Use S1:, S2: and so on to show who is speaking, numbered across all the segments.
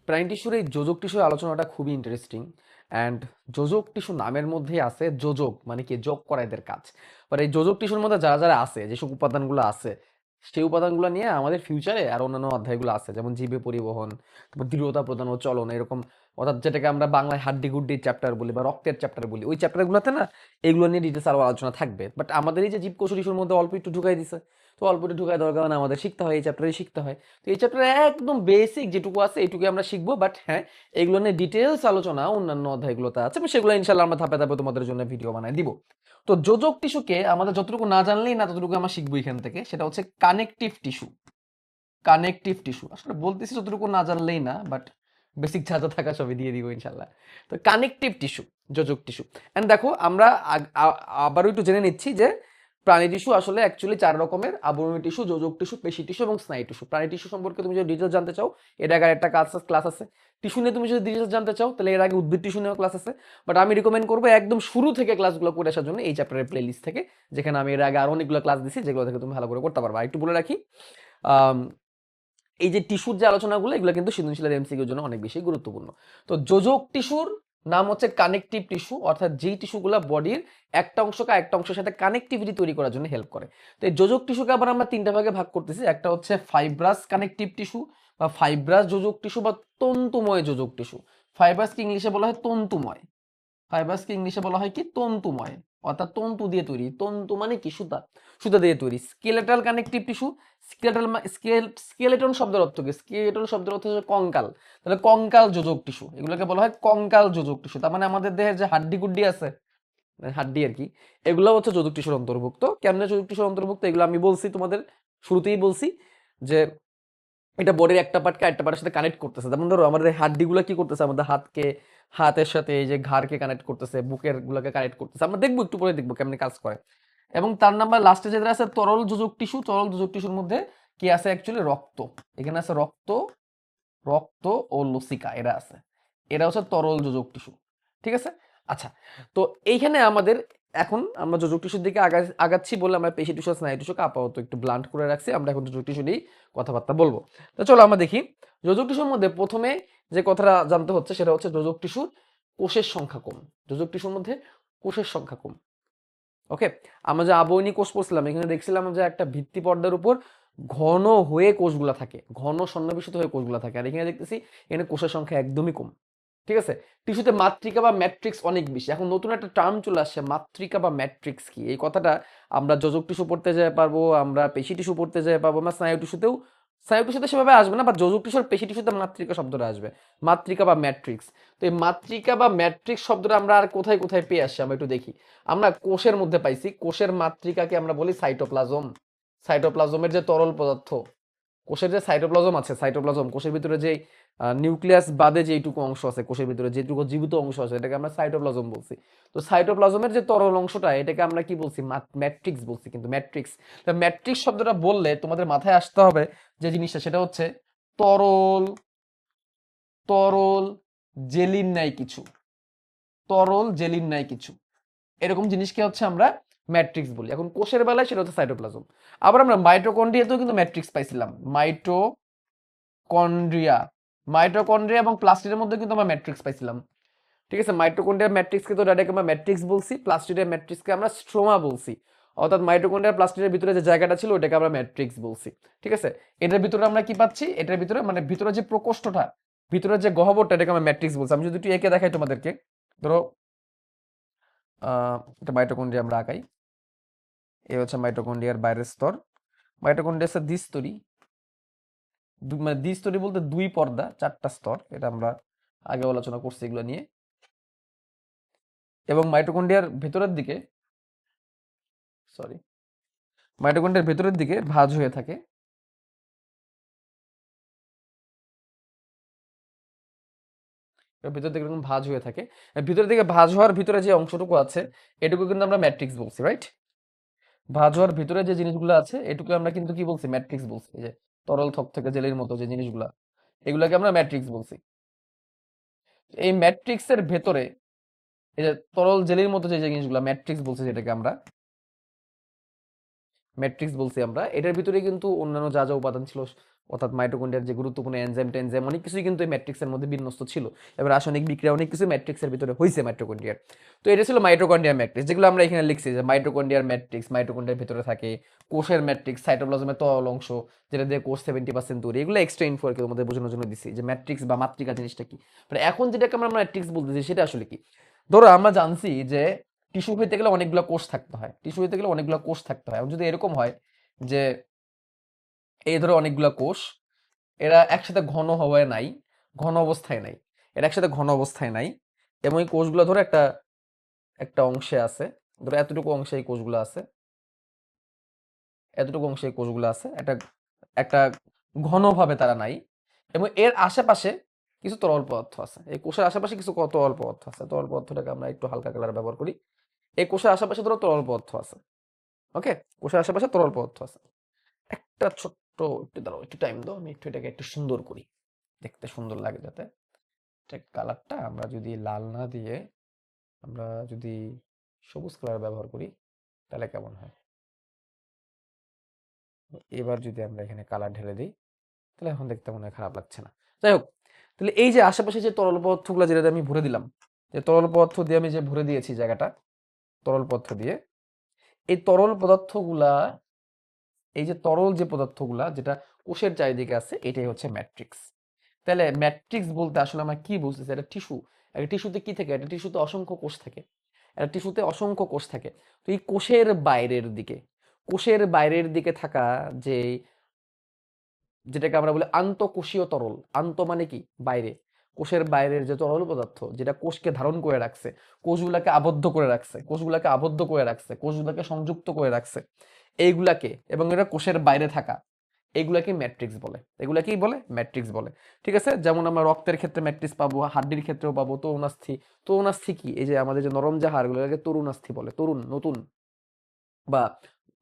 S1: প্রাণী টিস্যুর এই যোজক টিস্যুর আলোচনাটা খুবই ইন্টারেস্টিং। অ্যান্ড যোজক টিস্যু নামের মধ্যেই আছে যোজক, মানে কি যোগ করা এদের কাজ। বাট এই যোজক টিস্যুর মধ্যে যারা যারা আছে, যেসব উপাদানগুলো আছে, সেই উপাদানগুলো নিয়ে আমাদের ফিউচারে আর অন্যান্য অধ্যায়গুলো আছে, যেমন জীবে পরিবহন, তারপর দৃঢ়তা প্রদান ও চলন, এরকম। অর্থাৎ যেটাকে আমরা বাংলায় হাড্ডি গুড্ডির চ্যাপ্টার বলি বা রক্তের চ্যাপ্টার বলি, ওই চ্যাপ্টারগুলোতে না এগুলো নিয়ে ডিটেলস আরও আলোচনা থাকবে। বাট আমাদের এই যে জীবকোষ টিস্যুর মধ্যে অল্প একটু ঢুকাই দিছে, তো অল্প একটু ঢুকাই দরকার না, আমাদের শিখতে হয়, এই চ্যাপ্টারে শিখতে হয়। তো এই চ্যাপ্টারে একদম বেসিক যেটুকু আছে এইটুকু আমরা শিখবো। বাট হ্যাঁ, এগুলো নিয়ে ডিটেলস আলোচনা অন্যান্য অধ্যায়গুলোতে আছে, এবং সেগুলো ইনশাল্লাহ আমরা ধাপে ধাপে তোমাদের জন্য ভিডিও বানাই দিব। তো যোজক টিস্যুকে আমাদের যতটুকু না জানলেই না, ততটুকু আমরা শিখবো এখান থেকে। সেটা হচ্ছে কানেকটিভ টিস্যু। কানেকটিভ টিস্যু আসলে বলতেছি যতটুকু না জানলেই না, বাট বেসিক যা যা থাকা সবই দিয়ে দিব ইনশাল্লাহ। তো কানেকটিভ টিস্যু, যোজক টিস্যু। এন্ড দেখো আমরা আবারও একটু জেনে নিচ্ছি যে প্রাণী টিস্যু আসলে অ্যাকচুয়ালি 4 রকমের: আবরণী টিস্যু, যোজক টিস্যু, পেশি টিস্যু এবং স্নায়ু টিস্যু। প্রাণী টিস্যু সম্পর্কে তুমি যদি ডিটেলস জানতে চাও, এর আগে একটা ক্লাস আছে। টিস্যু নিয়ে তুমি যদি ডিটেলস জানতে চাও, তাহলে এর আগে উদ্ভিদ টিস্যু নিয়েও ক্লাস আছে। বাট আমি রিকমেন্ড করবো একদম শুরু থেকে ক্লাসগুলো করে আসার জন্য এই চ্যাপ্টারের প্লে লিস্ট থেকে, যেখানে আমি এর আগে আরো অনেকগুলো ক্লাস দিছি, যেগুলো থেকে তুমি ভালো করে করতে পারবা। একটু বলে রাখি, এই যে টিস্যুর যে আলোচনাগুলো, এগুলো কিন্তু সৃজনশীলের এমসিকিউর জন্য অনেক বেশি গুরুত্বপূর্ণ। তো যোজক টিস্যুর নাম হচ্ছে কানেকটিভ টিস্যু, অর্থাৎ যেই টিস্যুগুলো বডির একটা অংশকে একটা অংশের সাথে কানেক্টিভিটি তৈরি করার জন্য হেল্প করে। তো এই যোজক টিস্যুকে আবার আমরা 3টা ভাগে ভাগ করতেছি। একটা হচ্ছে ফাইব্রাস কানেকটিভ টিস্যু বা ফাইব্রাস যোজক টিস্যু বা তন্তুময় যোজক টিস্যু। ফাইব্রাসকে ইংলিশে বলা হয় তন্তুময়। ফাইবারসকে ইংলিশে বলা হয় কি তন্তুময়, অর্থাৎ তন্তু দিয়ে তৈরি। তন্তু মানে কি? সুতা, সুতা দিয়ে তৈরি। Skeletal connective tissue. Skeletal skeleton শব্দের অর্থ কি? স্কেলেটন শব্দের অর্থ হচ্ছে কঙ্কাল। তাহলে কঙ্কাল যোজক টিস্যু, এগুলোকে বলা হয় কঙ্কাল যোজক টিস্যু। তার মানে আমাদের দেহের যে হাড্ডি গুড্ডি আছে, হাড্ডি আর কি, এগুলো হচ্ছে যোজক টিস্যুর অন্তর্ভুক্ত। কেমনে যোজক টিস্যুর অন্তর্ভুক্ত, এগুলো আমি বলছি তোমাদের শুরুতেই বলছি, যে এটা বডির একটা পার্টকে একটা পার্টের সাথে কানেক্ট করতেছে। যেমন ধরো আমাদের হাড্ডিগুলো কি করতেছে, আমাদের হাতের সাথে এই যে ঘাড়কে কানেক্ট করতেছে, বুকের গুলোকে কানেক্ট করতেছে। আমরা দেখবো, একটু পরে দেখবো কেমনে কাজ করে। এবং তার নাম্বার লাস্টে যেটা আছে তরল যোজক টিস্যু। তরল যোজক টিস্যুর মধ্যে কি আছে? অ্যাকচুয়ালি রক্ত। এখানে আছে রক্ত, রক্ত ও লসিকা, এরা আছে। এরা হচ্ছে তরল যোজক টিস্যু। ঠিক আছে? আচ্ছা, তো এইখানে আমাদের এখন আমরা যোজক টিস্যুর দিকে আগাচ্ছি বলে আমরা পেশি টিস্যু স্নায়ু টিস্যুকে আপাতত একটু ব্লান্ট করে রাখছি। আমরা এখন যোজক টিস্যু নিয়েই কথাবার্তা বলবো। তো চলো আমরা দেখি। যোজক টিস্যুর মধ্যে প্রথমে যে কথাটা জানতে হচ্ছে সেটা হচ্ছে যোজক টিস্যুর কোষের সংখ্যা কম। যোজক টিস্যুর মধ্যে কোষের সংখ্যা কম। ওকে, আমরা যে আবয়নী কোষ পড়ছিলাম, এখানে দেখছিলাম যে একটা ভিত্তি পর্দার উপর ঘন হয়ে কোষগুলা থাকে, ঘন সন্নিবেশিত হয়ে কোষগুলা থাকে। আর এখানে দেখতেছি এখানে কোষের সংখ্যা একদমই কম। ঠিক আছে? টিস্যুতে মাতৃকা বা ম্যাট্রিক্স অনেক বেশি। এখন নতুন একটা টার্ম চলে আসছে, মাতৃকা বা ম্যাট্রিক্স কি? এই কথাটা আমরা যোজক টিস্যু পড়তে যেতে পারবো, আমরা পেশি টিস্যু পড়তে যেতে পারবো, আমরা স্নায়ু টিস্যুতেও, স্নায়ু টিস্যুতে সেভাবে আসবে না, বা যোজক টিস্যুর পেশি টিস্যুতে মাতৃকা শব্দটা আসবে, মাতৃকা বা ম্যাট্রিক্স। তো এই মাতৃকা বা ম্যাট্রিক্স শব্দটা আমরা আর কোথায় কোথায় পেয়ে আসছি আমরা একটু দেখি। আমরা কোষের মধ্যে পাইছি, কোষের মাতৃকাকে আমরা বলি সাইটোপ্লাজম। সাইটোপ্লাজমের যে তরল পদার্থ, কোষের যে সাইটোপ্লাজম আছে, সাইটোপ্লাজম কোষের ভিতরে যে নিউক্লিয়াস বাদে যেটুকু অংশ আছে, কোষের ভিতরে যেটুকু জীবিত অংশ আছে, এটাকে আমরা সাইটোপ্লাজম বলছি। তো সাইটোপ্লাজমের যে তরল অংশটা, এটাকে আমরা কি বলছি? ম্যাট্রিক্স বলছি। কিন্তু ম্যাট্রিক্স, ম্যাট্রিক্স শব্দটা বললে তোমাদের মাথায় আসতে হবে যে জিনিসটা, সেটা হচ্ছে তরল, তরল জেলির নাই কিছু, তরল জেলির নাই কিছু, এরকম জিনিসকে হচ্ছে আমরা ম্যাট্রিক্স বলি। এখন কোষের বেলায় সেটা হচ্ছে সাইটোপ্লাজম। আবার আমরা মাইটোকন্ড্রিয়াতেও কিন্তু ম্যাট্রিক্স পাইছিলাম, মাইটোকন্ড্রিয়া, মাইটোকন্ড্রিয়া এবং প্লাস্টিডের মধ্যে কিন্তু আমরা ম্যাট্রিক্স পাইছিলাম। ঠিক আছে? মাইটোকন্ড্রিয়ার ম্যাট্রিক্সকে তো ডাইরেক্ট আমরা ম্যাট্রিক্স বলছি, প্লাস্টিডের ম্যাট্রিক্সকে আমরা স্ট্রোমা বলছি। অর্থাৎ মাইটোকন্ড্রিয়ার প্লাস্টিডের ভিতরে যে জায়গাটা ছিল ওটাকে আমরা ম্যাট্রিক্স বলছি। ঠিক আছে? এটার ভিতরে আমরা কি পাচ্ছি? এটার ভিতরে মানে ভিতরে যে প্রকোষ্ঠটা, ভিতরে যে গহ্বরটা, এটাকে আমরা ম্যাট্রিক্স বলছি। আমি যদি একটু এঁকে দেখাই তোমাদেরকে, ধরো এটা মাইটোকন্ড্রিয়া আমরা আঁকাই। এই হচ্ছে মাইটোকন্ড্রিয়ার বাইরের স্তর। মাইটোকন্ড্রিয়া হচ্ছে দ্বিস্তরী, মানে দ্বিস্তরী বলতে 2 পর্দা 4টা স্তর, এটা আমরা আগে আলোচনা করছি এগুলো নিয়ে। এবং মাইটোকন্ড্রিয়ার ভেতরের দিকে, সরি, মাইটোকন্ড্রিয়ার ভেতরের দিকে ভাঁজ হয়ে থাকে। ভিতর দিকে এরকম ভাঁজ হয়ে থাকে। ভিতরের দিকে ভাঁজ হওয়ার ভিতরে যে অংশটুকু আছে, এটুকু কিন্তু আমরা ম্যাট্রিক্স বলছি, রাইট? ভাঁজ হওয়ার ভিতরে যে জিনিসগুলো আছে, এটুকু আমরা কিন্তু কি বলছি? ম্যাট্রিক্স বলছি। এই যে তরল থক থেকে জেলের মতো যে জিনিসগুলা, এগুলাকে আমরা ম্যাট্রিক্স বলছি। এই ম্যাট্রিক্সের ভেতরে এই যে তরল জেলির মতো যে জিনিসগুলো, ম্যাট্রিক্স বলছি, যেটাকে আমরা ম্যাট্রিক্স বলছি আমরা, এটার ভিতরে কিন্তু অন্যান্য যা যা উপাদান ছিল অর্থাৎ মাইটোকন্ড্রিয়ার যে গুরুত্বপূর্ণ এনজাইম টেনজাইম অনেক কিছুই কিন্তু এই ম্যাট্রিক্সের মধ্যে বিন্যস্ত ছিল, এবার রাসায়নিক বিক্রিয়া অনেক কিছু ম্যাট্রিক্সের ভিতরে হয়েছে মাইটোকন্ড্রিয়ার। তো এটা ছিল মাইটোকন্ড্রিয়ার ম্যাট্রিক্স, যেগুলো আমরা এখানে লিখছি যে মাইটোকন্ড্রিয়ার ম্যাট্রিক্স মাইটোকন্ড্রিয়ার ভিতরে থাকে, কোষের ম্যাট্রিক্স সাইটোপ্লাজমের তরল অংশ যেটা দিয়ে কোষ 70% তৈরি, এগুলো এক্সট্রা ইনফো আর কি তোমাদের বোঝানোর জন্য দিচ্ছি যে ম্যাট্রিক্স বা মাতৃকা জিনিসটা কি। মানে এখন যেটাকে আমরা ম্যাট্রিক্স বলতেছি সেটা আসলে কি। ধরো আমরা জানছি যে টিস্যু হইতে গেলে অনেকগুলো কোষ থাকতে হয়, টিস্যু হইতে গেলে অনেকগুলো কোষ থাকতে হয়। এখন যদি এরকম হয় যে এই ধরো অনেকগুলো কোষ, এরা একসাথে ঘন হওয়ায় নাই, ঘন অবস্থায় নাই, এরা একসাথে ঘন অবস্থায় নাই, এবং এই কোষগুলো ধরো একটা একটা অংশে আছে, ধরো এতটুকু অংশে এই কোষগুলো আছে, এতটুকু অংশে এই কোষগুলো আছে, একটা একটা ঘনভাবে তারা নাই, এবং এর আশেপাশে কিছু তরল পদার্থ আছে, এই কোষের আশেপাশে কিছু তরল পদার্থ আছে, তরল পদার্থটাকে আমরা একটু হালকা কালার ব্যবহার করি। এই কোষের আশেপাশে ধরো তরল পদার্থ আছে, ওকে, কোষের আশেপাশে তরল পদার্থ আছে। একটা ছোট্ট একটু দাঁড়াও, একটু টাইম দাও, আমি একটু এটাকে একটু সুন্দর করি, দেখতে সুন্দর লাগে যাতে। কালারটা আমরা যদি লাল না দিয়ে আমরা যদি সবুজ কালার ব্যবহার করি তাহলে কেমন হয়। এবার যদি আমরা এখানে কালার ঢেলে দিই তাহলে এখন দেখতে মনে হয় খারাপ লাগছে না। যাই হোক, তাহলে এই যে আশেপাশে যে তরল পদার্থগুলো যেটা আমি ভরে দিলাম, যে তরল পদার্থ দিয়ে আমি যে ভরে দিয়েছি জায়গাটা তরল পদার্থ দিয়ে, এই তরল পদার্থগুলা, এই যে তরল যে পদার্থগুলা যেটা কোষের চারিদিকে আছে এটাই হচ্ছে ম্যাট্রিক্স। তাহলে ম্যাট্রিক্স বলতে আসলে আমরা কি বুঝতেছি, এটা টিস্যু, একটা টিস্যুতে কি থাকে, একটা টিস্যুতে অসংখ্য কোষ থাকে, একটা টিস্যুতে অসংখ্য কোষ থাকে। তো এই কোষের বাইরের দিকে, কোষের বাইরের দিকে থাকা যে, যেটাকে আমরা বলি আন্তঃকোষীয় তরল, আন্ত মানে কি বাইরে, কোষের বাইরের যে তরল পদার্থ যেটা কোষকে ধারণ করে রাখছে, কোষগুলাকে আবদ্ধ করে রাখছে, কোষগুলাকে আবদ্ধ করে রাখছে, কোষগুলাকে সংযুক্ত করে রাখছে, এইগুলাকে, এবং এটা কোষের বাইরে থাকা, এগুলাকে ম্যাট্রিক্স বলে, এগুলাকেই বলে ম্যাট্রিক্স বলে। ঠিক আছে, যেমন আমরা রক্তের ক্ষেত্রে ম্যাট্রিক্স পাবো, হাড্ডির ক্ষেত্রেও পাবো তরুণাস্থি। তরুণাস্থি কি, এই যে আমাদের যে নরম যে হাড়গুলোকে তরুণাস্থি বলে, তরুণ নতুন, বা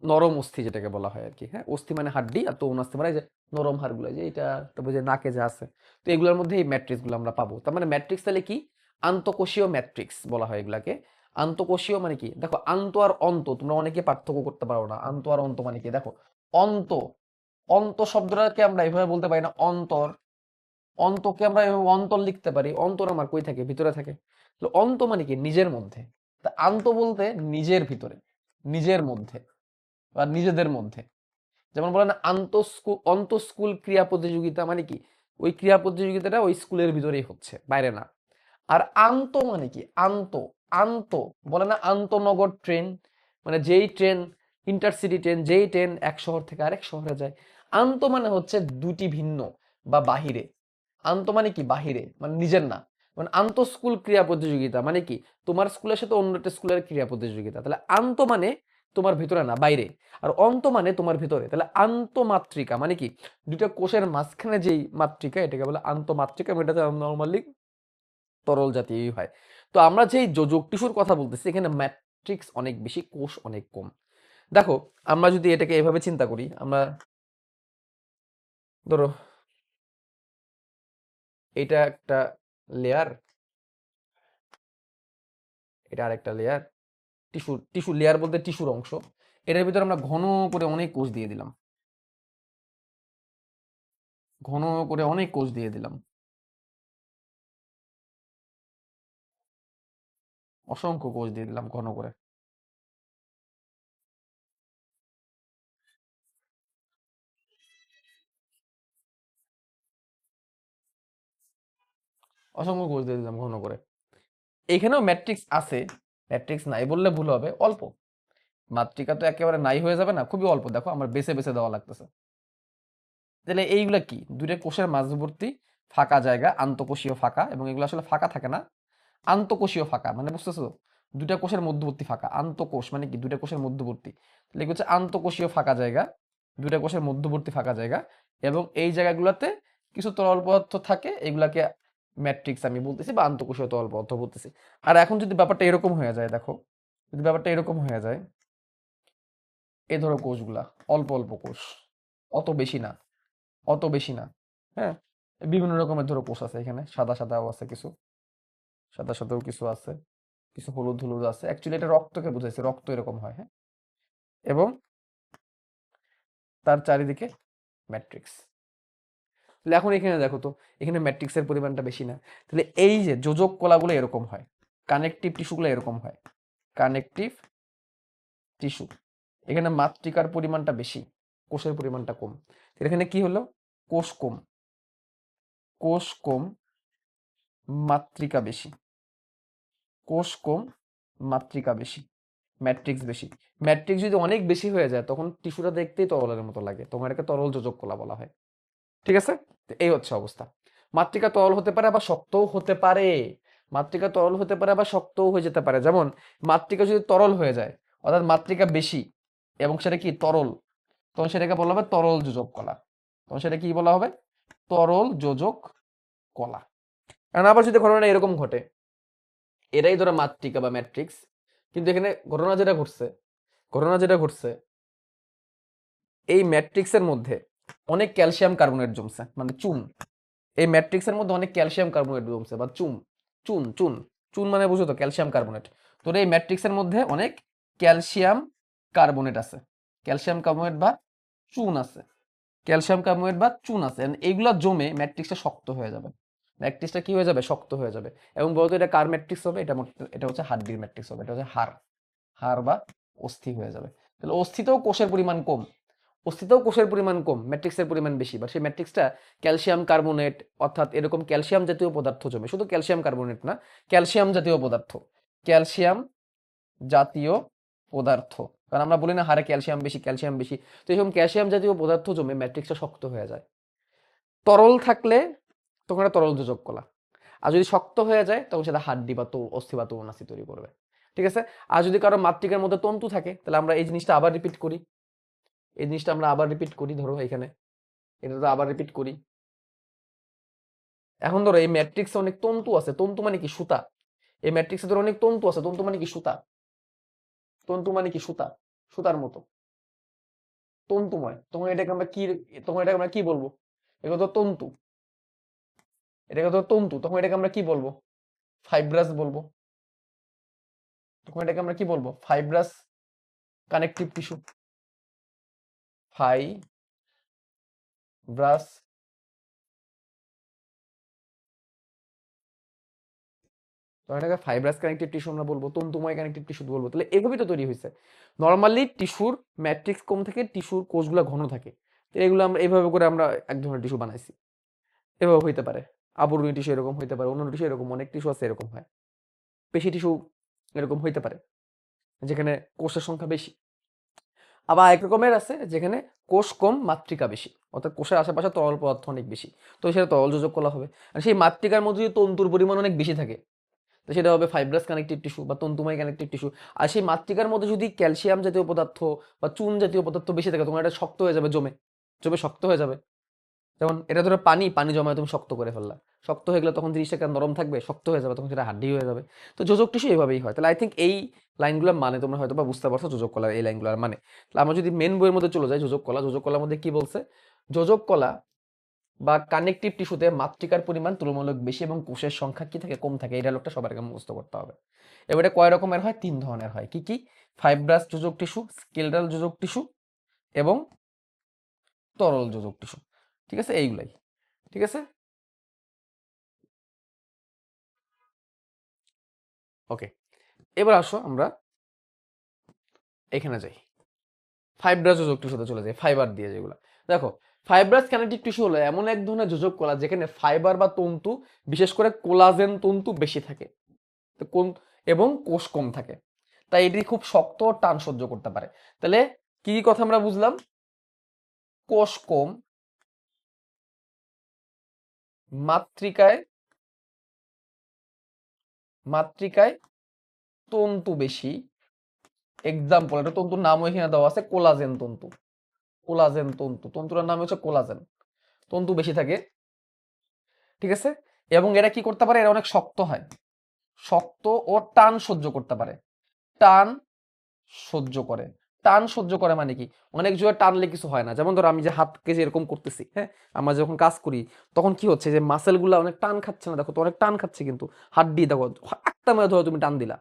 S1: নরম অস্থি যেটাকে বলা হয় আর কি। হ্যাঁ, অস্থি মানে হাড্ডি, আর তরুণাস্থি মানে এই যে নরম হাড়গুলো, যে এটা তারপর যে নাকে যে আছে, তো এগুলোর মধ্যে এই ম্যাট্রিক্স গুলো আমরা পাবো। তার মানে ম্যাট্রিক্স তাহলে কি, আন্তঃকোষীয় ম্যাট্রিক্স বলা হয় এগুলাকে। আন্তঃকোষীয় মানে কি, দেখো আন্ত আর অন্ত তোমরা অনেকে পার্থক্য করতে পারো না, আন্ত আর অন্ত মানে কি। দেখো অন্ত, অন্ত শব্দটাকে আমরা এভাবে বলতে পারি না অন্তর, অন্তকে আমরা এভাবে অন্তর লিখতে পারি, অন্তর আমার কই থাকে, ভিতরে থাকে। তো অন্ত মানে কি, নিজের মধ্যে। তা আন্ত বলতে নিজের ভিতরে, নিজের মধ্যে বা নিজেদের মধ্যে। যেমন বলেন অন্ত স্কুল ক্রীড়া প্রতিযোগিতা মানে কি, ওই ক্রীড়া প্রতিযোগিতাটা ওই স্কুলের ভিতরেই হচ্ছে, বাইরে না। আর আন্ত মানে কি, আন্ত, আন্ত বলে না আন্তনগর ট্রেন, মানে যেই ট্রেন, ইন্টারসিটি ট্রেন, যেই ট্রেন এক শহর থেকে আরেক শহরে যায়। আন্ত মানে হচ্ছে দুটি ভিন্ন বা বাহিরে। আন্ত মানে কি, বাহিরে মানে নিজের না। মানে আন্ত স্কুল ক্রীড়া প্রতিযোগিতা মানে কি, তোমার স্কুলের সাথে অন্য একটা স্কুলের ক্রীড়া প্রতিযোগিতা। তাহলে আন্ত মানে তোমার ভিতরে না, বাইরে। আর অন্ত মানে তোমার ভিতরে। তাহলে আন্তমাত্রিকা মানে কি, দুটো কোষের মাঝখানে যেই মাত্রিকা এটাকে বলে আন্তমাত্রিকা, এবং এটাতে নর্মালি তরল জাতীয়ই হয়। তো আমরা যেই যোজক টিস্যুর কথা বলতেছি এখানে ম্যাট্রিক্স অনেক বেশি, কোষ অনেক কম। দেখো আমরা যদি এটাকে এভাবে চিন্তা করি, আমরা ধরো এটা একটা লেয়ার, এটা আরেকটা লেয়ার, টিস্যু, টিস্যু লেয়ার বলতে টিস্যুর অংশ, এটার ভিতরে আমরা ঘন করে অনেক কোষ দিয়ে দিলাম, ঘন করে অনেক কোষ দিয়ে দিলাম, অসংখ্য কোষ দিয়ে দিলাম ঘন করে, অসংখ্য কোষ দিয়ে দিলাম ঘন করে। এখানেও ম্যাট্রিক্স আছে, ম্যাট্রিক্স নাই বললে ভুল হবে, অল্প। মাত্রিকা তো একেবারে নাই হয়ে যাবে না, খুবই অল্প। দেখো আমার বেছে বেছে দেওয়া লাগতেছে। তাহলে এইগুলা কি, দুইটা কোষের মাঝবর্তী ফাঁকা জায়গা, আন্তঃকোষীয় ফাঁকা, এবং এগুলো আসলে ফাঁকা থাকে না, আন্তঃকোষীয় ফাঁকা মানে বুঝতেছো, দুইটা কোষের মধ্যবর্তী ফাঁকা। আন্তঃকোষ মানে কি, দুইটা কোষের মধ্যবর্তী, তাহলে এগুলো হচ্ছে আন্তঃকোষীয় ফাঁকা জায়গা, দুইটা কোষের মধ্যবর্তী ফাঁকা জায়গা। এবং এই জায়গাগুলোতে কিছু তরল পদার্থ থাকে, এগুলাকে ম্যাট্রিক্স আমি বলতেছি বা আন্তঃকোষীয় তরল পদার্থ বলতেছি। আর এখন যদি ব্যাপারটা এরকম হয়ে যায়, দেখো যদি ব্যাপারটা এরকম হয়ে যায়, এই ধরো কোষগুলা অল্প অল্প কোষ, অত বেশি না, অত বেশি না। হ্যাঁ, বিভিন্ন রকমের ধরো কোষ আছে এখানে, সাদা সাদাও আছে কিছু, সাদা সাদাও কিছু আছে, কিছু হলুদ হলুদ আছে। অ্যাকচুয়ালি এটা রক্তকে বুঝাইছে, রক্ত এরকম হয়। হ্যাঁ, এবং তার চারিদিকে ম্যাট্রিক্স, তাহলে এখন এখানে দেখো তো, এখানে ম্যাট্রিক্সের পরিমাণটা বেশি না? তাহলে এই যে যোজক কলাগুলো এরকম হয়, কানেকটিভ টিস্যুগুলো এরকম হয়, কানেকটিভ টিস্যু। এখানে মাতৃকার পরিমাণটা বেশি, কোষের পরিমাণটা কম। এখানে কি হলো? কোষ কম, কোষ কম, মাতৃকা বেশি, কোষ কম, মাতৃকা বেশি, ম্যাট্রিক্স বেশি। ম্যাট্রিক্স যদি অনেক বেশি হয়ে যায় তখন টিস্যুটা দেখতেই তরলের মতো লাগে, তোমার এটাকে তরল যোজক কলা বলা হয়। ঠিক আছে, তো এই হচ্ছে অবস্থা। মাতৃকা তরল হতে পারে আবার শক্তও হতে পারে, মাতৃকা তরল হতে পারে আবার শক্তও হয়ে যেতে পারে। যেমন মাতৃকা যদি তরল হয়ে যায়, অর্থাৎ মাতৃকা বেশি এবং সেটা কি তরল, তখন সেটাকে বলা হবে তরল যোজক কলা। তখন সেটা কি বলা হবে? তরল যোজক কলা। কারণ আবার যদি ঘটনা এরকম ঘটে, এটাই ধরো মাতৃকা বা ম্যাট্রিক্স, কিন্তু এখানে ঘটনা যেটা ঘটছে এই ম্যাট্রিক্সের মধ্যে অনেক ক্যালসিয়াম কার্বনেট জমছে, মানে চুন। এই ম্যাট্রিক্সের মধ্যে অনেক ক্যালসিয়াম কার্বনেট জমছে বা চুন, চুন চুন চুন মানে বুঝো তো, ক্যালসিয়াম কার্বনেট। তো এই ম্যাট্রিক্সের মধ্যে অনেক ক্যালসিয়াম কার্বনেট আছে, ক্যালসিয়াম কার্বনেট বা চুন আছে, ক্যালসিয়াম কার্বনেট বা চুন আছে। and এইগুলা জমে ম্যাট্রিক্সটা শক্ত হয়ে যাবে, ম্যাট্রিক্সটা কি হয়ে যাবে? শক্ত হয়ে যাবে। এবং বলতো এটা কার ম্যাট্রিক্স হবে? এটা হচ্ছে হাড্ডির ম্যাট্রিক্স হবে, এটা হচ্ছে হাড়, হাড় বা অস্থি হয়ে যাবে। তাহলে অস্থিতেও কোষের পরিমাণ কম, অস্থিতেও কোষের পরিমাণ কম, ম্যাট্রিক্সের পরিমাণ বেশি, বা সেই ম্যাট্রিক্সটা ক্যালসিয়াম কার্বনেট, অর্থাৎ এরকম ক্যালসিয়াম জাতীয় পদার্থ জমে, শুধু ক্যালসিয়াম কার্বনেট না, ক্যালসিয়াম জাতীয় পদার্থ, ক্যালসিয়াম জাতীয় পদার্থ। কারণ আমরা বলি না হারে ক্যালসিয়াম বেশি, ক্যালসিয়াম বেশি। তো এরকম ক্যালসিয়াম জাতীয় পদার্থ জমে ম্যাট্রিক্সটা শক্ত হয়ে যায়। তরল থাকলে তখন এটা তরল যোজক কলা, আর যদি শক্ত হয়ে যায় তখন সেটা হাড্ডি বা অস্থি বা তরুণাস্থি তৈরি করবে। ঠিক আছে। আর যদি কারো মাতৃকার মধ্যে তন্তু থাকে, তাহলে আমরা এই জিনিসটা আবার রিপিট করি, এই জিনিসটা আমরা আবার রিপিট করি। ধরো এখানে এটা তো আবার রিপিট করি। এখন ধরো এই ম্যাট্রিক্সে অনেক তন্তু আছে, তন্তু মানে কি? সুতা। এই ম্যাট্রিক্সে ধরো অনেক তন্তু আছে, তন্তু মানে কি? সুতা। তন্তু মানে কি? সুতা, সুতার মতো তন্তুময়। তখন এটাকে আমরা কি বলবো? এগুলো তো তন্তু, এটাকে তো তন্তু, তখন এটাকে আমরা কি বলবো? ফাইব্রাস বলবো। তখন এটাকে আমরা কি বলবো? Fibrous connective tissue, fibrous. তখন এটাকে ফাইব্রাস কানেকটিভ টিস্যু আমরা বলবো, তন্তুময় কানেকটিভ টিস্যু বলবো। তাহলে এভাবেই তো তৈরি হয়েছে। নর্মালি টিস্যুর ম্যাট্রিক্স কম থাকে, টিস্যুর কোষগুলো ঘন থাকে। তো এগুলো আমরা এইভাবে করে আমরা এক ধরনের টিস্যু বানাইছি। এভাবে হইতে পারে, আবরণী টিস্যু এরকম হইতে পারে, অন্য টিস্যু এরকম, অনেক টিস্যু আছে এরকম হয়। পেশি টিস্যু এরকম হইতে পারে, যেখানে কোষের সংখ্যা বেশি। আবার এক রকমের আছে যেখানে কোষ কম, মাতৃকা বেশি, অর্থাৎ কোষের আশেপাশে তরল পদার্থ অনেক বেশি, তো সেটা তরল যোজক কলা হবে। আর সেই মাতৃকার মধ্যে যদি তন্তুর পরিমাণ অনেক বেশি থাকে, তো সেটা হবে ফাইব্রাস কানেকটিভ টিস্যু বা তন্তুময় কানেকটিভ টিস্যু। আর সেই মাতৃকার মধ্যে যদি ক্যালসিয়াম জাতীয় পদার্থ বা চুন জাতীয় পদার্থ বেশি থাকে, তোমার এটা শক্ত হয়ে যাবে, জমে জমে শক্ত হয়ে যাবে। যেমন এটা ধরো পানি, পানি জমায় তুমি শক্ত করে ফেললা, শক্ত হয়ে গেলে তখন জিনিসটা কেন নরম থাকবে? শক্ত হয়ে যাবে, তখন সেটা হাড্ডি হয়ে যাবে। তো যোজক টিস্যু এইভাবেই হয়। তাহলে আই থিঙ্ক এই লাইনগুলো মানে তোমরা হয়তো বা বুঝতে পারছো যোজক কলার এই লাইনগুলোর মানে। তাহলে আমরা যদি মেন বইয়ের মধ্যে চলে যাই, যোজক কলা, যোজক কলার মধ্যে কি বলছে? যোজক কলা বা কানেকটিভ টিস্যুতে মাতৃকার পরিমাণ তুলনামূলক বেশি এবং কোষের সংখ্যা কি থাকে? কম থাকে। এই ডায়লগটা সবার আগে মুখস্থ করতে হবে। এবারে কয় রকমের হয়? 3 ধরনের হয়। কি কি? ফাইব্রাস যোজক টিস্যু, স্কেলেটাল যোজক টিস্যু এবং তরল যোজক টিস্যু। ঠিক আছে, এইগুলাই। ঠিক আছে, ওকে। এবার আসো আমরা এখানে যাই, ফাইব্রাস যোজক টিস্যুতে চলে যাই, ফাইবার দিয়ে যেগুলো। দেখো, ফাইব্রাস কানেকটিভ টিস্যু হলো এমন এক ধরনের যোজক কলা যেখানে ফাইবার বা তন্তু, বিশেষ করে কোলাজেন তন্তু বেশি থাকে, তো কোন এবং কোষ কম থাকে। তাই এটি খুব শক্ত ও টান সহ্য করতে পারে। তাহলে কি কি কথা আমরা বুঝলাম? কোষ কম, মাতৃকায় মাতৃকায় তন্তু বেশি। এক্সাম্পল, একটা তন্তুর নাম এখানে দেওয়া আছে, কোলাজেন তন্তু। কোলাজেন তন্তু, তন্তুটার নাম হচ্ছে কোলাজেন, তন্তু বেশি থাকে। ঠিক আছে, এবং এরা কি করতে পারে? এরা অনেক শক্ত হয়, শক্ত ও টান সহ্য করতে পারে। টান সহ্য করে, টান সহ্য করে মানে কি? অনেক জোরে টানলে কিছু হয় না। যেমন ধরো আমি যে হাতকে যে এরকম করতেছি, হ্যাঁ, আমরা যখন কাজ করি তখন কি হচ্ছে? যে মাসেল গুলা অনেক টান খাচ্ছে না? দেখো তো অনেক টান খাচ্ছে, কিন্তু হাড্ডি দেখো আক্তা মেরে ধরো তুমি টান দিলা,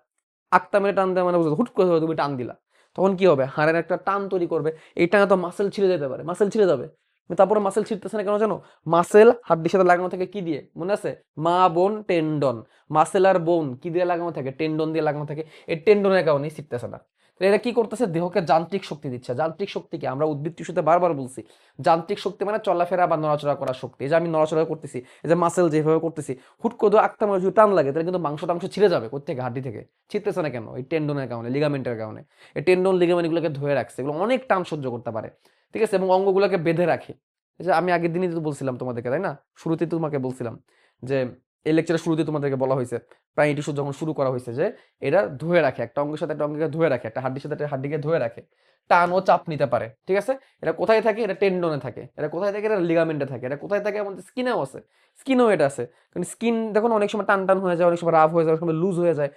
S1: আক্তা মেরে টান দেওয়া মানে বুঝো হুট করে ধরো তুমি টান দিলা, তখন কি হবে? হাড়ের একটা টান তৈরি করবে। এই টানে তো মাসেল ছিঁড়ে যেতে পারে, মাসেল ছিঁড়ে যাবে। তারপরে মাসেল ছিঁড়তেছে না কেন জানো? মাসেল হাড্ডির সাথে লাগানো থাকে কি দিয়ে, মনে আছে? মা বোন টেন্ডন। মাসেল আর বোন কি দিয়ে লাগানো থাকে? টেন্ডন দিয়ে লাগানো থাকে। এই টেন্ডনের কারণেই ছিঁড়তেছে না। তো এরা কি করতেছে? দেহকে যান্ত্রিক শক্তি দিচ্ছে। যান্ত্রিক শক্তি কি? আমরা উদ্ভিদ টিস্যুতে বারবার বলছি, যান্ত্রিক শক্তি মানে চলাফেরা বা নড়াচড়া করার শক্তি। এই যে আমি নড়াচড়া করতেছি, এই যে মাসেল যেভাবে করতেছি, হুট করে আক্তাম যদি টান লাগে তাহলে কিন্তু মাংস টাংস ছিঁড়ে যাবে। কোথেকে? হাড্ডি থেকে। ছিঁড়তেছে না কেন? এই টেন্ডনের কারণে, লিগামেন্টের কারণে। এই টেন্ডন লিগামেন্ট গুলোকে ধরে রাখছে, এগুলো অনেক টান সহ্য করতে পারে, ঠিক আছে, এবং অঙ্গগুলোকে বেঁধে রাখে। এই যে আমি আগের দিনই তো বলছিলাম তোমাদেরকে, তাই না? শুরুতে তোমাকে বলছিলাম যে এই লেকচারের শুরুতে তোমাদেরকে বলা হয়েছে প্রাণী টিস্যু যখন শুরু করা হয়েছে যে এরা ধরে রাখে, একটা অঙ্গের সাথে একটা অঙ্গকে ধরে রাখে, একটা হাড্ডির সাথে একটা হাড্ডিকে ধরে রাখে, টান ও চাপ নিতে পারে, ঠিক আছে। এটা কোথায় থাকে? এটা টেন্ডনে থাকে। এটা কোথায় থাকে? এটা লিগামেন্টে থাকে। এটা কোথায় থাকে? আমাদের স্কিনেও আছে। স্কিনেও এটা আছে। কারণ স্কিন দেখো না, অনেক সময় টান টান হয়ে যায়, অনেক সময় রাফ হয়ে যায়, অনেক সময় লুজ হয়ে যায়।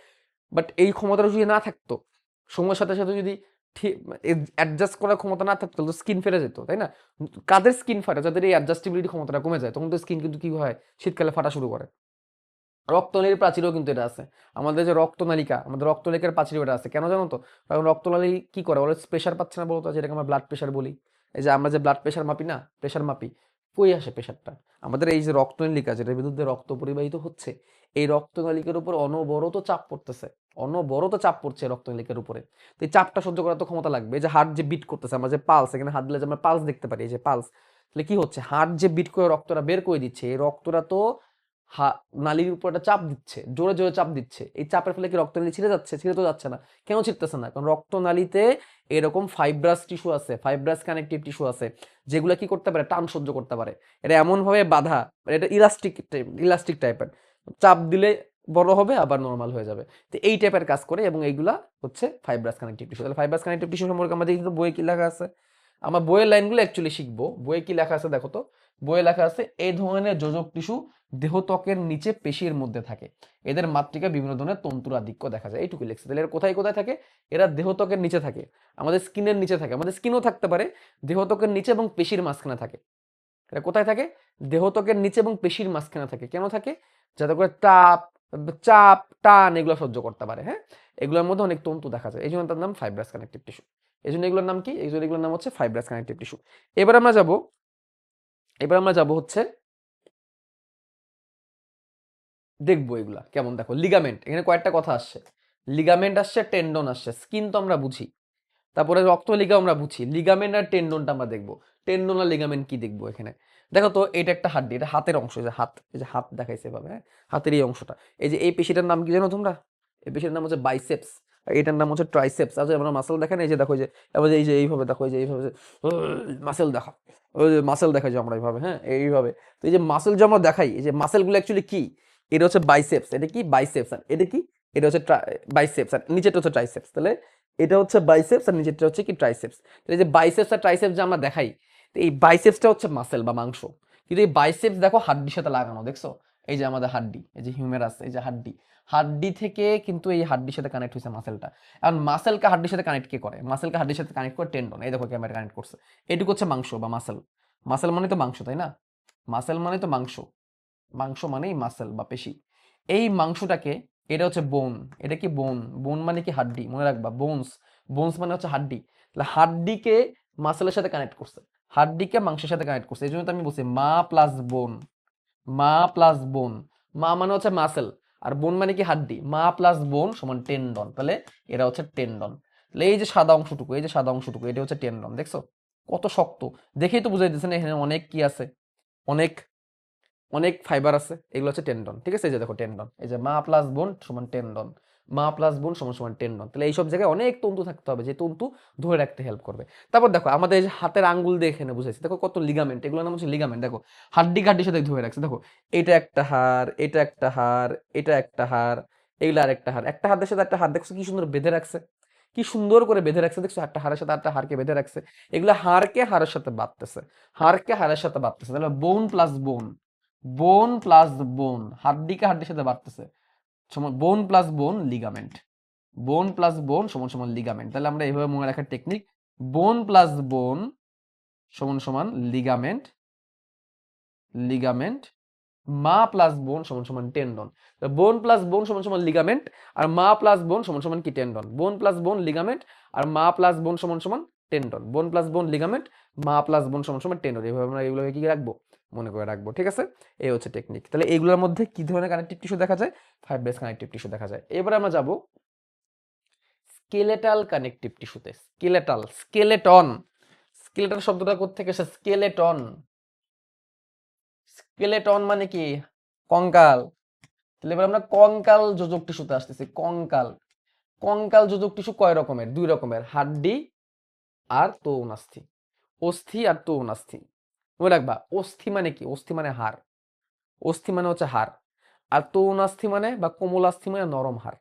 S1: বাট এই ক্ষমতাটা যদি না থাকতো, সময়ের সাথে সাথে যদি ঠিক অ্যাডজাস্ট করার ক্ষমতা না থাকতো, তো স্কিন ফেটে যেত, তাই না? কাদের স্কিন ফাটে? যাদের এই অ্যাডজাস্টিবিলিটি ক্ষমতাটা কমে যায়, তখন তো স্কিন কিন্তু কি হয়? শীতকালে ফাটা শুরু করে। রক্তনালীর প্রাচীরেও কিন্তু এটা আছে। আমাদের যে রক্তনালিকা, আমাদের রক্তনালিকার প্রাচীরেও এটা আছে। কেন জানো তো? কারণ রক্তনালী কি করে? অলওয়েজ প্রেশার পাচ্ছে না বলতো, যেটাকে আমরা ব্লাড প্রেশার বলি। এই যে আমরা যে ব্লাড প্রেশার মাপি না, প্রেশার মাপি, কই আসে প্রেশারটা? আমাদের এই যে রক্তনালিকা, যেটার বিরুদ্ধে রক্ত পরিবাহিত হচ্ছে, এই রক্তনালিকার উপর অনবরত চাপ পড়তেছে। অনবরত চাপ পড়ছে রক্তনালিকার উপরে। তো এই চাপটা সহ্য করার তো ক্ষমতা লাগবে। এই যে হার্ট যে বিট করতেছে, আমরা যে পালস, এখানে হাত দিলে যে আমরা পালস দেখতে পারি, এই যে পালস, তাহলে কি হচ্ছে? হার্ট যে বিট করে রক্তটা বের করে দিচ্ছে, এই রক্তটা তো নালীর উপর একটা চাপ দিচ্ছে, জোরে জোরে চাপ দিচ্ছে। এই চাপের ফলে কি রক্তনালী ছিঁড়ে যাচ্ছে? ছিঁড়ে তো যাচ্ছে না। কেন ছিঁড়তেছে না? কারণ রক্তনালীতে এরকম ফাইব্রাস টিস্যু আছে, ফাইব্রাস কানেকটিভ টিস্যু আছে, যেগুলো কি করতে পারে? টান সহ্য করতে পারে। এটা এমন ভাবে বাঁধা, এটা ইলাস্টিক, ইলাস্টিক টাইপের। চাপ দিলে বড় হবে, আবার নর্মাল হয়ে যাবে। তো এই টাইপের কাজ করে, এবং এইগুলা হচ্ছে ফাইব্রাস কানেকটিভ টিস্যু। তাহলে ফাইব্রাস কানেকটিভ টিস্যু সম্পর্কে আমাদের কিন্তু বইয়ে কি লেখা আছে? আমার বইয়ের লাইনগুলো অ্যাকচুয়ালি শিখবো। বইয়ে কি লেখা আছে দেখো তো। বইয়ে লেখা আছে, এই ধরনের যোজক টিস্যু দেহত্বকের নিচে পেশির মধ্যে থাকে। এদের মাতৃকা বিভিন্ন ধরনের তন্তুর আধিক্য দেখা যায়। এইটুকু লিখছে। তাহলে এরা কোথায় কোথায় থাকে? এরা দেহত্বকের নিচে থাকে, আমাদের স্কিনের নিচে থাকে। আমাদের স্কিনও থাকতে পারে, দেহত্বকের নিচে এবং পেশির মাঝখানে থাকে। এটা কোথায় থাকে? দেহত্বকের নিচে এবং পেশির মাঝখানে থাকে। কেন থাকে? যাতে করে তাপ, চাপ, টান এগুলো সহ্য করতে পারে। হ্যাঁ, এগুলোর মধ্যে অনেক তন্তু দেখা যায়, এই জন্য তার নাম ফাইব্রাস কানেকটিভ টিস্যু। এই জন্য এগুলোর নাম কি? এই জন্য এগুলোর নাম হচ্ছে ফাইব্রাস কানেকটিভ টিস্যু। এবার আমরা যাব, এবার আমরা যাব হচ্ছে দেখবো এগুলা কেমন। দেখো লিগামেন্ট, এখানে কয়েকটা কথা আসছে। লিগামেন্ট আসছে, টেন্ডন আসছে। স্কিন তো আমরা বুঝি, তারপরে রক্তলিগা আমরা বুঝি, লিগামেন্ট আর টেন্ডনটা আমরা দেখবো। টেন্ডন আর লিগামেন্ট কি দেখবো এখানে? দেখো তো, এটা একটা হাড্ডি, এটা হাতের অংশ। এই যে হাত, এই যে হাত দেখাইছে এভাবে, হ্যাঁ, হাতের এই অংশটা। এই যে এই পেশিটার নাম কি জানো তোমরা? এই পেশিটার নাম হচ্ছে বাইসেপস, আর এটার নাম হচ্ছে ট্রাইসেপস। আর যে আমরা মাসেল দেখেন, এই যে দেখো, এই যে এইভাবে দেখো, এই যে এইভাবে মাসেল দেখা, ওই যে মাসেল দেখাই যে আমরা এইভাবে, হ্যাঁ, এইভাবে। তো এই যে মাসেল যে আমরা দেখাই, এই যে মাসেলগুলো অ্যাকচুয়ালি কি? এটা হচ্ছে বাইসেপস। এটা কি? বাইসেপস। আর এটা কি? এটা হচ্ছে বাইসেপস, আর নিচেটা হচ্ছে ট্রাইসেপস। তাহলে এটা হচ্ছে বাইসেপস, আর নিচেরটা হচ্ছে কি? ট্রাইসেপস। তো এই যে বাইসেপস আর ট্রাইসেপস যে আমরা দেখাই, তো এই বাইসেপসটা হচ্ছে মাসেল বা মাংস। কিন্তু এই বাইসেপস দেখো হাড্ডির সাথে লাগানো, দেখছো? এই যে আমাদের হাড্ডি, এই যে হিউমেরাস, এই যে হাড্ডি, হাড্ডি থেকে কিন্তু এই হাড্ডির সাথে কানেক্ট হয়েছে মাসেলটা। এখন মাসেলকে হাড্ডির সাথে কানেক্ট কে করে? মাসেলকে হাড্ডির সাথে কানেক্ট করে টেন্ডন। এই দেখো ক্যামেরা কানেক্ট করছে। এটুকু হচ্ছে মাংস বা মাসেল। মাসেল মানে তো মাংস, তাই না? মাসেল মানে তো মাংস, মাংস মানেই মাসেল বা পেশি। এই মাংসটাকে, এটা হচ্ছে বোন। এটা কি? বোন। বোন মানে কি? হাড্ডি, মনে রাখবা। বোনস, বোনস মানে হচ্ছে হাড্ডি। তাহলে হাড্ডিকে মাসেলের সাথে কানেক্ট করছে, হাড্ডিকে মাংসের সাথে কানেক্ট করছে। এই জন্য তো আমি বলছি মা প্লাস বোন, মা প্লাস বোন। মা মানে হচ্ছে মাসেল, আর বোন মানে কি? হাড্ডি। মা প্লাস বোন সমান টেন্ডন। তাহলে এরা হচ্ছে টেন্ডন। তাহলে এই যে সাদা অংশটুকু, এই যে সাদা অংশটুকু, এটা হচ্ছে টেন্ডন। দেখছো কত শক্ত? দেখেই তো বুঝাই দিচ্ছে না, এখানে অনেক কি আছে, অনেক অনেক ফাইবার আছে। এগুলো হচ্ছে টেন্ডন, ঠিক আছে? এই যে দেখো টেন্ডন, এই যে মা প্লাস বোন সমান টেন্ডন, মা প্লাস বোন সমান সমান টেন্ডন। তাহলে এইসব জায়গায় অনেক তন্তু থাকতে হবে, যে তন্তু ধরে রাখতে হেল্প করবে। তারপর দেখো আমাদের এই যে হাতের আঙ্গুল দিয়ে এখানে বুঝাইছি, দেখো কত লিগামেন্ট, এগুলোর নাম হচ্ছে লিগামেন্ট। দেখো হাড্ডি হাড্ডির সাথে ধরে রাখছে। দেখো এটা একটা হাড়, এটা একটা হাড়, এটা একটা হাড়, এগুলো আর একটা হাড়। একটা হাতের সাথে একটা হাড় দেখছো কি সুন্দর বেঁধে রাখছে, কি সুন্দর করে বেঁধে রাখছে। দেখছো একটা হাড়ের সাথে একটা হাড়কে বেঁধে রাখছে। এগুলো হাড়কে হাড়ের সাথে বাঁধতেছে, হাড়কে হাড়ের সাথে বাঁধতেছে। তাহলে বোন প্লাস বোন, বোন প্লাস বোন, হাড্ডিকে হাড্ডির সাথে বাড়তেছে, সমান বোন প্লাস বোন লিগামেন্ট। বোন প্লাস বোন সমান সমান লিগামেন্ট। তাহলে আমরা এইভাবে মনে রাখার টেকনিক, বোন প্লাস বোন সমান সমান লিগামেন্ট, লিগামেন্ট। মা প্লাস বোন সমান সমান টেন্ডন। বোন প্লাস বোন সমান সমান লিগামেন্ট, আর মা প্লাস বোন সমান সমান কি? টেন্ডন। বোন প্লাস বোন লিগামেন্ট, আর মা প্লাস বোন সমান সমান টেন্ডন, বোন প্লাস বোন লিগামেন্ট, মা প্লাস বোন সমান সমান টেন্ডন। এইভাবে আমরা এগুলোকে কি রাখবো, মনে করে রাখবো, ঠিক আছে। এই হচ্ছে টেকনিক। তাহলে এইগুলোর মধ্যে কি ধরনের কানেকটিভ টিস্যু দেখা যায়, ফাইব্রাস কানেকটিভ টিস্যু দেখা যায়। এবারে আমরা যাব স্কেলেটাল কানেকটিভ টিস্যুতে। স্কেলেটাল, স্কেলেটন, স্কেলেটন শব্দটা কোত্থেকে এসেছে, স্কেলেটন, স্কেলেটন মানে কি, কঙ্কাল। তাহলে এবার আমরা কঙ্কাল যোজক টিস্যুতে আসতেছি। কঙ্কাল, কঙ্কাল যোজক টিস্যু কয় রকমের, দুই রকমের, হাড্ডি আর তৌনাস্থি, অস্থি আর তৌনাস্থি। মনে রাখবা, অস্থি মানে কি, অস্থি মানে হাড়, অস্থি মানে হচ্ছে হাড়, আর তৌনাস্থি মানে বা কোমলাস্থি মানে নরম হাড়।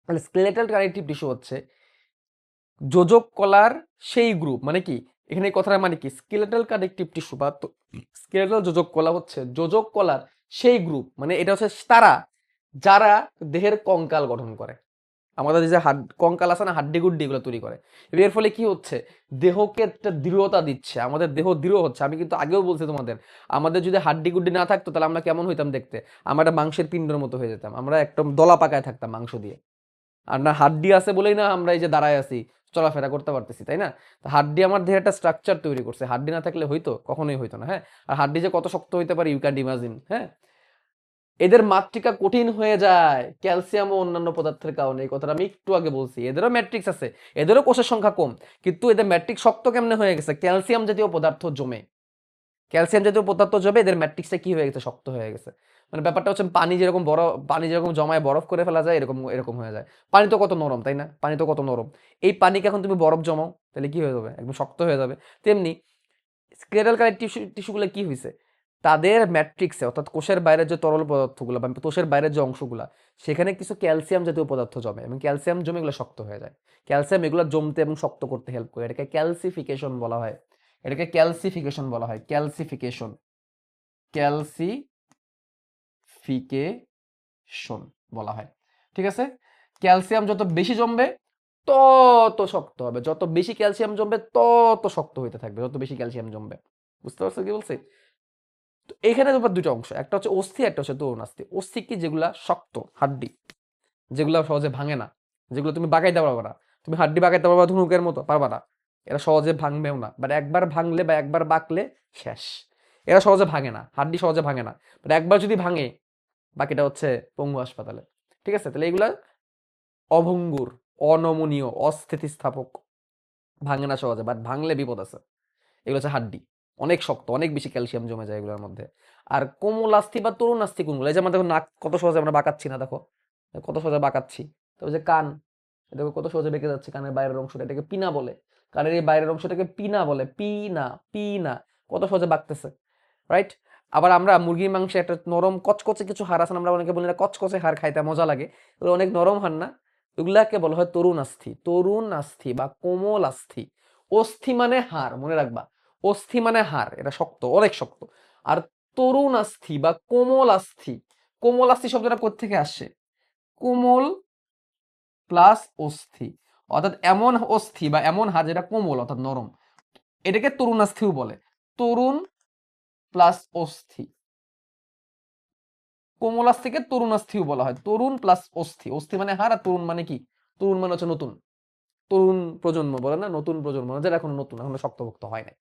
S1: তাহলে স্কেলেটাল কানেকটিভ টিস্যু হচ্ছে যোজক কলার সেই গ্রুপ, মানে কি এখানে এই কথাটা মানে কি, স্কেলেটাল কানেকটিভ টিস্যু বা স্কেলেটাল যোজক কলা হচ্ছে যোজক কলার সেই গ্রুপ, মানে এটা হচ্ছে তারা যারা দেহের কঙ্কাল গঠন করে। আমাদের যে কঙ্কাল আছে না, হাড্ডি গুড্ডি এগুলো তৈরি করে। এর ফলে কি হচ্ছে, দেহকে একটা দৃঢ়তা দিচ্ছে, আমাদের দেহ দৃঢ় হচ্ছে। আমি কিন্তু আগেও বলছি তোমাদের, আমাদের যদি হাড্ডি গুড্ডি না থাকতো তাহলে আমরা কেমন হইতাম দেখতে, আমরা একটা মাংসের পিণ্ডের মতো হয়ে যেতাম, আমরা একদম দলা পাকায় থাকতাম মাংস দিয়ে। আর না হাড্ডি আছে বলেই না আমরা এই যে দাঁড়ায় আছি, চলাফেরা করতে পারতেছি, তাই না। তো হাড্ডি আমার দেহের একটা স্ট্রাকচার তৈরি করছে, হাড্ডি না থাকলে হইতো, কখনোই হইতো না। হ্যাঁ, আর হাড্ডি যে কত শক্ত হইতে পারে ইউ ক্যান ইমাজিন। হ্যাঁ, এদের মাতৃকা কঠিন হয়ে যায় ক্যালসিয়াম ও অন্যান্য পদার্থের কারণে, এই কথাটা আমি একটু আগে বলছি। এদেরও ম্যাট্রিক্স আছে, এদেরও কোষের সংখ্যা কম, কিন্তু এদের ম্যাট্রিক্স শক্ত কেমনে হয়ে গেছে, ক্যালসিয়াম জাতীয় পদার্থ জমে, ক্যালসিয়াম জাতীয় পদার্থ জমে এদের ম্যাট্রিক্সটা কি হয়ে গেছে, শক্ত হয়ে গেছে। মানে ব্যাপারটা হচ্ছে পানি যেরকম বরফ, পানি যেরকম জমায় বরফ করে ফেলা যায়, এরকম এরকম হয়ে যায়। পানি তো কত নরম, তাই না, পানি তো কত নরম। এই পানিকে এখন তুমি বরফ জমাও, তাহলে কি হয়ে যাবে, একদম শক্ত হয়ে যাবে। তেমনি স্ক্লেরাল কানেকটিভ টিস্যুগুলো কি হয়েছে, তাদের ম্যাট্রিক্সে অর্থাৎ কোষের বাইরের যে তরল পদার্থগুলো বা কোষের বাইরের যে অংশগুলো, সেখানে কিছু ক্যালসিয়াম জাতীয় পদার্থ জমে এবং ক্যালসিয়াম জমে এগুলো শক্ত হয়ে যায়। ক্যালসিয়াম এগুলো জমতে এবং শক্ত করতে হেল্প করে, এটাকে ক্যালসিফিকেশন বলা হয়। এটাকে ক্যালসিফিকেশন বলা হয়, ক্যালসিফিকেশন, ক্যালসিফিকেশন বলা হয়, ঠিক আছে। ক্যালসিয়াম যত বেশি জমবে তত শক্ত হবে, যত বেশি ক্যালসিয়াম জমবে তত শক্ত হইতে থাকবে, যত বেশি ক্যালসিয়াম জমবে। বুঝতে পারছো কি বলছি। তো এখানে তোমার দুটো অংশ, একটা হচ্ছে অস্থি, একটা হচ্ছে তরুণাস্থি। অস্থি কি, যেগুলা শক্ত হাড্ডি, যেগুলো সহজে ভাঙে না, যেগুলো তুমি বাগাইতে পারবে না। তুমি হাড্ডি বাগাইতে পারবা ধনুকের মতো, পারবা না। এরা সহজে ভাঙবেও না, বাট একবার ভাঙলে বা একবার বাকলে শেষ। এরা সহজে ভাঙে না, হাড্ডি সহজে ভাঙে না, বাট একবার যদি ভাঙে বাকিটা হচ্ছে পঙ্গু হাসপাতালে, ঠিক আছে। তাহলে এগুলা অভঙ্গুর, অনমনীয়, অস্থিতিস্থাপক, ভাঙে না সহজে, বাট ভাঙলে বিপদ আছে। এগুলো হচ্ছে হাড্ডি, অনেক শক্ত, অনেক বেশি ক্যালসিয়াম জমে যায় এগুলোর মধ্যে। আর কোমলাস্থি বা তরুণাস্থি কোনগুলো, এই যে আমরা দেখো নাক কত সহজে আমরা বাঁকাচ্ছি না, দেখো কত সহজে বাঁকাচ্ছি। তবে যে কান, দেখো কত সহজে বেঁকে যাচ্ছে, কানের বাইরের অংশটা, এটাকে পিনা বলে, কানের এই বাইরের অংশটাকে পিনা বলে, পিনা, পিনা, কত সহজে বাঁকতেছে, রাইট। আবার আমরা মুরগির মাংসে একটা নরম কচকচে কিছু হাড় আছে, আমরা অনেকে বলি না কচকচে হাড় খাইতে মজা লাগে, ওগুলো অনেক নরম হাড় না, ওগুলাকে বলা হয় তরুণ আস্থি, তরুণ আস্থি বা কোমল আস্থি। অস্থি মানে হাড়, মনে রাখবা, অস্থি মানে হাড়, এটা শক্ত, অনেক শক্ত। আর তরুণ আস্থি বা কোমল আস্থি, কোমল আস্থি শব্দটা কোত্থেকে আসে, কোমল প্লাস অস্থি, অর্থাৎ এমন অস্থি বা এমন হাড় যেটা কোমল অর্থাৎ নরম, এটাকে তরুণাস্থিও বলে। তরুণ প্লাস অস্থি, কোমলাস্থিকে তরুণাস্থিও বলা হয়, তরুণ প্লাস অস্থি। অস্থি মানে হাড় আর তরুণ মানে কি, তরুণ মানে হচ্ছে নতুন, তরুণ প্রজন্ম বলে না, নতুন প্রজন্ম, যেটা এখন নতুন, এখন শক্তভক্ত হয় না,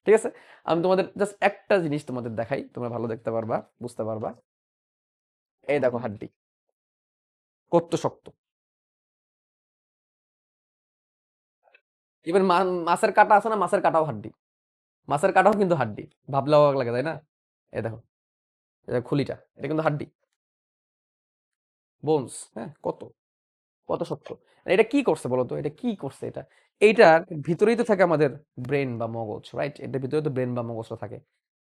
S1: ঠিক আছে। আমি তোমাদের জাস্ট একটা জিনিস তোমাদের দেখাই, তোমরা ভালো দেখতে পারবা, বুঝতে পারবা। এই দেখো হাড্ডি কত শক্ত, ইভেন মাছের কাটা আছে না, মাছের কাটাও হাড্ডি, মাছের কাটাও কিন্তু হাড্ডি, ভাবলে অবাক লাগে তাই না। এই দেখো, এটা খুলিটা, এটা কিন্তু হাড্ডি, বোনস, হ্যাঁ, কত কত শক্ত। এটা কি করছে বলতো, এটা কি করছে, এটা এইটার ভিতরেই তো থাকে আমাদের ব্রেন বা মগজ, রাইট, এটার ভিতরে তো ব্রেন বা মগজটা থাকে।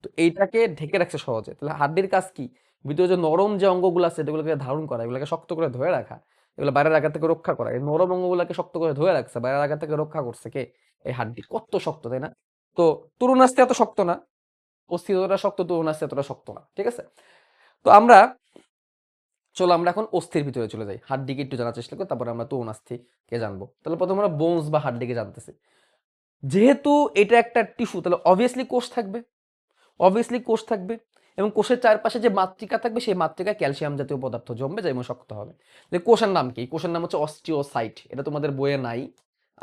S1: তো এইটাকে ঢেকে রাখছে সহজে। তাহলে হাড্ডির কাজ কি, ভিতরে যে নরম যে অঙ্গগুলো আছে এগুলোকে ধারণ করা, এগুলোকে শক্ত করে ধরে রাখা, এগুলো বাইরের আঘাত থেকে রক্ষা করা। এই নরম অঙ্গগুলোকে শক্ত করে ধরে রাখছে, বাইরের আঘাত থেকে রক্ষা করছে কে, এই হাড্ডি। কত শক্ত তাই না। তো তরুণাস্থি এত শক্ত না, অস্থি যতটা শক্ত তরুণাস্থি এতটা শক্ত না, ঠিক আছে। তো আমরা, চলো আমরা এখন অস্থির ভিতরে চলে যাই, হাড্ডিকে একটু জানার চেষ্টা করি, তারপরে আমরা তরুণাস্থিকে জানবো। তাহলে প্রথমে আমরা বোনস বা হাড্ডিকে জানতেছি। যেহেতু এটা একটা টিস্যু, তাহলে অবভিয়াসলি কোষ থাকবে, অবভিয়াসলি কোষ থাকবে, এবং কোষের চারপাশে যে মাতৃকা থাকবে সেই মাতৃকায় ক্যালসিয়াম জাতীয় পদার্থ জমবে, যেমন শক্ত হবে। কোষের নাম কি, কোষের নাম হচ্ছে অস্টিওসাইট, এটা তোমাদের বইয়ে নাই,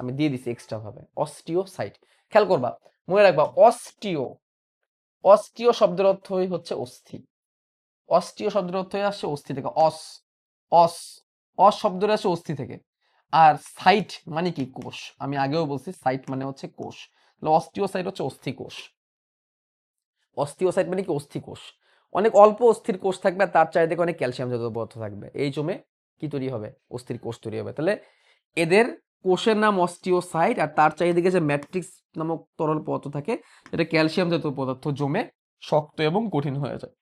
S1: আমি দিয়ে দিছি এক্সট্রা ভাবে, অস্টিওসাইট। খেয়াল করবা, মনে রাখবা, অস্টিও, অস্টিও শব্দের অর্থই হচ্ছে অস্থি। অস্টিও শব্দের অর্থ আসছে অস্থি থেকে, অস, অস, অস শব্দটা আসছে অস্থি থেকে। আর সাইট মানে কি? কোষ। আমি আগেও বলছি সাইট মানে হচ্ছে কোষ, তাহলে অস্টিওসাইট হচ্ছে অস্থি কোষ। অস্টিওসাইট মানে কি? অস্থি কোষ। অনেক অল্প অস্থির কোষ থাকবে আর তার চারিদিকে অনেক ক্যালসিয়াম জাতীয় পদার্থ থাকবে, এই জমে কি তৈরি হবে? অস্থির কোষ তৈরি হবে। তাহলে এদের কোষের নাম অস্টিওসাইট, আর তার চারিদিকে যে ম্যাট্রিক্স নামক তরল পদার্থ থাকে, এটা ক্যালসিয়াম জাতীয় পদার্থ জমে শক্ত এবং কঠিন হয়ে যায়।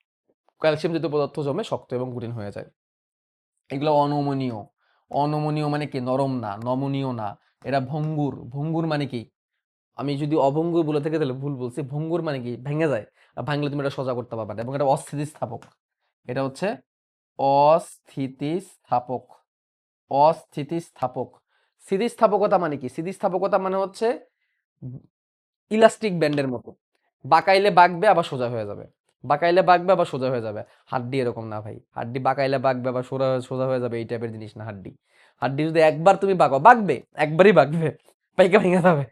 S1: ক্যালসিয়াম জাতীয় পদার্থ জমে শক্ত এবং কঠিন হয়ে যায়। এগুলো অনমনীয়। অনমনীয় মানে কি? নরম না, নমনীয় না। এরা ভঙ্গুর। ভঙ্গুর মানে কি? আমি যদি অভঙ্গুর বলে থাকি তাহলে ভুল বলছি। ভঙ্গুর মানে কি? ভেঙে যায়, আর ভাঙলে তুমি এটা সোজা করতে পারবে না, এবং এটা অস্থিতিস্থাপক। এটা হচ্ছে অস্থিতিস্থাপক। অস্থিতিস্থাপক। স্থিতিস্থাপকতা মানে কি? স্থিতিস্থাপকতা মানে হচ্ছে ইলাস্টিক ব্যান্ডের মতো, বাঁকাইলে বাঁকবে আবার সোজা হয়ে যাবে, বাঁকাইলে বাঁকবে আবার সোজা হয়ে যাবে। হাড্ডি এরকম না ভাই, হাড্ডি বাঁকাইলে বাঁকবে আবার সোজা সোজা হয়ে যাবে এই টাইপের জিনিস না হাড্ডি। হাড্ডি যদি একবার তুমি বাঁকাও, বাঁকবে, একবারই বাঁকবে, বাইকা ভেঙে যাবে,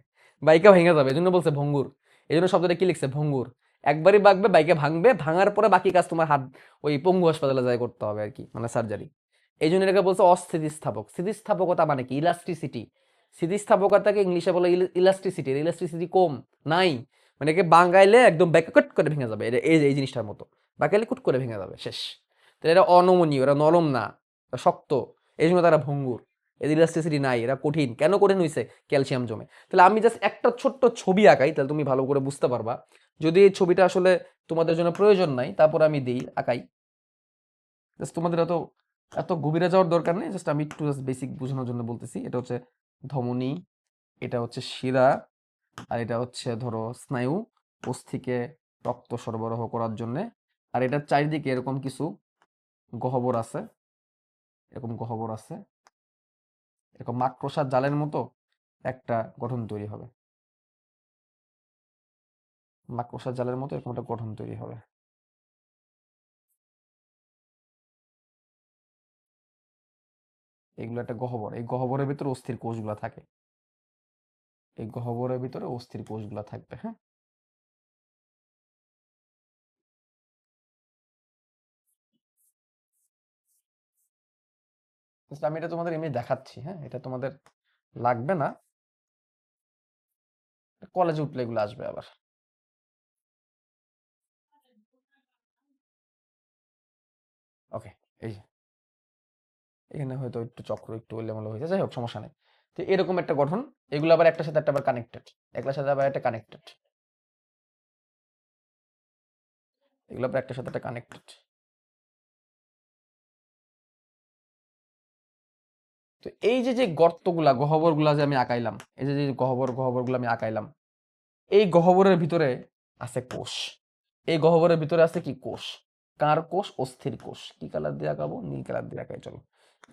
S1: বাইকা ভেঙে যাবে, এই জন্য বলছে ভঙ্গুর। এই জন্য শব্দটা কি লিখছে? ভঙ্গুর। একবারই বাঁকবে, বাইকে ভাঙবে, ভাঙার পরে বাকি কাজ তোমার হাত ওই পঙ্গু হাসপাতালে যায় করতে হবে আর কি, মানে সার্জারি। এই জন্য এটাকে বলছে অস্থিতিস্থাপক। স্থিতিস্থাপকতা মানে কি? ইলাস্টিসিটি। স্থিতিস্থাপকতাকে ইংলিশে বলে ইলাস্টিসিটি। ইলাস্টিসিটি কম, নাই, মানে একে বাঙ্গাইলে একদম ব্যাককট করে ভেঙে যাবে, এটা এই এই জিনিসটার মতো, বাঁকাইলে কুট করে ভেঙে যাবে, শেষ। তাহলে এরা অনমনীয়, এরা নরম না, এরা শক্ত, এই জন্য তারা ভঙ্গুর। এদের ইলাস্টিসিটি নাই, এরা কঠিন। কেন কঠিন হয়েছে? ক্যালসিয়াম জমে। তাহলে আমি জাস্ট একটা ছোট্ট ছবি আঁকাই, তাহলে তুমি ভালো করে বুঝতে পারবা। যদি এই ছবিটা আসলে তোমাদের জন্য প্রয়োজন নাই, তারপর আমি দিই আঁকাই, জাস্ট তোমাদের এত এত গভীরে যাওয়ার দরকার নেই, জাস্ট আমি একটু জাস্ট বেসিক বোঝানোর জন্য বলতেছি। এটা হচ্ছে ধমনী, এটা হচ্ছে শিরা, আর এটা হচ্ছে ধরো স্নায়ু, অস্থিকে রক্ত সরবরাহ করার জন্য। আর এটার চারিদিকে এরকম কিছু গহ্বর আছে, এরকম গহ্বর আছে, এরকম মাকড়সার জালের মতো একটা গঠন তৈরি হবে, মাকড়সার জালের মতো এরকম একটা গঠন তৈরি হবে। এগুলো একটা গহ্বর, এই গহ্বরের ভিতরে অস্থির কোষগুলা থাকে, এই গহ্বরের ভিতরে অস্থির কোষগুলা থাকবে। হ্যাঁ, Just আমি এটা তোমাদের এমনি দেখাচ্ছি। হ্যাঁ, এটা তোমাদের লাগবে না, কলেজে উঠলে এগুলো আসবে আবার। ওকে, এই যে এখানে হয়তো একটু চক্র একটু এলোমেলো হয়েছে, যাই হোক সমস্যা নেই। তো এরকম একটা গঠন, এগুলো আবার একটার সাথে একটা আবার কানেক্টেড, একটার সাথে আবার একটা কানেক্টেড, এগুলো আবার একটার সাথে একটা কানেক্টেড। তো এই যে যে গর্তগুলা গহ্বরগুলা যে আমি আঁকাইলাম, এই যে যে গহ্বরগুলো আমি আঁকাইলাম, এই গহ্বরের ভিতরে আছে কোষ। এই গহ্বরের ভিতরে আছে কি? কোষ। কার কোষ? অস্থির কোষ। কি কালার দিয়ে আঁকাবো? নীল কালার দিয়ে আঁকাই চলো।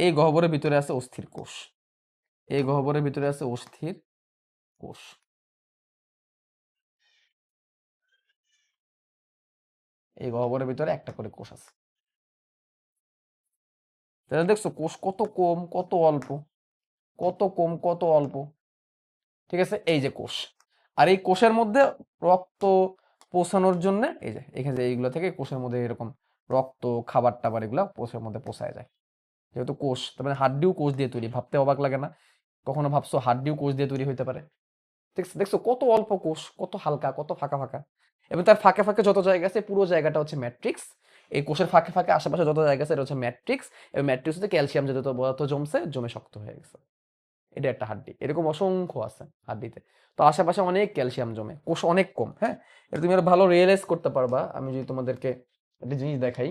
S1: এই গহ্বরের ভিতরে আছে অস্থির কোষ, এই গহ্বরের ভিতরে আছে অস্থির কোষ। এই গহ্বরের ভিতরে একটা করে কোষ আছে। তাহলে দেখছো কোষ কত কম কত অল্প, কত কম কত অল্প। ঠিক আছে, এই যে কোষ। আর এই কোষের মধ্যে রক্ত পৌঁছানোর জন্য এই যে এখানে যে এইগুলো থেকে কোষের মধ্যে এরকম রক্ত খাবার টাবার এগুলো কোষের মধ্যে পৌঁছায় যায়। যেহেতু কোষ, তার মানে হাড্ডিও কোষ দিয়ে তৈরি, ভাবতে অবাক লাগে না? কখনো ভাবছো হাড্ডিও কোষ দিয়ে তৈরি হইতে পারে? দেখছো দেখছো কত অল্প কোষ, কত হালকা, কত ফাঁকা ফাঁকা। এবং তার ফাঁকে ফাঁকে যত জায়গা আছে পুরো জায়গাটা হচ্ছে ম্যাট্রিক্স। এই কোষের ফাঁকে ফাঁকে আশেপাশে যত জায়গা আছে এটা হচ্ছে ম্যাট্রিক্স। এবং ম্যাট্রিক্স হচ্ছে ক্যালসিয়াম জাতীয় পদার্থ জমছে, জমে শক্ত হয়ে গেছে। এটা একটা হাড্ডি, এরকম অসংখ্য আছে হাড্ডিতে। তো আশেপাশে অনেক ক্যালসিয়াম জমে, কোষ অনেক কম। হ্যাঁ, এটা তুমি আরো ভালো রিয়েলাইজ করতে পারবা আমি যদি তোমাদেরকে একটা জিনিস দেখাই,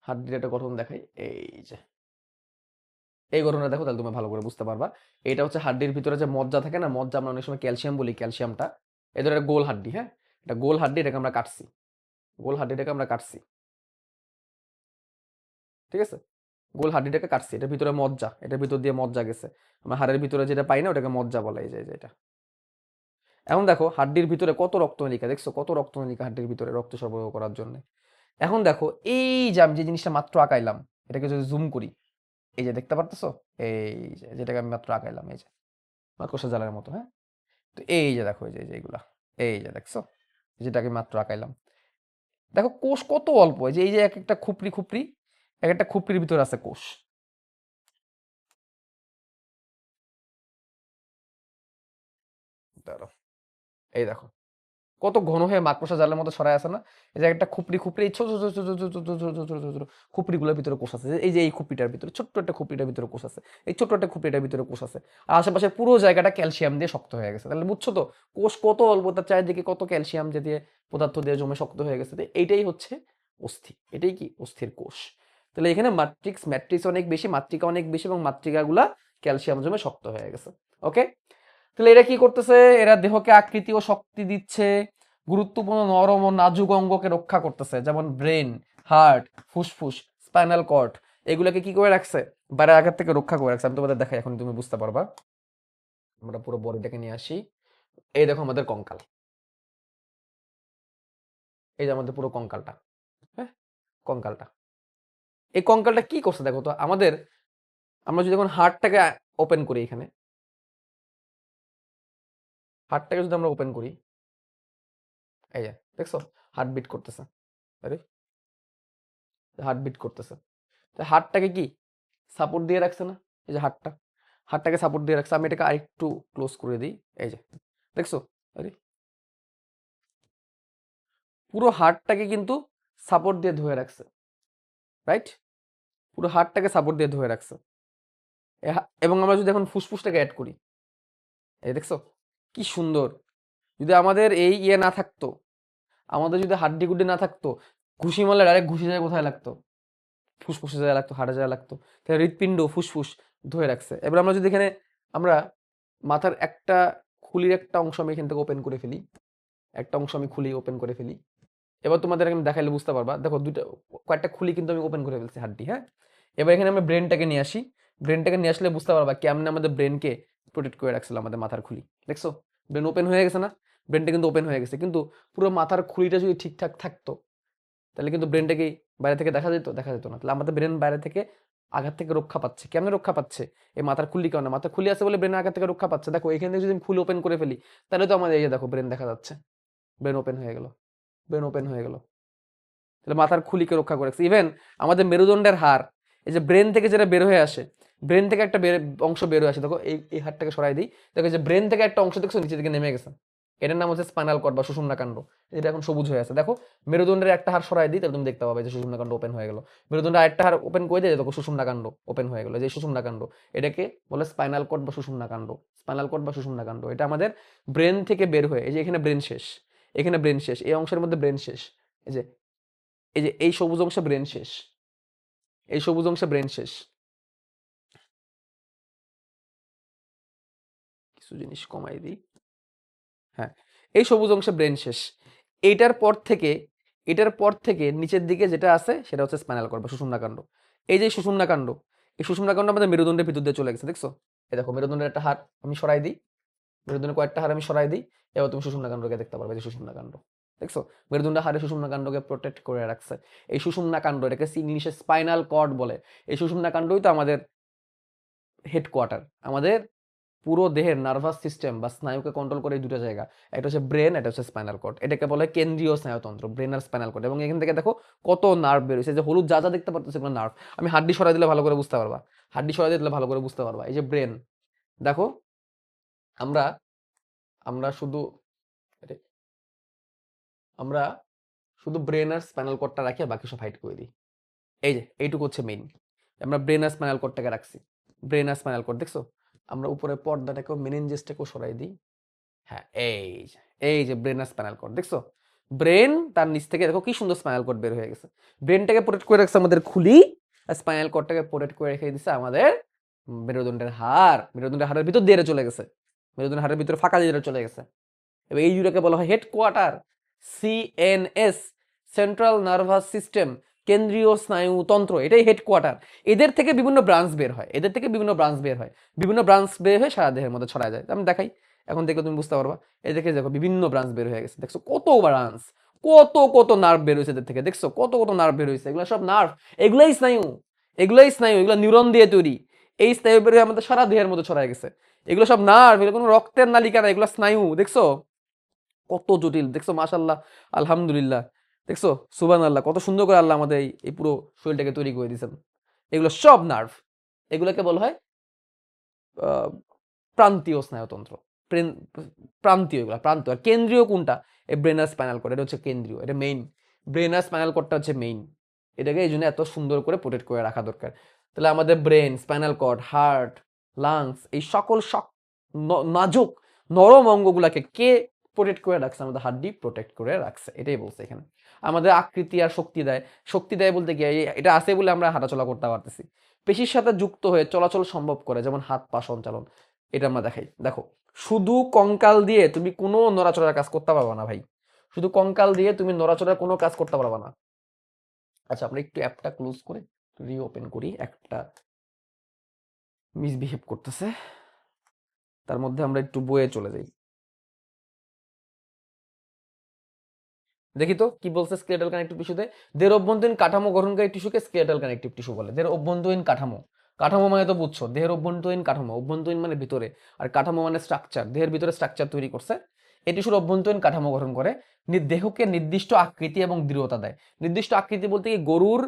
S1: হাড্ডির একটা গঠন দেখাই। এই যে এই গঠনটা দেখো, তাহলে তুমি ভালো করে বুঝতে পারবা। এটা হচ্ছে হাড্ডির ভিতরে যে মজ্জা থাকে না, মজ্জা আমরা অনেক সময় ক্যালসিয়াম বলি, ক্যালসিয়ামটা এদের একটা গোল হাড্ডি। হ্যাঁ, এটা গোল হাড্ডি, এটাকে আমরা কাটছি, গোল হাড্ডিটাকে আমরা কাটছি। ঠিক আছে, গোল হাড্ডিটাকে কাটছি, এটার ভিতরে মজ্জা, এটার ভিতর দিয়ে মজ্জা গেছে। আমরা হাড়ের ভিতরে যেটা পাই না ওটাকে মজ্জা বলে, এই যে এটা। এখন দেখো হাড্ডির ভিতরে কত রক্তনালিকা, দেখছো কত রক্তনালিকা হাড্ডির ভিতরে রক্ত সরবরাহ করার জন্য। এখন দেখো এই যে আমি যে জিনিসটা মাত্র আঁকাইলাম, এটাকে যদি জুম করি, এই যে দেখতে পারতেছো, এই যে যেটাকে আমি মাত্র আঁকাইলাম, এই যে মাকড়সা জালের মতো। হ্যাঁ, তো এই যে দেখো, এই যে এইগুলা, এই যে দেখছো, যেটাকে মাত্র আঁকাইলাম। দেখো কোষ কত অল্প, এই যে এক একটা খুপড়ি খুপড়ি, এক একটা খুপড়ির ভিতরে আছে কোষ। দাঁড়াও, এই দেখো কত ঘন হয়ে মাকড়সা জালের মতো ছড়ায় আছে না। এই যে একটা খুপড়ি খুপড়ি, এই ছোট ছোট ছোট ছোট ছোট ছোট ছোট ছোট ছোট খুপড়িগুলোর ভিতরে কোষ আছে। এই যে এই খুপড়িটার ভিতরে, ছোট্ট একটা খুপড়িটার ভিতরে কোষ আছে, এই ছোট্ট একটা খুপড়িটার ভিতরে কোষ আছে। আর আশেপাশে পুরো জায়গাটা ক্যালসিয়াম দিয়ে শক্ত হয়ে গেছে। তাহলে বুঝছো তো কোষ কত অল্প, তার চারিদিকে কত ক্যালসিয়াম দিয়ে পদার্থ দিয়ে জমে শক্ত হয়ে গেছে। তো এইটাই হচ্ছে অস্থি, এটাই কি অস্থির কোষ। তাহলে এখানে ম্যাট্রিক্স অনেক বেশি, মাতৃকা অনেক বেশি, এবং মাতৃকাগুলা ক্যালসিয়াম জমে শক্ত হয়ে গেছে। ওকে, তাহলে এরা কি করতেছে, এরা দেহকে আকৃতি ও শক্তি দিচ্ছে, গুরুত্বপূর্ণ নরম ও নাজুক অঙ্গকে রক্ষা করতেছে, যেমন ব্রেন, হার্ট, ফুসফুস, স্পাইনাল কর্ড, এগুলোকে কি করে রাখছে, বাইরে আঘাত থেকে রক্ষা করে রাখছে। আমি তোমাদের দেখাই, এখন তুমি বুঝতে পারবা। আমরা পুরো বডিটাকে নিয়ে আসি। এই দেখো আমাদের কঙ্কাল, এই যে আমাদের পুরো কঙ্কালটা। হ্যাঁ, কঙ্কালটা, এই কঙ্কালটা কি করছে দেখো তো আমাদের। আমরা যদি এখন হার্টটাকে ওপেন করি, এখানে হার্টটাকে যদি আমরা ওপেন করি, এই যে দেখছো হার্ট বিট করতেছে, আরে হার্ট বিট করতেছে। তো হার্টটাকে কি সাপোর্ট দিয়ে রাখছে না, এই যে হার্টটাকে সাপোর্ট দিয়ে রাখছে। আমি এটাকে আরেকটু ক্লোজ করে দিই, এই যে দেখছো, আরে পুরো হার্টটাকে কিন্তু সাপোর্ট দিয়ে ধরে রাখছে, রাইট, পুরো হার্টটাকে সাপোর্ট দিয়ে ধরে রাখছে। এবং আমরা যদি এখন ফুসফুসটাকে অ্যাড করি, এই দেখছো কি সুন্দর। যদি আমাদের এই ইয়ে না থাকতো, আমাদের যদি হাড্ডি গুড্ডি না থাকতো, ঘুষি মারলে ডাইরেক্ট ঘুষি যায় কোথায় লাগতো, ফুসফুসে যায় লাগতো, হাড়ে যায় লাগতো। তাহলে হৃৎপিণ্ড ফুসফুস ধরে রাখছে। এবার আমরা যদি এখানে আমরা মাথার একটা খুলির একটা অংশ আমি এখান থেকে ওপেন করে ফেলি, একটা অংশ আমি খুলি ওপেন করে ফেলি। এবার তোমাদের আমি দেখাইলে বুঝতে পারবা, দেখো দুইটা কয়েকটা খুলি কিন্তু আমি ওপেন করে ফেলছি হাড্ডি। হ্যাঁ, এবার এখানে আমরা ব্রেনটাকে নিয়ে আসি, ব্রেনটাকে নিয়ে আসলে বুঝতে পারবা কেমনে আমাদের ব্রেনকে প্রোটেক্ট করে রাখছিল আমাদের মাথার খুলি। দেখছো ব্রেন ওপেন হয়ে গেছে না, ব্রেনটা কিন্তু ওপেন হয়ে গেছে, কিন্তু পুরো মাথার খুলিটা যদি ঠিকঠাক থাকতো, তাহলে কিন্তু ব্রেনটাকে বাইরে থেকে দেখা যেত না। তাহলে আমাদের ব্রেন বাইরে থেকে আঘাত থেকে রক্ষা পাচ্ছে। কেমনে রক্ষা পাচ্ছে, এই মাথার খুলি কারণে। মাথার খুলি আছে বলে ব্রেনের আঘাত থেকে রক্ষা পাচ্ছে। দেখো এখান থেকে যদি আমি খুলি ওপেন করে ফেলি, তাহলে তো আমাদের এই যে দেখো ব্রেন দেখা যাচ্ছে, ব্রেন ওপেন হয়ে গেল, ব্রেন ওপেন হয়ে গেল। তাহলে মাথার খুলিকে রক্ষা করেছে। ইভেন আমাদের মেরুদণ্ডের হাড়, এই যে ব্রেন থেকে যেটা বের হয়ে আসে, ব্রেন থেকে একটা অংশ বের হয়ে আসে, দেখো এই হাড়টাকে সরাই দিই, দেখো যে ব্রেন থেকে একটা অংশ দেখছো নিচে দিকে নেমে গেছে, এটার নাম হচ্ছে স্পাইনাল কর্ড বা সুষুম্নাকাণ্ড। এটা এখন সবুজ হয়ে আছে। দেখো মেরুদণ্ডের একটা হাড় সরাই দিই, তাহলে তুমি দেখতে পাবে যে সুষুম্নাকাণ্ড ওপেন হয়ে গেল। মেরুদণ্ডের আরেকটা হাড় ওপেন করে দিয়ে দেখো সুষুম্নাকাণ্ড ওপেন হয়ে গেল। যে সুষুম্নাকাণ্ড, এটাকে বলে স্পাইনাল কর্ড বা সুষুম্নাকাণ্ড। স্পাইনাল কর্ড বা সুষুম্নাকাণ্ড এটা আমাদের ব্রেন থেকে বের হয়ে, এই যে এখানে ব্রেন শেষ, এখানে ব্রেন শেষ, এই অংশের মধ্যে ব্রেন শেষ, এই যে এই সবুজ অংশে ব্রেন শেষ, এই সবুজ অংশে ব্রেন শেষ। কিছু জিনিস কমাই দিই। হ্যাঁ, এই সবুজ অংশে ব্রেন শেষ। এইটার পর থেকে, এটার পর থেকে নিচের দিকে যেটা আছে সেটা হচ্ছে স্পাইনাল কর্ড বা সুষুম্নাকাণ্ড। এই যে সুষুম্নাকাণ্ড, এই সুষুম্নাকাণ্ড আমাদের মেরুদণ্ডের ভিতর দিয়ে চলে গেছে। দেখছো এই দেখো মেরুদণ্ডের একটা হাড় আমি সরাই দিই, মেরুদণ্ডের কয়েকটা হাড় আমি সরাই দিই, এবার তুমি সুষুম্নাকাণ্ডকে দেখতে পারবে। যে সুষুম্নাকাণ্ড দেখছো, মেরুদণ্ড হাড়ে সুষুম্নাকাণ্ডকে প্রোটেক্ট করে রাখছে। এই সুষুম্নাকাণ্ড, এটাকে ইংলিশে স্পাইনাল কর্ড বলে। এই সুষুম্নাকাণ্ডই তো আমাদের হেডকোয়ার্টার, আমাদের পুরো দেহের নার্ভাস সিস্টেম বা স্নায়ুকে কন্ট্রোল করে এই দুটো জায়গা। একটা হচ্ছে ব্রেন, এটা হচ্ছে স্পাইনাল কর্ড। এটাকে বলে কেন্দ্রীয় স্নায়ুতন্ত্র, ব্রেন আর স্পাইনাল কর্ড। এবং এখান থেকে দেখো কত নার্ভ বের হয়েছে, যে হলুদ যা যা দেখতে পারতো সেগুলো নার্ভ। আমি হাড্ডি সরাই দিলে ভালো করে বুঝতে পারবা, হাড্ডি সরাই দিলে ভালো করে বুঝতে পারবা। এই যে ব্রেন, দেখো আমরা আমরা শুধু আমরা শুধু ব্রেন আর স্পাইনাল কর্ডটা রাখি, আর বাকি সব হাইড করে দিই। এই যে এইটুকু হচ্ছে মেইন, আমরা ব্রেন আর স্পাইনাল কর্ডটাকে রাখছি। ব্রেন আর স্পাইনাল কর্ড দেখছো, আমরা উপরে পর্দাটাকেও মেনিনজেসটাকেও সরাই দিই। হ্যাঁ, এই যে ব্রেন আর স্পাইনাল কর্ড দেখছো, ব্রেন তার নিচ থেকে দেখো কি সুন্দর স্পাইনাল কর্ড বের হয়ে গেছে। ব্রেনটাকে প্রোটেক্ট করে রাখছে আমাদের খুলি, আর স্পাইনাল কর্ডটাকে প্রোটেক্ট করে রেখে দিচ্ছে আমাদের মেরুদণ্ডের হাড়। মেরুদণ্ডের হাড়ের ভিতর দিয়ে চলে গেছে, মেরুদণ্ডের হাড়ের ভিতরে ফাঁকা দিয়ে চলে গেছে। এবার এই দুটাকে বলা হয় headquarter, CNS, central nervous system, কেন্দ্রীয় স্নায়ুতন্ত্র, এটাই হেডকোয়ার্টার। এদের থেকে বিভিন্ন ব্রাঞ্চ বের হয়, এদের থেকে বিভিন্ন ব্রাঞ্চ বের হয়, বিভিন্ন ব্রাঞ্চ বের হয়ে সারা দেহের মধ্যে ছড়ায় যায়। আমি দেখাই, এখন দেখলে তুমি বুঝতে পারবা। এই দেখে দেখো বিভিন্ন ব্রাঞ্চ বের হয়ে গেছে, দেখছো কত ব্রাঞ্চ, কত কত নার্ভ বের হয়েছে এদের থেকে, দেখছো কত কত নার্ভ বের হয়েছে। এগুলো সব নার্ভ, এগুলাই স্নায়ু, এগুলোই স্নায়ু, এগুলো নিউরন দিয়ে তৈরি। এই স্নায়ু বের হয়ে আমাদের সারা দেহের মধ্যে ছড়ায় গেছে। এগুলো সব নার্ভ, এগুলো কোনো রক্তের নালিকা না, এগুলো স্নায়ু। দেখছো কত জটিল, দেখছো মাশাল্লাহ, আলহামদুলিল্লাহ, দেখছো সুবহানাল্লাহ, কত সুন্দর করে আল্লাহ আমাদের এই পুরো শরীরটাকে তৈরি করে দিয়েছেন। এগুলো সব নার্ভ। এগুলোকে বলা হয় আহ, প্রান্তীয় স্নায়ুতন্ত্র। প্রান্তীয়, এগুলো প্রান্তীয়। আর কেন্দ্রীয় কোনটা? এই ব্রেনাস স্পাইনাল কর্ড, এটা হচ্ছে কেন্দ্রীয়, এটা মেইন। ব্রেনাস স্পাইনাল কর্ডটা হচ্ছে মেইন। এটাকে এই জন্য এত সুন্দর করে প্রোটেক্ট করে রাখা দরকার। তাহলে আমাদের brain, spinal cord, heart, lungs, এই সকল নাজুক নরম অঙ্গগুলাকে কে প্রোটেক্ট করে রাখছে? আমাদের হাড্ডি প্রোটেক্ট করে রাখছে, এটাই বলছে এখানে। আমাদের আকৃতি আর শক্তি দেয়। শক্তি দেয় বলতে কি, এটা আছে বলে আমরা হাঁটাচলা করতে পারতেছি। পেশির সাথে যুক্ত হয়ে চলাচল সম্ভব করে, যেমন হাত পা সঞ্চালন। এটা আমরা দেখাই, দেখো শুধু কঙ্কাল দিয়ে তুমি কোনো নড়াচড়ার কাজ করতে পারবে না ভাই। শুধু কঙ্কাল দিয়ে তুমি নড়াচড়ার কোনো কাজ করতে পারবে না। আচ্ছা, আমরা একটু অ্যাপটা ক্লোজ করে রিওপেন করি। একটা মিসবিহেভ করতেছে, তার মধ্যে আমরা একটু বয়ে চলে যাই। দেখি তো কি বলছে স্কেলেটাল কানেক্টিভ টিস্যুতে। দের অভ্যন্তরীণ কাঠামো গঠনকারী টিস্যুকে স্কেলেটাল কানেক্টিভ টিস্যু বলে। দের অভ্যন্তরীণ কাঠামো, কাঠামো মানে তো বুঝছো, দেহের অভ্যন্তরীণ কাঠামো। অভ্যন্তরীণ মানে ভিতরে, আর কাঠামো মানে স্ট্রাকচার, দেহের ভিতরে স্ট্রাকচার তৈরি করছে। এই টিস্যুর অভ্যন্তরীণ কাঠামো গঠন করে, দেহকে নির্দিষ্ট আকৃতি এবং দৃঢ়তা দেয়। নির্দিষ্ট আকৃতি বলতে কি, গরুর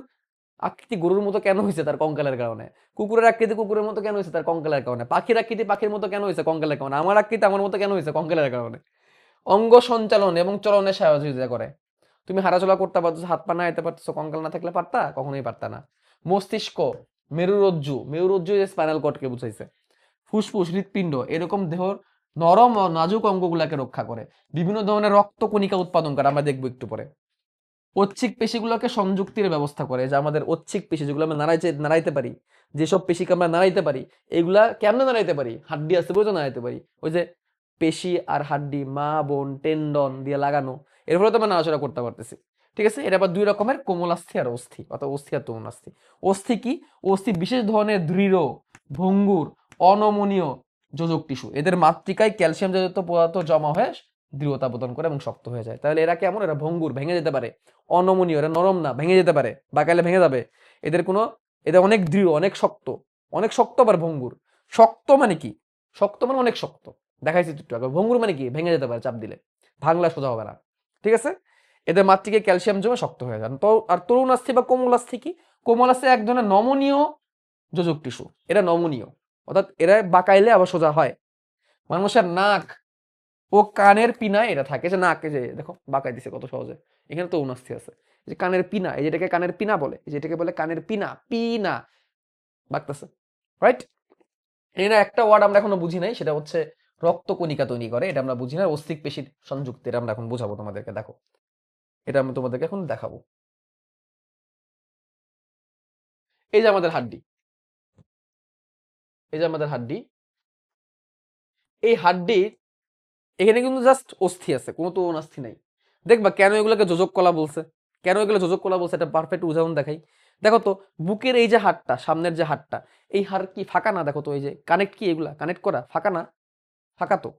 S1: আকৃতি গরুর মতো কেন হয়েছে? তার কঙ্কালের কারণে। কুকুরের আকৃতি কুকুরের মতো কেন হয়েছে? তার কঙ্কালের কারণে। পাখির আকৃতি পাখির মতো কেন হয়েছে? কঙ্কালের কারণে। আমার আকৃতি আমার মতো কেন হয়েছে? কঙ্কালের কারণে। অঙ্গ সঞ্চালন এবং চলনে সহযোগিতা করে। তুমি হাঁটাচলা করতে পারছো, হাত পা নাড়াতে পারছো, কঙ্কাল না থাকলে পারতা? কখনোই পারতা না। মস্তিষ্ক, মেরুরজ্জু, মেরুরজ্জু যে স্পাইনাল কর্ডকে বুঝাইছে। ফুসফুস, হৃৎপিণ্ড, এরকম দেহর নরম ও নাজুক অঙ্গগুলাকে রক্ষা করে। বিভিন্ন ধরনের রক্ত কণিকা উৎপাদন করে, আমরা দেখবো একটু পরে। ঐচ্ছিক পেশিগুলোকে সংযুক্তির ব্যবস্থা করে, যে আমাদের ঐচ্ছিক পেশি যেগুলো আমরা নাড়াইতে পারি, যেসব পেশিকে আমরা নাড়াইতে পারি, এগুলা কেমনে নাড়াইতে পারি? হাড্ডি আছে বলে তো নাড়াইতে পারি। ওই যে পেশি আর হাড্ডি, মা বোন টেন্ডন দিয়ে লাগানো, এর ফলে তো আমরা নাড়াচড়া করতে পারতেছি। ঠিক আছে, এটা আবার দুই রকমের, কোমলাস্থি আর অস্থি, অর্থাৎ অস্থি আর তরুণাস্থি। অস্থি কি? অস্থি বিশেষ ধরনের দৃঢ়, ভঙ্গুর, অনমনীয় যোজক টিস্যু। এদের মাতৃকায় ক্যালসিয়াম জাতীয় পদার্থ জমা হয়ে দৃঢ়তা প্রদান করে এবং শক্ত হয়ে যায়। তাহলে এরা কেমন? এরা ভঙ্গুর, ভেঙে যেতে পারে। অনমনীয়, এরা নরম না, ভেঙে যেতে পারে, বাঁকাইলে ভেঙে যাবে। এদের কোনো, এদের অনেক দৃঢ়, অনেক শক্ত, অনেক শক্ত আবার ভঙ্গুর। শক্ত মানে কি? শক্ত মানে অনেক শক্ত, দেখাইছি একটু আগে। ভঙ্গুর মানে কি? ভেঙে যেতে পারে চাপ দিলে, ভাঙলা সোজা হবে না। ঠিক আছে, এদের মাতৃকে ক্যালসিয়াম জমে শক্ত হয়ে যান। তো আর তরুণাস্থি বা কোমলাস্থি কি? কোমলাস্থি এক ধরনের নমনীয় যোজক টিস্যু। এরা নমনীয়, অর্থাৎ এরা বাঁকাইলে আবার সোজা হয়। মানুষের নাক ও কানের পিনায় এটা থাকে, যে নাকে যে দেখো বাঁকাই দিছে কত সহজে। এখানে তো উনাস্থি আছে। এই যে কানের পিনা, এই যেটাকে কানের পিনা বলে, এই যেটাকে বলে কানের পিনা, পিনা বাঁকতেছে, রাইট? এখানে একটা ওয়ার্ড আমরা এখনো বুঝি নাই, সেটা হচ্ছে রক্তকণিকা তৈরি করে। এটা আমরা বুঝি না। অস্থিক পেশির সংযুক্ত, এটা আমরা এখন বোঝাবো তোমাদেরকে। দেখো, এটা আমি তোমাদেরকে এখন দেখাবো। এই যে আমাদের হাড্ডি, এই যে আমাদের হাড্ডি, এই হাড্ডি, এখানে কিন্তু জাস্ট অস্থি আছে, কোনো তো অনাস্থি নাই। দেখবা কেন এগুলোকে যোজক কলা বলছে, কেন এগুলো যোজক কলা বলছে, এটা পারফেক্ট উদাহরণ দেখাই। দেখো তো, বুকের এই যে হাড়টা, সামনের যে হাড়টা, এই হাড় কি ফাঁকা না? দেখো তো, এই যে কানেক্ট, কি এগুলা কানেক্ট করা? ফাঁকা না? ফাঁকা তো,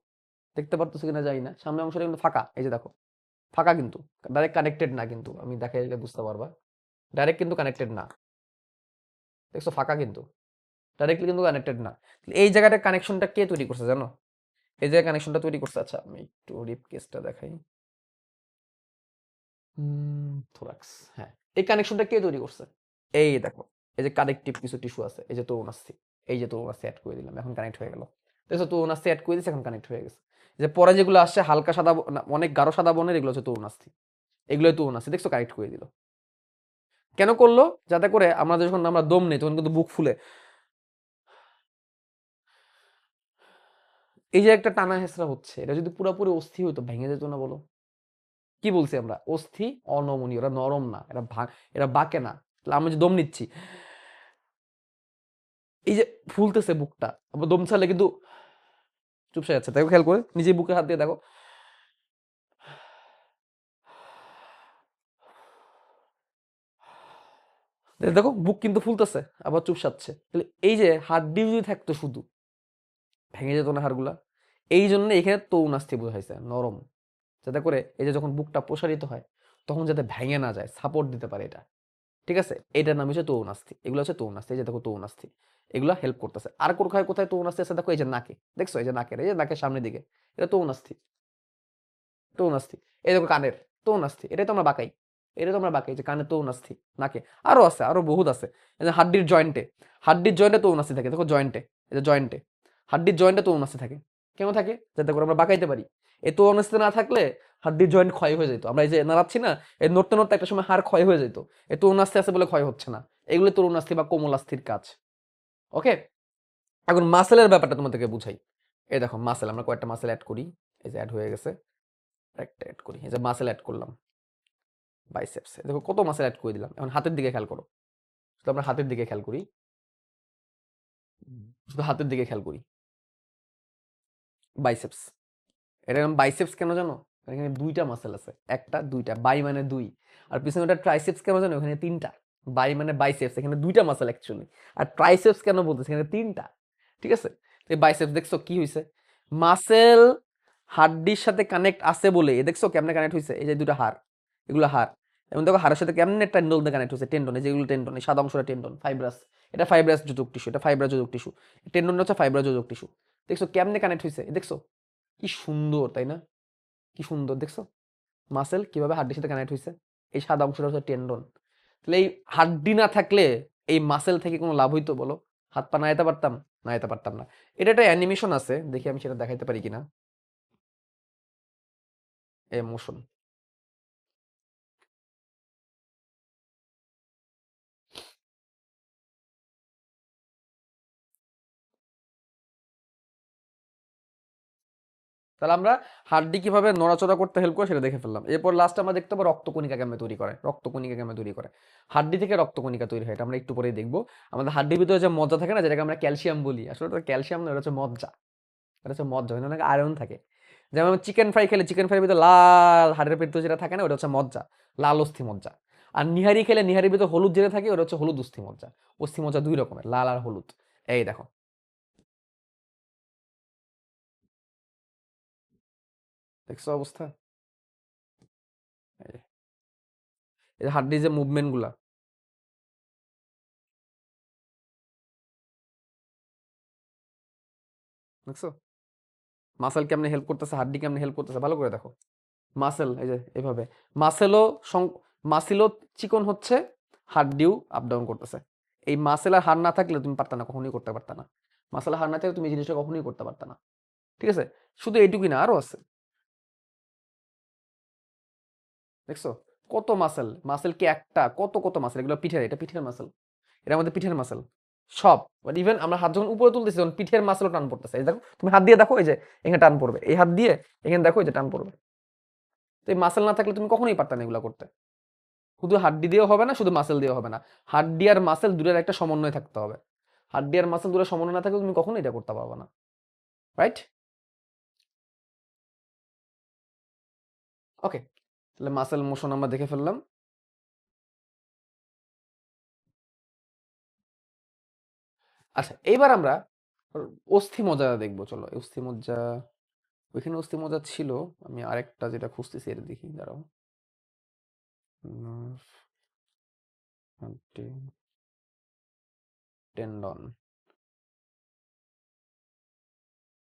S1: দেখতে পারতেছো কিনা জানি না, সামনের অংশটা কিন্তু ফাঁকা। এই যে দেখো, ফাঁকা, কিন্তু ডাইরেক্ট কানেক্টেড না। কিন্তু আমি দেখাইলে বুঝতে পারবা, ডাইরেক্ট কিন্তু কানেক্টেড না। দেখছো, ফাঁকা কিন্তু, ডাইরেক্টলি কিন্তু কানেক্টেড না। এই জায়গাটা কানেকশনটা কে তৈরি করছে জানো? এই জায়গায় কানেকশনটা তৈরি করছে। আচ্ছা, আমি একটু রিপ কেসটা দেখাই। থোরাক্স, হ্যাঁ। এই কানেকশনটা কে তৈরি করছে? এই দেখো, এই যে কানেকটিভ কিছু টিস্যু আছে, এই যে তরুণাস্থি, এই যে তরুণাস্থি অ্যাড করে দিলাম, এখন কানেক্ট হয়ে গেল। দেখছো, তরুণাস্থি অ্যাড করে দিচ্ছে, এখন কানেক্ট হয়ে গেছে। যে পরে যেগুলো আসছে হালকা সাদা, না, অনেক গাঢ় সাদা বর্ণের, এগুলো হচ্ছে তরুণাস্থি। এগুলোই তরুণাস্থি, দেখছো কানেক্ট করে দিল। কেন করলো? যাতে করে আমরা যখন আমরা দম নেই, তখন কিন্তু বুক ফুলে, এই যে একটা টানা হেঁচড়া হচ্ছে, এটা যদি পুরোপুরি অস্থি হইতো, ভেঙে যেত না? বলো, কি বলছি আমরা? অস্থি অনমনীয়, এরা নরম না, এরা বাঁকে না। তাহলে আমি যে দম নিচ্ছি, এই যে ফুলতেছে বুকটা, আবার দম ছাড়লে কিন্তু চুপসে যাচ্ছে। দেখো, খেয়াল করে নিজে বুকে হাত দিয়ে দেখো, দেখো বুক কিন্তু ফুলতেছে, আবার চুপসাচ্ছে। তাহলে এই যে হাড্ডি যদি থাকতো শুধু, ভেঙে যেত না হাড়গুলা? এই জন্য এখানে তরুণাস্থি বোঝাইছে, নরম, যাতে করে এই যে যখন বুকটা প্রসারিত হয়, তখন যাতে ভেঙে না যায়, সাপোর্ট দিতে পারে এটা। ঠিক আছে, এটার নাম হচ্ছে তরুণাস্থি। এগুলো হচ্ছে তরুণাস্থি। এই যে দেখো তরুণাস্থি, এগুলো হেল্প করতেছে। আর কোথায় কোথায় তরুণাস্থি আছে দেখো, এই যে নাকে, দেখছো এই যে নাকের, এই যে নাকের সামনের দিকে, এটা তরুণাস্থি। তরুণাস্থি। এই দেখো কানের তরুণাস্থি, এটাই তো আমরা বাঁকাই, এটা তো আমরা বাঁকাই যে কানের তরুণাস্থি, নাকে। আরো আছে, আরো বহুত আছে। এই যে হাড্ডির জয়েন্টে, হাড্ডির জয়েন্টে তরুণাস্থি থাকে, দেখো জয়েন্টে, এই যে জয়েন্টে, হাড্ডির জয়েন্টে তরুণাস্থি থাকে। কেন থাকে? যাতে করে আমরা বাঁকাইতে পারি। এই তরুণাস্থি না থাকলে হাড্ডির জয়েন্ট ক্ষয় হয়ে যেত। আমরা এই যে নাড়াচ্ছি না, এই নড়তে নড়তে একটা সময় হাড় ক্ষয় হয়ে যেত। এই তরুণাস্থি আছে বলে ক্ষয় হচ্ছে না। এগুলো তরুণাস্থি বা কোমলাস্থির কাজ। ওকে, এখন মাসেলের ব্যাপারটা তোমাদেরকে বুঝাই। এই দেখো মাসেল, আমরা কয়েকটা মাসেল অ্যাড করি। এই যে অ্যাড হয়ে গেছে, একটা অ্যাড করি, এই যে মাসেল অ্যাড করলাম বাইসেপস। দেখো কত মাসেল অ্যাড করে দিলাম। এখন হাতের দিকে খেয়াল করো, শুধু আমরা হাতের দিকে খেয়াল করি, শুধু হাতের দিকে খেয়াল করি, বাইসেপস। এটার নাম বাইসেপস কেন জানো? এখানে দুইটা মাসেল আছে, একটা দুইটা, বাই মানে দুই। আর পিছনে ওটা ট্রাইসেপস কেন জানো? এখানে তিনটা। বাই মানে বাইসেপস, এখানে দুইটা মাসেল অ্যাকচুয়ালি। আর ট্রাইসেপস কেন বলতেছে? এখানে তিনটা। ঠিক আছে, তো এই বাইসেপস দেখছো কি হয়েছে? মাসেল হাড্ডির সাথে কানেক্ট আছে বলে, এ দেখছো কেমনে কানেক্ট হয়েছে? এই যে দুটো হাড়, এগুলো হাড়। এবং দেখো হাড়ের সাথে কেমনে টেন্ডন দিয়ে কানেক্ট হয়েছে, টেন্ডন, এই যেগুলো টেন্ডন, এই সাদা অংশটা টেন্ডন, ফাইব্রাস। এটা ফাইব্রাস যোজক টিস্যু, এটা ফাইব্রাস যোজক টিস্যু। টেন্ডন হচ্ছে ফাইব্রাস যোজক টিস্যু। দেখছো কেমনে কানেক্ট হয়েছে? দেখছো কি সুন্দর, তাই না? কি সুন্দর দেখছো মাসেল কিভাবে হাড্ডির সাথে কানেক্ট হয়েছে। এই সাদা অংশটা হচ্ছে টেন্ডন। তাহলে এই হাড্ডি না থাকলে এই মাসেল থেকে কোনো লাভ হইতো বলো? হাত পা নাড়াইতে পারতাম? নাড়াইতে পারতাম না। এটা একটা অ্যানিমেশন আছে, দেখি আমি সেটা দেখাইতে পারি কিনা। এমোশন, তাহলে আমরা হাড্ডি কিভাবে নড়াচড়া করতে হেল্প করে সেটা দেখে ফেললাম। এরপর লাস্ট আমরা দেখতে পাবো রক্তকণিকা কেমনে তৈরি করে। রক্তকণিকা কেমনে তৈরি করে? হাড্ডি থেকে রক্তকণিকা তৈরি হয়, এটা আমরা একটু পরেই দেখবো। আমাদের হাড্ডির ভিতরে যে মজ্জা থাকে না, যেটাকে আমরা ক্যালসিয়াম বলি, আসলে এটা ক্যালসিয়াম না, এটা হচ্ছে মজ্জা। এটা হচ্ছে মজ্জা, এখানে অনেক আয়রন থাকে। যেমন চিকেন ফ্রাই খেলে, চিকেন ফ্রাইয়ের ভিতরে লাল হাড়ের ভিতরে যেটা থাকে না, ওটা হচ্ছে মজ্জা, লাল অস্থি মজ্জা। আর নিহারি খেলে নিহারির ভিতরে হলুদ যেটা থাকে, ওটা হচ্ছে হলুদ অস্থি মজ্জা। অস্থি মজ্জা দুই রকমের, লাল আর হলুদ। এই দেখো, দেখছো অবস্থা? এই যে, এই যে হাড্ডির যে মুভমেন্ট গুলা, দেখছো মাসেল কেমনে হেল্প করতেছে, হাড্ডি কেমনে হেল্প করতেছে, ভালো করে দেখো। মাসেল এই যে এভাবে, মাসেলও মাসেলও চিকন হচ্ছে, হাড্ডিও আপ ডাউন করতেছে। এই মাসেল আর হাড় না থাকলে তুমি পারতা না, কখনোই করতে পারতা না। মাসেল আর হাড় না থাকলে তুমি এই জিনিসটা কখনোই করতে পারতা না। ঠিক আছে, শুধু এইটুকুই না, আরো আছে। দেখছো কত মাসেল, মাসেল কি একটা, কত কত মাসেল, এগুলো পিঠের, এটা পিঠের মাসেল, এটা আমাদের পিঠের মাসেল সব। বাট ইভেন আমরা হাত যখন উপরে তুলতেছি তখন পিঠের মাসেলও টান পড়তেছে। এই দেখো তুমি হাত দিয়ে দেখো, এই যে এখানে টান পড়বে, এই হাত দিয়ে এখানে দেখো, এই যে টান পড়বে। তো এই মাসেল না থাকলে তুমি কখনোই পারতা না এগুলো করতে। শুধু হাড্ডি দিয়েও হবে না, শুধু মাসেল দিয়েও হবে না, হাড্ডি আর মাসেল দুটোর একটা সমন্বয় থাকতে হবে। হাড্ডি আর মাসেল দুটোর সমন্বয় না থাকলে তুমি কখনোই এটা করতে পারবে না। রাইট? ওকে, তাহলে মাসেল মোশন আমরা দেখে ফেললাম। আচ্ছা, এইবার আমরা অস্থি মজ্জা দেখবো। চলো অস্থি মজ্জা, ওইখানে অস্থি মজ্জা ছিল, আমি আরেকটা যেটা খুঁজতেছি এটা দেখি, দাঁড়াও। টেন্ডন,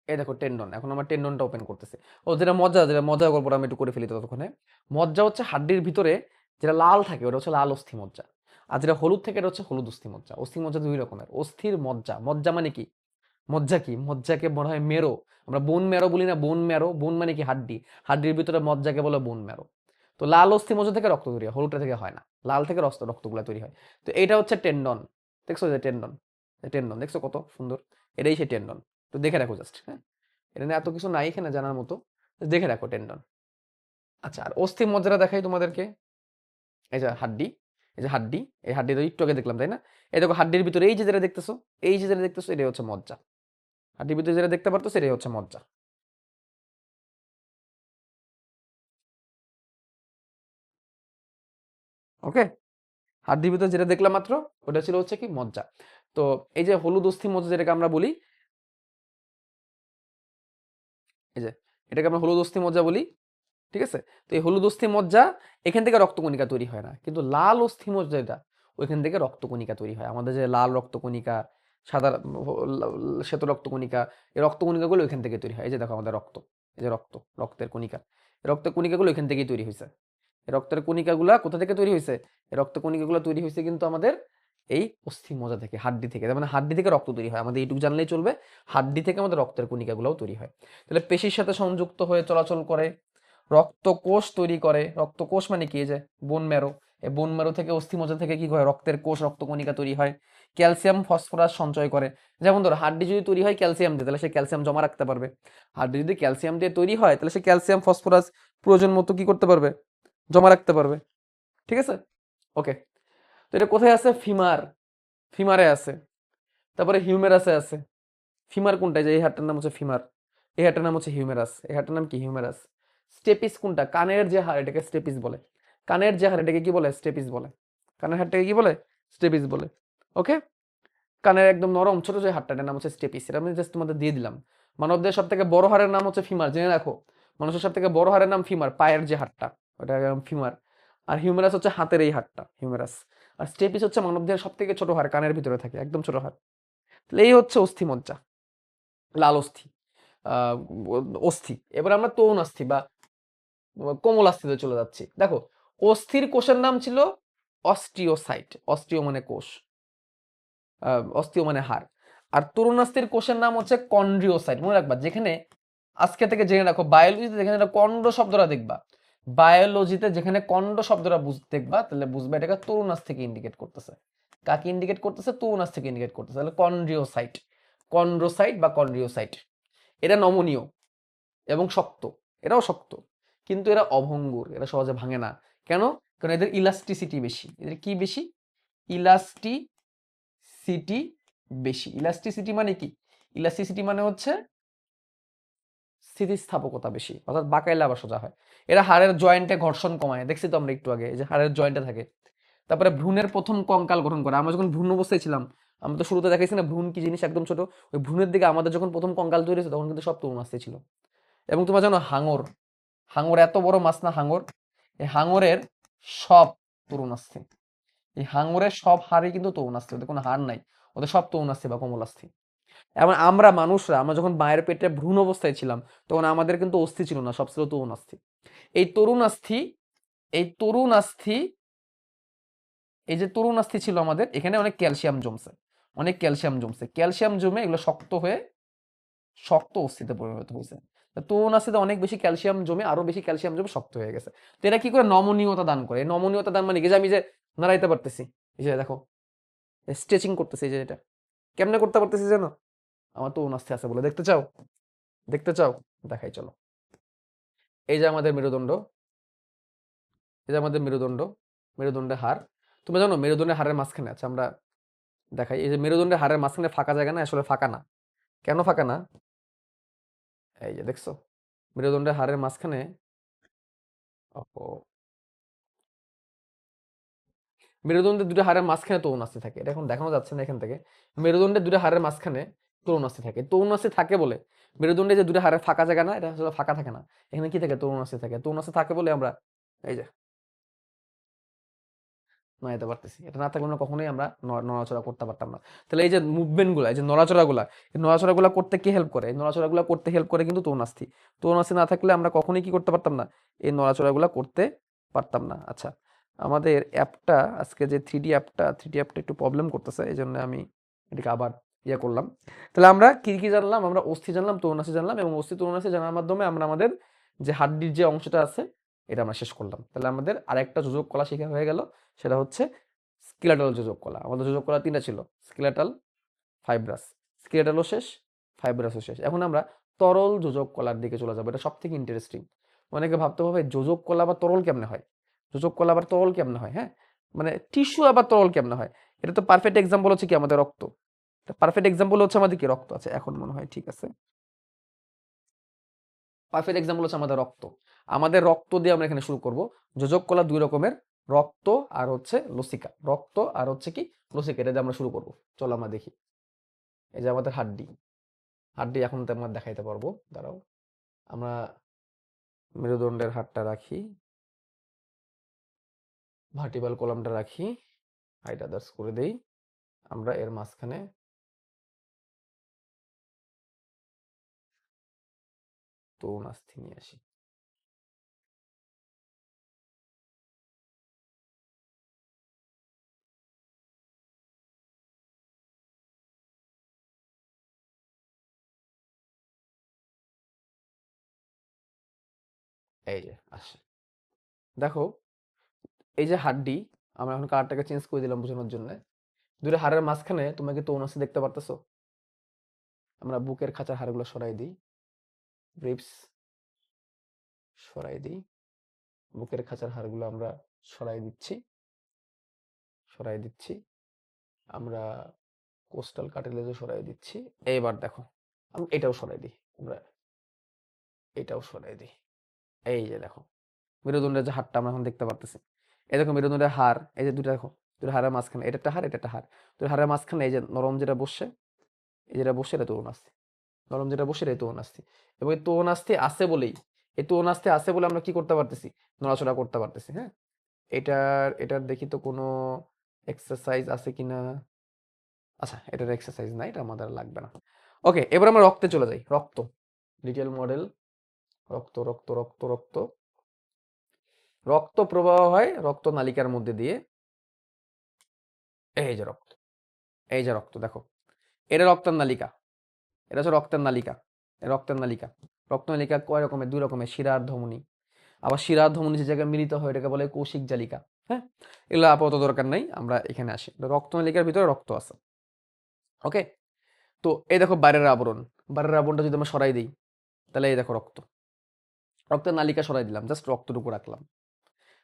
S1: এই দেখো টেন্ডন। এখন আমার টেন্ডনটা ওপেন করতেছে। ও যেটা মজ্জা, যেটা মজ্জা গল্পটা আমি একটু করে ফেলি ততক্ষণে। মজ্জা হচ্ছে হাড্ডির ভিতরে যেটা লাল থাকে, ওটা হচ্ছে লাল অস্থি মজ্জা। আর যেটা হলুদ থাকে, এটা হচ্ছে হলুদ অস্থি মজ্জা। অস্থি মজ্জা দুই রকমের, অস্থির মজ্জা। মজ্জা মানে কি? মজ্জা কি? মজ্জাকে বলা হয় মেরো। আমরা বোন ম্যারো বলি না, বোন ম্যারো। বোন মানে কি? হাড্ডি। হাড্ডির ভিতরে মজ্জাকে বলে বোন ম্যারো। তো লাল অস্থি মজ্জা থেকে রক্ত তৈরি হয়, হলুদটা থেকে হয় না। লাল থেকে রক্তগুলা তৈরি হয়। তো এইটা হচ্ছে টেন্ডন। দেখছো যে টেন্ডন, টেন্ডন দেখছো কত সুন্দর? এটাই সেই টেন্ডন। তো দেখে রাখো জাস্ট, হ্যাঁ। এটা নিয়ে এত কিছু নাই এখানে জানার মতো, দেখে রাখো টেন্ডন। আচ্ছা, আর অস্থি মজ্জাটা দেখাই তোমাদেরকে। এই যে হাড্ডি, এই যে হাড্ডি, এই হাড্ডি তো একটু আগে দেখলাম, তাই না? এই দেখো হাড্ডির ভিতরে এই যে যেটা দেখতেছো, এই যে যেটা দেখতেছো, এটাই হচ্ছে মজ্জা। হাড্ডির ভিতরে যেটা দেখতে পারতো সেটাই হচ্ছে মজ্জা। ওকে, হাড্ডির ভিতরে যেটা দেখলাম মাত্র, ওটা ছিল হচ্ছে কি? মজ্জা। তো এই যে হলুদ অস্থি মজ্জা যেটাকে আমরা বলি, এই যে এটাকে আমরা হলুদ অস্থি মজ্জা বলি। ঠিক আছে, তো এই হলুদ অস্থি মজ্জা, এখান থেকে রক্তকণিকা তৈরি হয় না। কিন্তু লাল অস্থি মজ্জা, এটা ওইখান থেকে রক্তকণিকা তৈরি হয়। আমাদের যে লাল রক্তকণিকা, সাদা শ্বেত রক্তকণিকা, এই রক্তকণিকাগুলো ওইখান থেকে তৈরি হয়। এই যে দেখো আমাদের রক্ত, এই যে রক্তের কণিকা, এই রক্তের কণিকাগুলো ওইখান থেকেই তৈরি হয়েছে। এই রক্তের কণিকাগুলা কোথা থেকে তৈরি হয়েছে? এই রক্ত কণিকাগুলো তৈরি হয়েছে কিন্তু আমাদের এই অস্থি মজ্জা থেকে, হাড্ডি থেকে। তার মানে হাড্ডি থেকে রক্ত তৈরি হয়, আমাদের এইটুকু জানলেই চলবে। হাড্ডি থেকে আমাদের রক্তের কণিকাগুলোও তৈরি হয়। তাহলে পেশির সাথে সংযুক্ত হয়ে চলাচল করে, রক্তকোষ তৈরি করে। রক্তকোষ মানে কি? এই যে বোন ম্যারো, এই বোন ম্যারো থেকে অস্থি মজ্জা থেকে কি হয়? রক্তের কোষ, রক্তকণিকা তৈরি হয়। ক্যালসিয়াম ফসফরাস সঞ্চয় করে। যেমন ধরো হাড্ডি যদি তৈরি হয় ক্যালসিয়াম দিয়ে, তাহলে সে ক্যালসিয়াম জমা রাখতে পারবে। হাড্ডি যদি ক্যালসিয়াম দিয়ে তৈরি হয়, তাহলে সে ক্যালসিয়াম ফসফরাস প্রয়োজন মতো কি করতে পারবে? জমা রাখতে পারবে। ঠিক আছে, ওকে। তো এটা কোথায় আছে? ফিমারে আছে। তারপরে হিউমেরাসে আছে। ফিমার কোনটা? যে এই হাড়টার নাম হচ্ছে ফিমার, এই হাড়টার নাম হচ্ছে হিউমেরাস, এই হাড়টার নাম কি? হিউমেরাস। স্টেপিস কোনটা? কানের যে হাড়, এটাকে স্টেপিস বলে। কানের যে হাড়, এটাকে কি বলে? স্টেপিস বলে। কানের হাড়টাকে কি বলে? স্টেপিস বলে। ওকে, কানের একদম নরম ছোট যে হাড়টা, এটার নাম হচ্ছে স্টেপিস। এটা আমি জাস্ট তোমাদের দিয়ে দিলাম। মানবদের সব থেকে বড় হাড়ের নাম হচ্ছে ফিমার, জেনে রাখো। মানুষের সব থেকে বড় হাড়ের নাম ফিমার, পায়ের যে হাড়টা, ওটা ফিমার। আর হিউমেরাস হচ্ছে হাতের এই হাড়টা, হিউমেরাস। আর স্টেপিস হচ্ছে মানবদের সব থেকে ছোট হাড়, কানের ভিতরে থাকে, একদম ছোট হাড়। তাহলে এই হচ্ছে অস্থিমজ্জা, লাল অস্থি, আহ অস্থি। এবার আমরা তরুণ অস্থি বা কোমল অস্থিতে চলে যাচ্ছি। দেখো, অস্থির কোষের নাম ছিল অস্টিওসাইট, অস্টিও মানে কোষ, অস্থিও মানে হাড়। আর তরুণাস্থির কোষের নাম হচ্ছে কন্ড্রিওসাইট। মনে রাখবা, যেখানে আজকে থেকে জেনে রাখো, বায়োলজিতে যেখানে কন্ড শব্দটা দেখবা, বায়োলজিতে যেখানে কন্ড শব্দটা দেখবা, তাহলে বুঝবা এটাকে তরুণাস্থিকে ইন্ডিকেট করতেছে। কাকে ইন্ডিকেট করতেছে? তরুণাস্থিকে ইন্ডিকেট করতেছে। তাহলে কন্ড্রিওসাইট, কন্ড্রোসাইট বা কন্ড্রিওসাইট। এটা নমনীয় এবং শক্ত, এরাও শক্ত, কিন্তু এরা অভঙ্গুর, এরা সহজে ভাঙে না। কেন? কারণ এদের ইলাস্টিসিটি বেশি। এদের কি বেশি? ইলাস্টিসিটি বেশি। ইলাস্টিসিটি মানে কি? ইলাস্টিসিটি মানে হচ্ছে স্থিতিস্থাপকতা বেশি, অর্থাৎ বাঁকাইলে আবার সোজা হয়। এরা হাড়ের জয়েন্টে ঘর্ষণ কমায়, দেখছি তো আমরা একটু আগে, এই যে হাড়ের জয়েন্টে থাকে। তারপরে ভ্রূণের প্রথম কঙ্কাল গঠন করে। আমরা যখন ভ্রূণ অবস্থায় ছিলাম, আমরা তো শুরুতে দেখাইছি না ভ্রূণ কি জিনিস, একদম ছোট। ওই ভ্রূণের দিকে আমাদের যখন প্রথম কঙ্কাল তৈরি হয়েছে, তখন কিন্তু সব তরুণ আসতে ছিল। এবং তোমরা জানো হাঙর, হাঙর এত বড় মাছ না হাঙর, এই হাঙরের সব তরুণ আসছে। এই হাঙরের সব হাড়ই কিন্তু তরুণ আসছে, ওদের কোনো হাড় নাই, ওদের সব তরুণ আসছে বা কোমল আসছে। এবং আমরা মানুষরা, আমরা যখন মায়ের পেটে ভ্রূণ অবস্থায় ছিলাম, তখন আমাদের কিন্তু অস্থি ছিল না, সব ছিল তরুণ আস্থি। এই তরুণ আস্থি, এই তরুণ আস্থি, এই যে তরুণ আস্থি ছিল আমাদের, এখানে অনেক ক্যালসিয়াম জমছে, অনেক ক্যালসিয়াম জমছে। ক্যালসিয়াম জমে এগুলো শক্ত হয়ে শক্ত অস্থিতে পরিণত হয়েছে। তরুণ আস্থিতে অনেক বেশি ক্যালসিয়াম জমে, আরো বেশি ক্যালসিয়াম জমে শক্ত হয়ে গেছে। তো এরা কি করে? নমনীয়তা দান করে। নমনীয়তা দান মানে কি? যে আমি যে নাড়াইতে পারতেছি, এই যে দেখো স্ট্রেচিং করতেছি, যে এটা কেমনে করতে পারতেছি জানো? আমার তরুণ আস্থি আছে বলে। দেখতে চাও? দেখতে চাও? দেখাই চলো। এই যে আমাদের মেরুদণ্ড, এই যে আমাদের মেরুদণ্ড, মেরুদণ্ডের হাড়। তুমি জানো মেরুদণ্ডের হাড়ের মাঝখানে আছে, আমরা দেখাই, এই যে মেরুদণ্ডের হাড়ের মাঝখানে ফাঁকা জায়গা না, আসলে ফাঁকা না। কেন ফাঁকা না? এই যে দেখছো মেরুদণ্ডের হাড়ের মাঝখানে, ও, মেরুদণ্ডের দুটো হাড়ের মাঝখানে তরুণাস্থি থাকে। এটা এখন দেখানো যাচ্ছে না এখান থেকে। মেরুদণ্ডের দুটো হাড়ের মাঝখানে তরুণাস্থি থাকে। তরুণাস্থি থাকে বলে মেরুদণ্ডে যে দুটো হাড়ের ফাঁকা জায়গা না, এটা আসলে ফাঁকা থাকে না। এখানে কি থাকে? তরুণাস্থি থাকে। তরুণাস্থি থাকে বলে আমরা এই যে নাড়াতে পারতেছি। এটা না থাকলে আমরা কখনোই আমরা নড়াচড়া করতে পারতাম না। তাহলে এই যে মুভমেন্ট গুলা, এই যে নড়াচড়া গুলা, এই নড়াচড়া গুলা করতে কি হেল্প করে? এই নড়াচড়া গুলা করতে হেল্প করে কিন্তু তরুণাস্থি। তরুণাস্থি না থাকলে আমরা কখনোই কি করতে পারতাম না? এই নড়াচড়া গুলা করতে পারতাম না। আচ্ছা, আমাদের অ্যাপটা, আজকে যে থ্রিডি অ্যাপটা একটু প্রবলেম করতেছে, এই জন্য আমি এটাকে আবার ইয়ে করলাম। তাহলে আমরা কি কি জানলাম? আমরা অস্থি জানলাম, তরুণাস্থি জানলাম, এবং অস্থি তরুণাস্থি জানার মাধ্যমে আমরা আমাদের যে হাড্ডির যে অংশটা আছে, এটা আমরা শেষ করলাম। তাহলে আমাদের আরেকটা যোজক কলা শেখা হয়ে গেল, সেটা হচ্ছে স্কেলেটাল যোজক কলা। আমাদের যোজক কলা তিনটা ছিল, স্কেলেটাল, ফাইব্রাস। স্কেলেটালও শেষ, ফাইব্রাসও শেষ। এখন আমরা তরল যোজক কলার দিকে চলে যাবো, এটা সব থেকে ইন্টারেস্টিং। অনেকে ভাবতে হবে যোজক কলা আবার তরল কেমনে হয়, যোজক কলা আবার তরল কেমনে হয়, হ্যাঁ, মানে টিস্যু আবার তরল কেমনে হয়। এটা তো পারফেক্ট এক্সাম্পল হচ্ছে কি আমাদের রক্ত, পারফেক্ট এক্সাম্পল হচ্ছে আমাদের কি রক্ত আছে এখন মনে হয়, ঠিক আছে, পারফেক্ট এক্সাম্পল হচ্ছে আমাদের রক্ত। আমাদের রক্ত দিয়ে আমরা এখানে শুরু করব। যোজক কলা দুই রকমের, রক্ত আর হচ্ছে লসিকা, রক্ত আর হচ্ছে কি লসিকা, এটা দিয়ে আমরা শুরু করব। চলো আমরা দেখি। এই যে আমাদের হাড্ডি, হাড্ডি এখন তো আমরা দেখাইতে পারবো, দাঁড়াও। আমরা মেরুদণ্ডের হাড়টা রাখি, ভার্টিব্রাল কলামটা রাখি, হাইড আদার্স করে দেই। আমরা এর মাঝখানে তরুণ আস্থি নিয়ে আসি। এই যে আসে, দেখো এই যে হাড্ডি, আমরা এখন কালারটাকে চেঞ্জ করে দিলাম বোঝানোর জন্য। দুটো হাড়ের মাঝখানে তোমরা কি তরুণ আস্থি দেখতে পারতেছো? আমরা বুকের খাঁচার হাড়গুলো সরাই দিই, রিবস সরাই দিই, বুকের খাঁচার হাড়গুলো আমরা সরাই দিচ্ছি, সরাই দিচ্ছি। আমরা কোস্টাল কার্টিলেজও সরাই দিচ্ছি। এইবার দেখো আমি এটাও সরাই দিই, আমরা এটাও সরাই দিই। এই যে দেখো মেরুদণ্ডের যে হাড়টা আমরা এখন দেখতে পারতেছি, এই দেখো মেরুদণ্ডের হাড়, এই যে দুটো দেখো, দুটো হাড়ের মাঝখানে এটা একটা হাড়, এটা একটা হাড়, দুটো হাড়ের মাঝখানে এই যে নরম যেটা বসছে, এই যেটা বসে এটা তরুণ আস্থি, নরম যেটা বসে এটা তরুণ আস্থি। এবং এই তরুণ আস্থি আছে বলেই, এই তরুণ আস্থি আছে বলে আমরা কি করতে পারতেছি, নড়াচড়া করতে পারতেছি। হ্যাঁ, এটার এটার দেখি তো কোনো এক্সারসাইজ আছে কিনা। আচ্ছা, এটার এক্সারসাইজ নাই, এটা আমাদের লাগবে না। ওকে, এবার আমরা রক্তে চলে যাই। রক্ত, ডিটেল মডেল, রক্ত রক্ত রক্ত রক্ত রক্ত প্রবাহ হয় রক্ত নালিকার মধ্যে দিয়ে। এই যে রক্ত, এই যে রক্ত দেখো, এটা রক্তের নালিকা, এটা হচ্ছে রক্তের নালিকা, রক্তের নালিকা। রক্ত নালিকা কয় রকমের? দুই রকমের, শিরা আর ধমনী। আবার শিরা আর ধমনী যে জায়গায় মিলিত হয় এটাকে বলে কৌশিক জালিকা। হ্যাঁ, এগুলো আপাতত দরকার নাই, আমরা এখানে আসি। রক্ত নালিকার ভিতরে রক্ত আছে। ওকে, তো এই দেখো বাইরের আবরণ, বাইরের আবরণটা যদি আমরা সরাই দিই, তাহলে এই দেখো রক্ত, রক্তের নালিকা সরাই দিলাম, জাস্ট রক্তটুকু রাখলাম।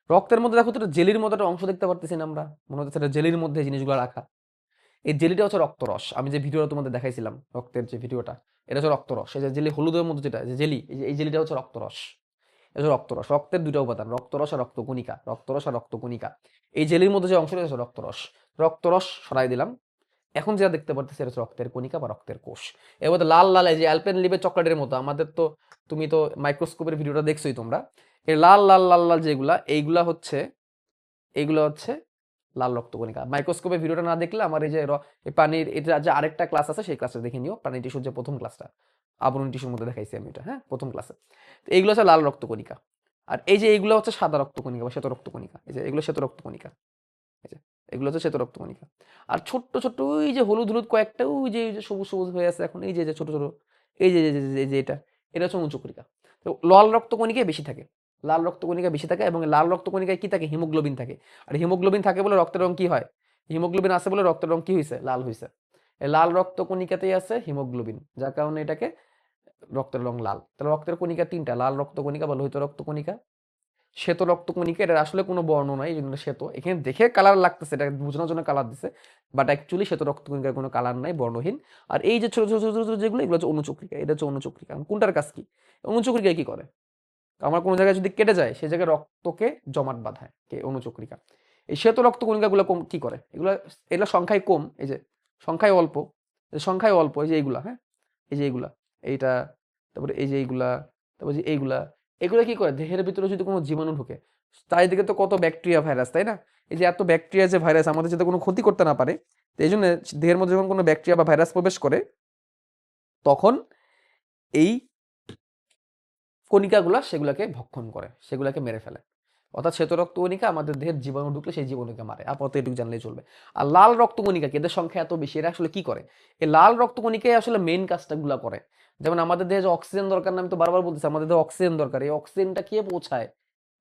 S1: রক্তের মধ্যে দেখো তো একটা জেলির মতো একটা অংশ দেখতে পারতেছি না আমরা, মনে হচ্ছে এটা জেলির মধ্যে এই জিনিসগুলো রাখা। এই জেলিটা হচ্ছে রক্তরস। আমি যে ভিডিওটা তোমাদের দেখাইছিলাম রক্তের যে ভিডিওটা, এটা হচ্ছে রক্তরস। এই যে জেলি হলুদের মধ্যে যেটা যে জেলি, এই জেলিটা হচ্ছে রক্তরস। এটা হচ্ছে রক্তরস। রক্তের দুটো উপাদান, রক্তরস আর রক্তকণিকা, রক্তরস আর রক্তকণিকা। এই জেলির মধ্যে যে অংশটা হচ্ছে রক্তরস। রক্তরস সরাই দিলাম। এখন যেটা দেখতে পারতেছি এটা হচ্ছে রক্তের কণিকা বা রক্তের কোষ। এর মধ্যে লাল লাল এই যে অ্যালপেনলিবে চকলেটের মতো, আমাদের তো তুমি তো মাইক্রোস্কোপের ভিডিওটা দেখছোই তোমরা, এই লাল লাল লাল লাল যেগুলা, এইগুলা হচ্ছে, এইগুলো হচ্ছে লাল রক্তকণিকা। মাইক্রোস্কোপের ভিডিওটা না দেখলে আমার এই যে এই পানির এটা যে আরেকটা ক্লাস আছে সেই ক্লাসটা দেখে নিও, পানির টিস্যুর যে প্রথম ক্লাসটা, আবরণ টিস্যুর মধ্যে দেখাইছি আমি এটা, হ্যাঁ, প্রথম ক্লাসে। তো এইগুলো হচ্ছে লাল রক্তকণিকা। আর এই যে এইগুলো হচ্ছে সাদা রক্তকণিকা বা শ্বেত রক্তকণিকা। এই যে এগুলো শ্বেত রক্তকণিকা, এই যে এগুলো হচ্ছে শ্বেত রক্তকণিকা। আর ছোট্ট ছোট্ট ওই যে হলুদ হলুদ কয়েকটা ওই যে সবুজ সবুজ হয়ে আছে এখন, এই যে ছোট ছোট, এই যে এই যে এটা, এটা হচ্ছে অনুচক্রিকা। তো লাল রক্তকণিকায় বেশি থাকে, লাল রক্তকণিকা বেশি থাকে। এবং লাল রক্তকণিকায় কি থাকে? হিমোগ্লোবিন থাকে। আর হিমোগ্লোবিন থাকে বলে রক্তের রং কি হয়? হিমোগ্লোবিন আছে বলে রক্তের রং কি হয়েছে? লাল হয়েছে। এই লাল রক্তকণিকাতেই আছে হিমোগ্লোবিন, যার কারণে এটাকে রক্তের রং লাল। তাহলে রক্তের কণিকা তিনটা, লাল রক্তকণিকা বা লোহিত রক্তকণিকা, শ্বেত রক্তকণিকা, এটার আসলে কোনো বর্ণ নাই, এই জন্য শ্বেত। এখানে দেখে কালার লাগতেছে, এটা বোঝানোর জন্য কালার দিছে, বাট অ্যাকচুয়ালি শ্বেত রক্তকণিকার কোনো কালার নাই, বর্ণহীন। আর এই যে ছোট ছোট ছোট ছোট যেগুলো, এগুলো হচ্ছে অনুচক্রিকা। এটা হচ্ছে অনুচক্রিকা। কোনটার কাজ কি? অনুচক্রিকা কি করে? আমার কোনো জায়গায় যদি কেটে যায়, সেই জায়গায় রক্তকে জমাট বাঁধায় কে? অনুচক্রিকা। এই শ্বেত রক্তকণিকাগুলো কি করে? এগুলো, এগুলো সংখ্যায় কম, এই যে সংখ্যায় অল্প, সংখ্যায় অল্প, এই যে এইগুলা, হ্যাঁ, এই যে এইগুলা, এইটা, তারপরে এই যে এইগুলা, তারপরে যে এইগুলা, এগুলো কি করে? দেহের ভিতরে যদি কোনো জীবাণু ঢুকে, চারিদিকে তো কত ব্যাকটেরিয়া ভাইরাস, তাই না? এই যে এত ব্যাকটেরিয়া যে ভাইরাস আমাদের যাতে কোনো ক্ষতি করতে না পারে, তো এই জন্য দেহের মধ্যে যখন কোনো ব্যাকটেরিয়া বা ভাইরাস প্রবেশ করে, তখন এই কণিকাগুলা সেগুলোকে ভক্ষণ করে, সেগুলোকে মেরে ফেলে। অর্থাৎ শ্বেত রক্তকণিকা আমাদের দেহের জীবাণু ঢুকলে সেই জীবাণুকে মারে। আপাতত এটুকু জানলেই চলবে। আর লাল রক্তকণিকা, এদের সংখ্যা এত বেশি, এরা আসলে কি করে? এই লাল রক্তকণিকাই আসলে মেইন কাজটা গুলা করে। যেমন আমাদের দেহে যে অক্সিজেন দরকার না, আমি তো বারবার বলতেছি আমাদের দেহে অক্সিজেন দরকার, এই অক্সিজেনটা কে পৌঁছায়?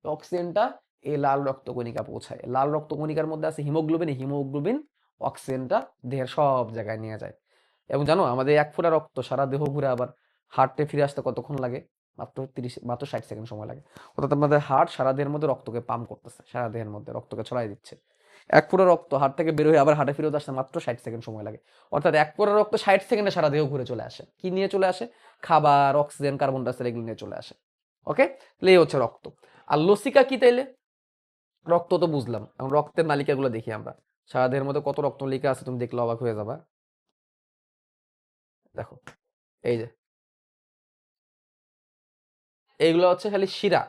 S1: অক্সিজেনটা এই লাল রক্তকণিকা পৌঁছায়। লাল রক্তকণিকার মধ্যে আছে হিমোগ্লোবিন, হিমোগ্লোবিন অক্সিজেনটা দেহের সব জায়গায় নিয়ে যায়। এবং জানো আমাদের এক ফোঁটা রক্ত সারা দেহ ঘুরে আবার হার্টে ফিরে আসতে কতক্ষণ লাগে? মাত্র 60 সেকেন্ড সময় লাগে। অর্থাৎ আমাদের হার্ট সারা দেহের মধ্যে রক্তকে পাম্প করতেছে, সারা দেহের মধ্যে রক্তকে ছড়াই দিচ্ছে। এক ফোঁটা রক্ত হার্ট থেকে বের হয়ে আবার হার্টে ফিরত আসতে মাত্র 60 সেকেন্ড সময় লাগে। অর্থাৎ এক ফোঁটা রক্ত 60 সেকেন্ডে সারা দেহ ঘুরে চলে আসে। কি নিয়ে চলে আসে? খাবার, অক্সিজেন, কার্বন ডাইঅক্সাইড এগুলো নিয়ে চলে আসে। ওকে, তাহলে এই হচ্ছে রক্ত। আর লসিকা কি তাইলে? রক্ত তো বুঝলাম, এখন রক্তের নালিকাগুলো দেখি আমরা। সারা দেহের মধ্যে কত রক্ত নালিকা আছে তুমি দেখলে অবাক হয়ে যাবা। দেখো এই যে এইগুলো হচ্ছে খালি শিরা,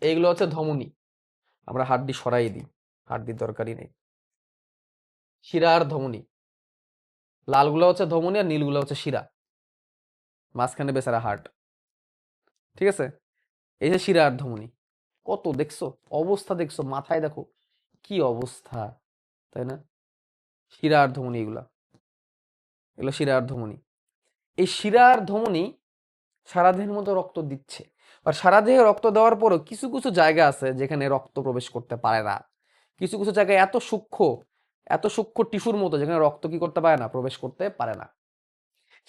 S1: এইগুলো হচ্ছে ধমনী। আমরা হাড্ডি সরাই দিই, হাড্ডির দরকারই নেই। শিরা আর ধমনী। লালগুলো হচ্ছে ধমনী আর নীলগুলো হচ্ছে শিরা, মাঝখানে বেচারা হার্ট। ঠিক আছে, এই যে শিরা আর ধমনী, কত দেখছো অবস্থা, দেখছো মাথায় দেখো কি অবস্থা, তাই না? শিরা আর ধমনী, এগুলা এগুলো শিরা আর ধমনী। এই শিরা আর ধমনী সারা দেহের মধ্যে রক্ত দিচ্ছে, আর সারা দেহে রক্ত দেওয়ার পরও কিছু কিছু জায়গা আছে যেখানে রক্ত প্রবেশ করতে পারে না। কিছু কিছু জায়গায় এত সূক্ষ্ম টিস্যুর মতো যেখানে রক্ত কি করতে পারে না, প্রবেশ করতে পারে না।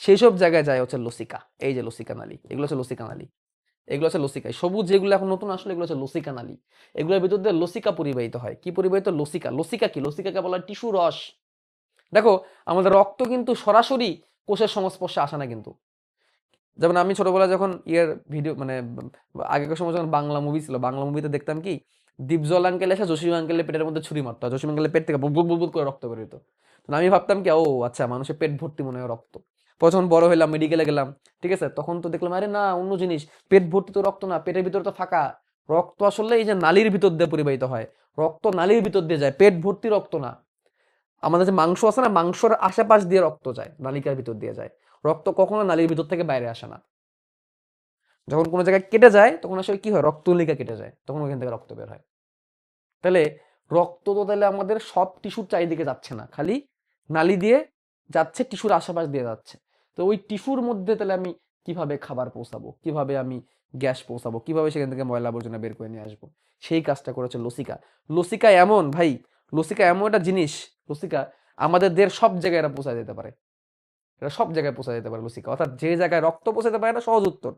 S1: সেই সব জায়গায় যায় হচ্ছে লসিকা। এই যে লসিকা নালী, এগুলো হচ্ছে লসিকা নালী, এগুলো হচ্ছে লসিকা। সবুজ যেগুলো এখন নতুন আসলে এগুলো হচ্ছে লসিকা নালী। এগুলোর ভিতর দিয়ে লসিকা পরিবাহিত হয়। কি পরিবাহিত? লসিকা। লসিকা কি? লসিকাকে বলা হয় টিস্যু রস। দেখো, আমাদের রক্ত কিন্তু সরাসরি কোষের সংস্পর্শে আসে না কিন্তু। যেমন আমি ছোটবেলায় যখন ভিডিও মানে আগেকার সময় যখন বাংলা মুভি ছিল, বাংলা মুভিতে দেখতাম কি, দীপজল আঙ্কেল এসে জসিম আঙ্কেলের পেটের মধ্যে ছুরি মারতো, আর জসিম আঙ্কেলের পেট থেকে বুক বুক বুক বুক করে রক্ত বের হতো। তো আমি ভাবতাম কি, ও আচ্ছা, মানুষের পেট ভর্তি মনে হয় রক্ত। পরে যখন বড় হইলাম, মেডিকেলে গেলাম, ঠিক আছে, তখন তো দেখলাম আরে না, অন্য জিনিস। পেট ভর্তি তো রক্ত না, পেটের ভিতরে তো ফাঁকা। রক্ত আসলে এই যে নালীর ভিতর দিয়ে পরিবাহিত হয়, রক্ত নালীর ভিতর দিয়ে যায়, পেট ভর্তি রক্ত না। আমাদের যে মাংস আছে না, মাংসর আশেপাশ দিয়ে রক্ত যায়, নালিকার ভিতর দিয়ে যায়। রক্ত কখনো নালীর ভিতর থেকে বাইরে আসে না। যখন কোনো জায়গায় কেটে যায় তখন আসলে কি হয়, রক্তনলিকা কেটে যায়, তখন ওখান থেকে রক্ত বের হয়। তাহলে রক্ত তো তাহলে আমাদের সব টিস্যুর চারিদিকে যাচ্ছে না, খালি নালি দিয়ে যাচ্ছে, টিস্যুর আশেপাশ দিয়ে যাচ্ছে। তো ওই টিস্যুর মধ্যে তাহলে আমি কিভাবে খাবার পৌঁছাবো, কিভাবে আমি গ্যাস পৌঁছাবো, কিভাবে সেখান থেকে ময়লা আবর্জনা বের করে নিয়ে আসবো, সেই কাজটা করেছে লসিকা। লসিকা এমন ভাই, লসিকা এমন একটা জিনিস, লসিকা আমাদের দেহের সব জায়গায় এটা পৌঁছা যেতে পারে। এটা সব জায়গায় পৌঁছা যেতে পারে লসিকা, অর্থাৎ যে জায়গায় রক্ত পৌঁছাতে পারে না, সহজ উত্তর,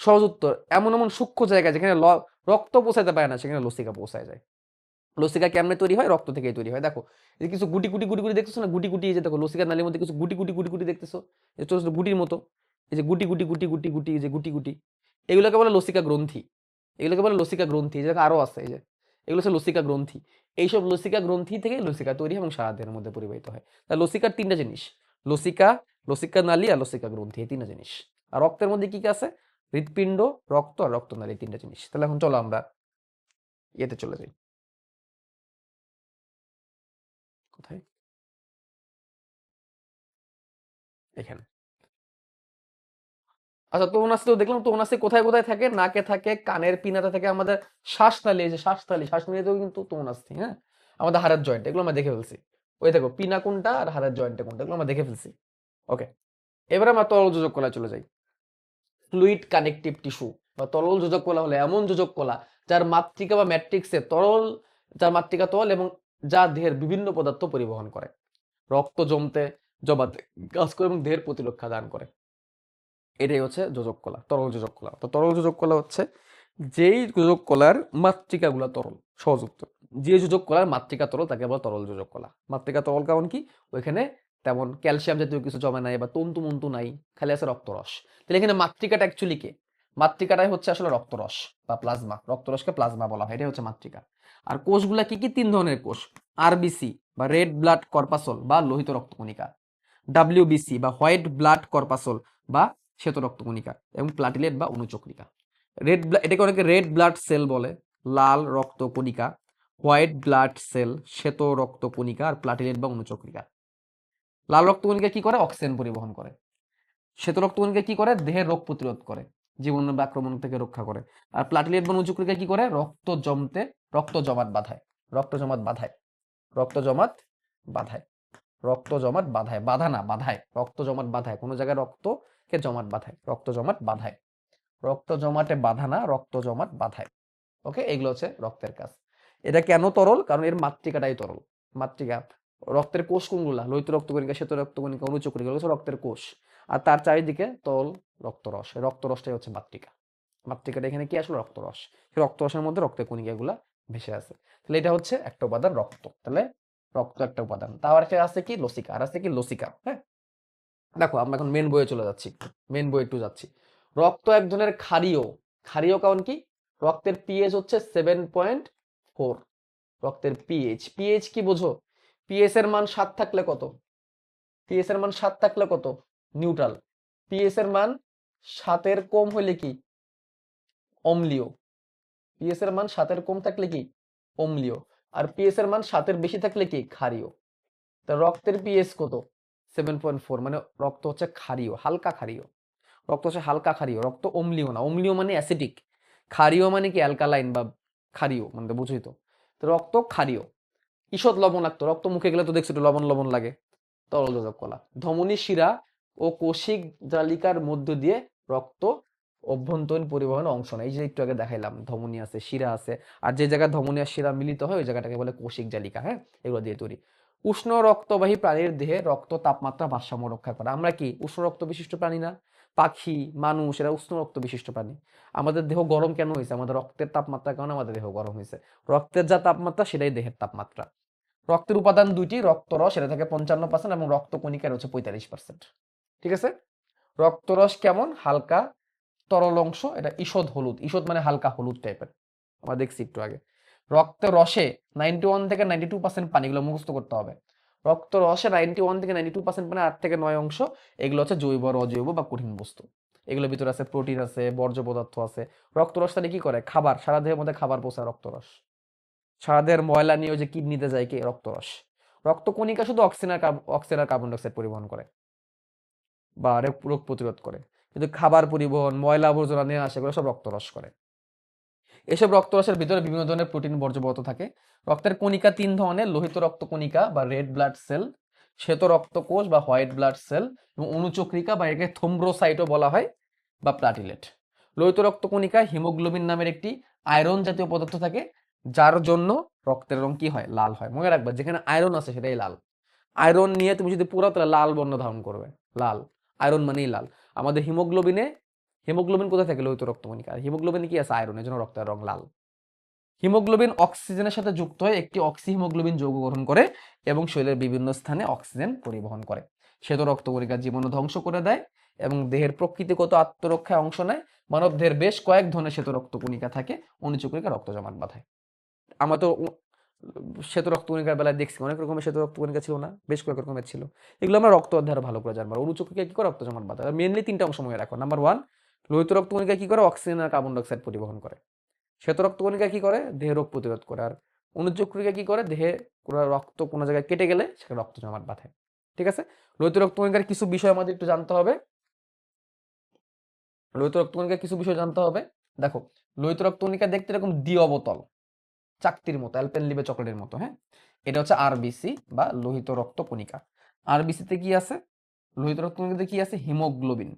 S1: সহজ উত্তর, এমন এমন সূক্ষ্ম জায়গায় যেখানে রক্ত পৌঁছাতে পারে না, সেখানে লসিকা পৌঁছায় যায়। লসিকা কেমনে তৈরি হয়? রক্ত থেকেই তৈরি হয়। দেখো, এই যে কিছু গুটি গুটি গুটি গুটি দেখতেছো না, গুটি গুটি, এই যে দেখো লসিকার নালীর মধ্যে কিছু গুটি গুটি গুটি গুটি দেখতেছো, এই ছোট ছোট গুটির মতো, এই যে গুটি গুটি গুটি গুটি গুটি, এই যে গুটি গুটি, এগুলোকে বলে লসিকা গ্রন্থি। এগুলোকে বলে লসিকা গ্রন্থি। এই যে দেখো আরো আছে, এই যে এগুলো হচ্ছে লসিকা গ্রন্থি। এইসব লসিকা গ্রন্থি থেকে লসিকা তৈরি হয় এবং সারা দেহের মধ্যে পরিবাহিত হয়। তা লসিকার তিনটা জিনিস, লসিকা, লসিকা নালী আর লসিকা গ্রন্থি, এই তিনটা জিনিস। আর রক্তের মধ্যে কি কি আছে? হৃৎপিণ্ড, রক্ত আর রক্তনালী, এই তিনটা জিনিস। তাহলে এখন চলো আমরা ইয়েতে চলে যাই। কোথায়? এখানে। আচ্ছা, তরুণাস্থি তো দেখলাম, তরুণাস্থি কোথায় কোথায় থাকে? নাকে থাকে, কানের পিনাতে থাকে, আমাদের শ্বাসনালী, এই যে শ্বাসনালী, শ্বাসনালীতেও কিন্তু তরুণাস্থি, হ্যাঁ, আমাদের হাড়ের জয়েন্ট, এগুলো আমরা দেখে ফেলছি। ওই দেখো পিনা কোনটা আর হাড়ের জয়েন্টে কোনটা, এগুলো আমরা দেখে ফেলছি। ওকে, এবারে আমরা তরল যোজক কলায় চলে যাই। ফ্লুইড কানেকটিভ টিস্যু বা তরল যোজক কলা হলো এমন যোজক কলা যার মাতৃকা বা ম্যাট্রিক্সে তরল, যার মাতৃকা তরল এবং যা দেহের বিভিন্ন পদার্থ পরিবহন করে, রক্ত জমাতে কাজ করে এবং দেহের প্রতিরক্ষা দান করে। এটাই হচ্ছে যোজক কলা, তরল যোজক কলা। তো তরল যোজক কলা হচ্ছে যেই যোজক কলার মাতৃকাগুলো তরল, সহজ উত্তর। যে যোজক কলার মাতৃকা তরল তাকে বলা তরল যোজক কলা। মাতৃকা তরল কারণ কি? ওইখানে তেমন ক্যালসিয়াম জাতীয় কিছু জমে নাই বা তন্তু মন্তু নাই, খালি আছে রক্তরস। তাহলে এখানে মাতৃকাটা অ্যাকচুয়ালি কে? মাতৃকাটাই হচ্ছে আসলে রক্তরস বা প্লাজমা। রক্তরসকে প্লাজমা বলা হয়, এটাই হচ্ছে মাতৃকা। আর কোষগুলা কি কি? তিন ধরনের কোষ: আরবিসি বা রেড ব্লাড কর্পাসল বা লোহিত রক্তকণিকা, ডাব্লিউবিসি বা হোয়াইট ব্লাড কর্পাসল বা শ্বেত রক্তকণিকা, এবং প্লাটিলেট বা অনুচক্রিকা। এটাকে অনেকে রেড ব্লাড সেল বলে, লাল রক্তকণিকা, হোয়াইট ব্লাড সেল, শ্বেত রক্তকণিকা আর প্লাটিলেট বা অনুচক্রিকা। লাল রক্তকণিকা কি করে? অক্সিজেন পরিবহন করে। শ্বেত রক্তকণিকা কি করে? দেহের রোগ প্রতিরোধ করে, জীবাণু বা আক্রমণ থেকে রক্ষা করে। আর প্লাটিলেট বা অনুচক্রিকা কি করে? রক্ত জমাট বাঁধায়, রক্ত জমাট বাঁধায়, রক্ত জমাট বাঁধায়, রক্ত জমাট বাঁধায়, বাঁধা না বাঁধায়, রক্ত জমাট বাঁধায়, কোনো জায়গায় রক্তকে জমাট বাঁধায়, রক্ত জমাট বাঁধায়, রক্ত জমাটে বাঁধা না, রক্ত জমাট বাঁধায়। ওকে, এগুলো হচ্ছে রক্তের কাজ। এটা কেন তরল? কারণ এর মাতৃকাটাই তরল। মাতৃকা, রক্তের কোষ কোনগুলা? লোহিত রক্তকণিকা, শ্বেত রক্তকণিকা, অনুচক্রিকা, এগুলো হচ্ছে রক্তের কোষ। আর তার চারিদিকে তরল রক্তরস, এই রক্তরসটাই হচ্ছে মাতৃকা। মাতৃকাটা এখানে কি আসলে? রক্তরস। সেই রক্তরসের মধ্যে রক্তের কণিকাগুলা ভেসে আছে। তাহলে এটা হচ্ছে একটা উপাদান, রক্ত। তাহলে রক্ত একটা উপাদান। তার আছে কি? লসিকা। আর আছে কি? লসিকা। হ্যাঁ, দেখো আমরা এখন মেন বইয়ে চলে যাচ্ছি, মেন বই একটু যাচ্ছি। রক্ত এক ধরনের ক্ষারীয়। ক্ষারীয় কারণ কি? রক্তের পিএইচ হচ্ছে 7.4। রক্তের পিএইচ, পিএইচ কি বোঝো? পিএইচ এর মান 7 থাকলে কত? পিএইচ এর মান 7 থাকলে কত? নিউট্রাল। পিএইচ এর মান 7 এর কম হলে কি? অম্লীয়। পিএইচ এর মান 7 এর কম থাকলে কি? অম্লীয়। আর পিএইচ এর মান 7 এর বেশি থাকলে কি? ক্ষারীয়। তা রক্তের পিএইচ কত? 7.4, মানে রক্ত হচ্ছে ক্ষারীয়, হালকা ক্ষারীয়। রক্ত হচ্ছে হালকা ক্ষারীয়, রক্ত অম্লীয় না। অম্লীয় মানে অ্যাসিডিক, ক্ষারীয় মানে কি অ্যালকালাইন বা ক্ষারীয়, মানে বুঝই তো। তো রক্ত ক্ষারীয়, ঈষৎ লবণাক্ত। রক্ত মুখে গেলে তো দেখছি একটু লবণ লবণ লাগে। তরল যোজক কলা। ধমনী শিরা ও কোষিক জালিকার মধ্য দিয়ে রক্ত অভ্যন্তরীণ পরিবহনে অংশ নেয়। এই যে একটু আগে দেখাইলাম, ধমনী আছে, শিরা আছে, আর যে জায়গায় ধমনী আর শিরা মিলিত হয় ওই জায়গাটাকে বলে কোষিক জালিকা। হ্যাঁ, এগুলো দিয়ে তৈরি। উষ্ণ রক্তবাহী প্রাণীর দেহে রক্ত তাপমাত্রা ভারসাম্য রক্ষা করে। আমরা কি উষ্ণ রক্ত বিশিষ্ট প্রাণী না? পাখি, মানুষ, এরা উষ্ণ রক্ত বিশিষ্ট প্রাণী। আমাদের দেহ গরম কেন হয়েছে? আমাদের রক্তের তাপমাত্রার কারণে আমাদের দেহ গরম হয়েছে। রক্তের যা তাপমাত্রা সেটাই দেহের তাপমাত্রা। রক্তের উপাদান দুইটি, রক্তরস এটা থাকে 55% এবং রক্তকণিকা হচ্ছে 45%। ঠিক আছে। রক্তরস কেমন? হালকা তরল অংশ, এটা ঈষৎ হলুদ। ঈষৎ মানে হালকা হলুদ টাইপের, আমরা দেখছি একটু আগে। রক্তের রসে 91 থেকে 92% পানি, এগুলো মুখস্থ করতে হবে। রক্ত রসে 91 থেকে 92% পানি, 8 থেকে 9 অংশ এগুলো হচ্ছে জৈব আর অজৈব বা কঠিন বস্তু। এগুলোর ভিতরে আছে প্রোটিন আছে, বর্জ্য পদার্থ আছে। রক্তরস তাহলে কি করে? খাবার, সারা দেহের মধ্যে খাবার পৌঁছায় রক্তরস। সারা দেহের ময়লা নিয়ে ওই যে কিডনিতে যায় কি? রক্তরস। রক্তকণিকা শুধু অক্সিজেন আর কার্বন ডাইঅক্সাইড পরিবহন করে বা রোগ প্রতিরোধ করে, কিন্তু খাবার পরিবহন, ময়লা আবর্জনা নিয়ে আসে, এগুলো সব রক্তরস করে। এসব রক্তরসের ভিতরে বিভিন্ন ধরনের প্রোটিন বর্জ্য পদার্থ থাকে। রক্তের কণিকা তিন ধরনের: লোহিত রক্ত কণিকা বা রেড ব্লাড সেল, শ্বেত রক্ত কোষ বা হোয়াইট ব্লাড সেল, এবং অনুচক্রিকা বা একে থ্রোম্বোসাইটও বলা হয় বা প্লাটিলেট। লোহিত রক্ত কণিকায় হিমোগ্লোবিন নামের একটি আয়রন জাতীয় পদার্থ থাকে, যার জন্য রক্তের রং কি হয়? লাল হয়। মনে রাখবা, যেখানে আয়রন আছে সেটাই লাল। আয়রন নিয়ে তুমি যদি পুরো, তাহলে লাল বর্ণ ধারণ করবে। লাল, আয়রন মানেই লাল। আমাদের হিমোগ্লোবিন কোথায় থাকে? লোহিত রক্ত কণিকা। আর হিমোগ্লোবিন কি আছে? আয়রন, এর জন্য রক্তের রং লাল। হিমোগ্লোবিন অক্সিজেনের সাথে যুক্ত হয়ে একটি অক্সিহিমোগ্লোবিন যৌগ গঠন করে এবং শরীরের বিভিন্ন স্থানে অক্সিজেন পরিবহন করে। শ্বেত রক্ত কণিকার জীবাণু ধ্বংস করে দেয় এবং দেহের প্রকৃতিগত আত্মরক্ষায় অংশ নেয়। মানব দেহের বেশ কয়েক ধরনের শ্বেত রক্ত কণিকা থাকে, অনুচক্রিকা রক্ত জমাট বাঁধায়। আমরা তো শ্বেত রক্ত কণিকার বেলায় দেখছি অনেক রকমের শ্বেত রক্ত কণিকা ছিল না, বেশ কয়েক রকমের ছিল। এগুলো আমরা রক্ত অধ্যায়ে ভালো করে জানবো। অনুচক্রিকা কি করে? রক্ত জমাট বাঁধায়। মেনলি তিনটা অংশ মনে রাখো। নাম্বার 1, লোহিত রক্ত কণিকা কি করে? অক্সিজেন আর কার্বন ডাইঅক্সাইড পরিবহন করে। শ্বেত রক্ত কণিকা কি করে? দেহে রোগ প্রতিরোধ করে। আর অনুচক্রিকা কি করে? দেহে কোনো রক্ত কোনো জায়গায় কেটে গেলে সেখানে রক্ত জমাট বাঁধে। ঠিক আছে। লোহিত রক্ত কণিকার কিছু বিষয় আমাদের একটু জানতে হবে। লোহিত রক্ত কণিকার কিছু বিষয় জানতে হবে। দেখো, লোহিত রক্ত কণিকা দেখতে এরকম দ্বিঅবতল, চাকতির মতো, অ্যালপেনলিবে চকলেটের মতো। হ্যাঁ, এটা হচ্ছে আরবিসি বা লোহিত রক্ত কণিকা। আরবিসিতে কি আছে? লোহিত রক্ত কণিকাতে কি আছে? হিমোগ্লোবিন।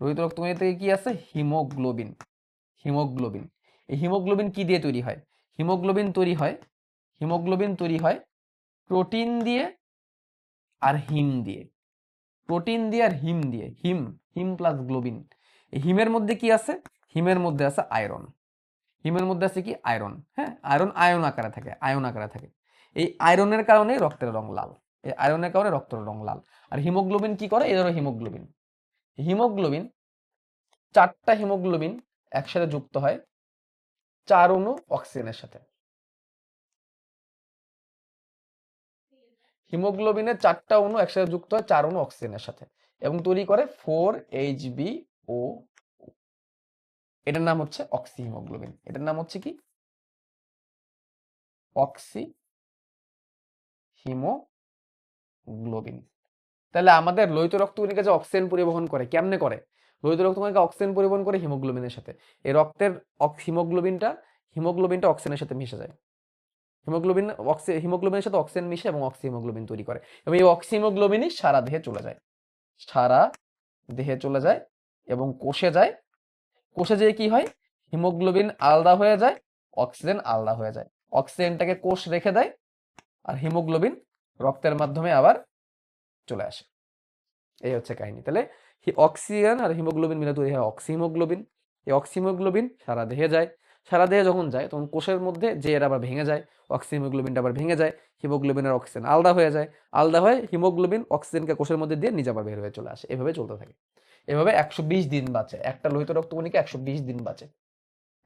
S1: লোহিত রক্ত কণিকাতে কি আছে? হিমোগ্লোবিন। হিমোগ্লোবিন, এই হিমোগ্লোবিন কি দিয়ে তৈরি হয়? হিমোগ্লোবিন তৈরি হয় প্রোটিন দিয়ে আর হিম দিয়ে। প্রোটিন দিয়ে আর হিম দিয়ে। হিম, হিম প্লাস গ্লোবিন। এই হিমের মধ্যে কি আছে? হিমের মধ্যে আছে আয়রন। হিমের মধ্যে আছে কি? আয়রন। হ্যাঁ, আয়রন আয়ন আকারে থাকে, আয়ন আকারে থাকে। এই আয়রনের কারণে রক্তের রং লাল। এই আয়রনের কারণে রক্তের রং লাল। আর হিমোগ্লোবিন কি করে? এই ধরো হিমোগ্লোবিন, হিমোগ্লোবিন 4টা হিমোগ্লোবিন একসাথে যুক্ত হয় 4 অণু অক্সিজেনের সাথে। হিমোগ্লোবিনের 4টা অণু একসাথে যুক্ত হয় 4 অণু অক্সিজেনের সাথে এবং তৈরি করে 4HbO। এটার নাম হচ্ছে অক্সি হিমোগ্লোবিন। এটার নাম হচ্ছে কি? Oxy haemoglobin. তাহলে আমাদের লোহিত রক্ত কণিকা যে অক্সিজেন পরিবহন করে, কেমনে করে? লোহিত রক্ত কণিকা অক্সিজেন পরিবহন করে হিমোগ্লোবিনের সাথে। এই রক্তের হিমোগ্লোবিনটা অক্সিজেনের সাথে মিশে যায়। হিমোগ্লোবিনের সাথে অক্সিজেন মিশে এবং অক্সি হিমোগ্লোবিন তৈরি করে এবং এই অক্সি হিমোগ্লোবিনই সারা দেহে চলে যায়। সারা দেহে চলে যায় এবং কোষে যায়। কোষে যেয়ে কি হয়? হিমোগ্লোবিন আলাদা হয়ে যায়, অক্সিজেন আলাদা হয়ে যায়। অক্সিজেনটাকে কোষ রেখে দেয় আর হিমোগ্লোবিন রক্তের মাধ্যমে আবার চলে আসে। এই হচ্ছে কাহিনী। তাহলে অক্সিজেন আর হিমোগ্লোবিন মিলে তৈরি হয় অক্সি হিমোগ্লোবিন। এই অক্সি হিমোগ্লোবিন সারা দেহে যায়। সারা দেহে যখন যায় তখন কোষের মধ্যে যে এর আবার ভেঙে যায়, অক্সি হিমোগ্লোবিনটা আবার ভেঙে যায়, হিমোগ্লোবিন আর অক্সিজেন আলাদা হয়ে যায়। আলাদা হয়ে হিমোগ্লোবিন অক্সিজেনকে কোষের মধ্যে দিয়ে নিজে আবার বের হয়ে চলে আসে। এভাবে চলতে থাকে। এভাবে 120 দিন বাঁচে একটা লোহিত রক্ত কণিকা। 120 দিন বাঁচে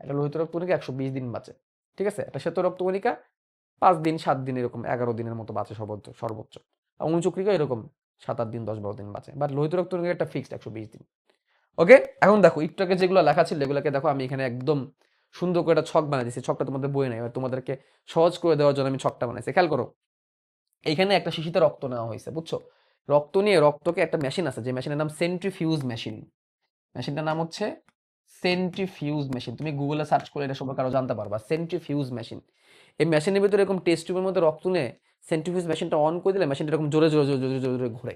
S1: একটা লোহিত রক্ত কণিকা। 120 দিন বাঁচে। ঠিক আছে। একটা শ্বেত রক্ত কণিকা 5 দিন 7 দিন এরকম 11 দিনের মতো বাঁচে সর্বোচ্চ। আর অনুচক্রিকা এরকম 7-8 দিন 10-12 দিন বাঁচে। বাট লোহিত রক্ত কণিকা একটা ফিক্সড 120 দিন। ওকে, এখন দেখো একটু আগে যেগুলো লেখা ছিল এগুলোকে দেখো আমি এখানে একদম সুন্দর করে একটা ছক বানিয়ে দিচ্ছি। ছকটা তোমাদের বই নাই, এবার তোমাদেরকে সহজ করে দেওয়ার জন্য আমি ছকটা বানাইছি। খেয়াল করো, এইখানে একটা শিশিতে রক্ত নেওয়া হয়েছে, বুঝছো? রক্ত নিয়ে রক্তকে একটা মেশিন আছে, যে মেশিনের নাম সেন্ট্রিফিউজ মেশিন। মেশিনটার নাম হচ্ছে সেন্ট্রিফিউজ মেশিন। তুমি গুগলে সার্চ করে এটা সম্পর্কে আরো জানতে পারবা, সেন্ট্রিফিউজ মেশিন। এই মেশিনের ভিতরে এরকম টেস্ট টিউবের মধ্যে রক্ত নিয়ে সেন্ট্রিফিউজ মেশিনটা অন করে দিলে মেশিনটা এরকম জোরে জোরে জোরে জোরে জোরে জোরে ঘুরে।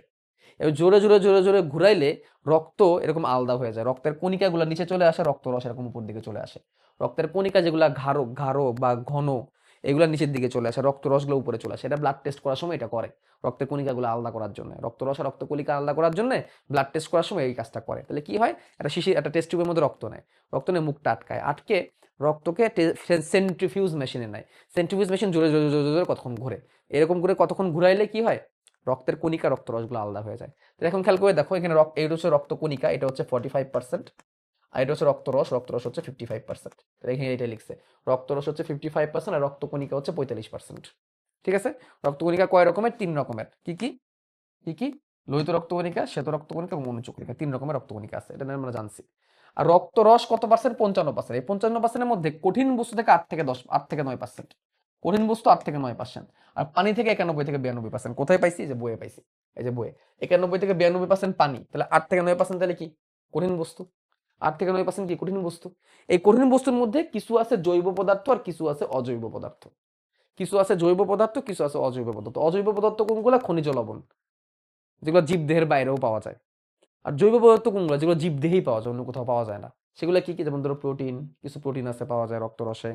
S1: এবার জোরে জোরে জোরে জোরে ঘুরাইলে রক্ত এরকম আলাদা হয়ে যায়, রক্তের কণিকাগুলো নিচে চলে আসে, রক্ত রস এরকম উপর দিকে চলে আসে। রক্তের কণিকা যেগুলা ঘাড়ো ঘাড়ো বা ঘন, এগুলা নিচের দিকে চলে আসে, রক্ত রসগুলো উপরে চলে আসে। এটা ব্লাড টেস্ট করার সময় এটা করে, রক্তের কণিকাগুলো আলাদা করার জন্য, রক্ত রস আর রক্ত কণিকা আলাদা করার জন্য ব্লাড টেস্ট করার সময় এই কাজটা করে। তাহলে কি হয়, একটা শিশি একটা টেস্ট টিউবের মধ্যে রক্ত নেয়, রক্ত নিয়ে মুখটা আটকায়, আটকে রক্তকে সেন্ট্রিফিউজ মেশিনে নেয়। সেন্ট্রিফিউজ মেশিন জোরে জোরে জোরে জোরে কতক্ষণ ঘুরে, এরকম করে কতক্ষণ ঘুরাইলে কি হয়, রক্তের কণিকা রক্ত রসগুলো আলাদা হয়ে যায়। তো এখন খেয়াল করে দেখো, এখানে এইটা হচ্ছে রক্ত কণিকা, এটা হচ্ছে 45%, আর এটা হচ্ছে রক্তরস, রক্তরস হচ্ছে 55%। এখানে এটা লিখছে রক্তরস হচ্ছে 55% আর রক্ত কণিকা হচ্ছে 45%। ঠিক আছে? রক্ত কণিকা কয় রকমের? 3 রকমের। কি কি কি কি? লোহিত রক্তকণিকা, শ্বেত রক্তকণিকা এবং অনুচক্রিকা, 3 রকমের রক্তকণিকা আছে, এটা নিয়ে আমরা জানছি। আর রক্তরস কত পার্সেন্ট? 55%। এই 55%-এর মধ্যে কঠিন বস্তু থেকে 8 থেকে 9%, কঠিন বস্তু 8 থেকে 9%, আর পানি থেকে 91 থেকে 92%। কোথায় পাইছি? এই যে বইয়ে পাইছি, এই যে বইয়ে 91 থেকে 92% পানি, তাহলে 8 থেকে 9% তাহলে কি? কঠিন বস্তু। 8 থেকে 9% কি? কঠিন বস্তু। এই কঠিন বস্তুর মধ্যে কিছু আছে জৈব পদার্থ আর কিছু আছে অজৈব পদার্থ। কিছু আছে জৈব পদার্থ, কিছু আছে অজৈব পদার্থ। অজৈব পদার্থ কোনগুলা? খনিজ লবণ, যেগুলো জীবদেহের বাইরেও পাওয়া যায়। আর জৈব পদার্থ কোনগুলো? যেগুলো জীবদেহেই পাওয়া যায়, অন্য কোথাও পাওয়া যায় না। সেগুলো কি কি? যেমন ধরো প্রোটিন, কিছু প্রোটিন আছে পাওয়া যায় রক্তরসে,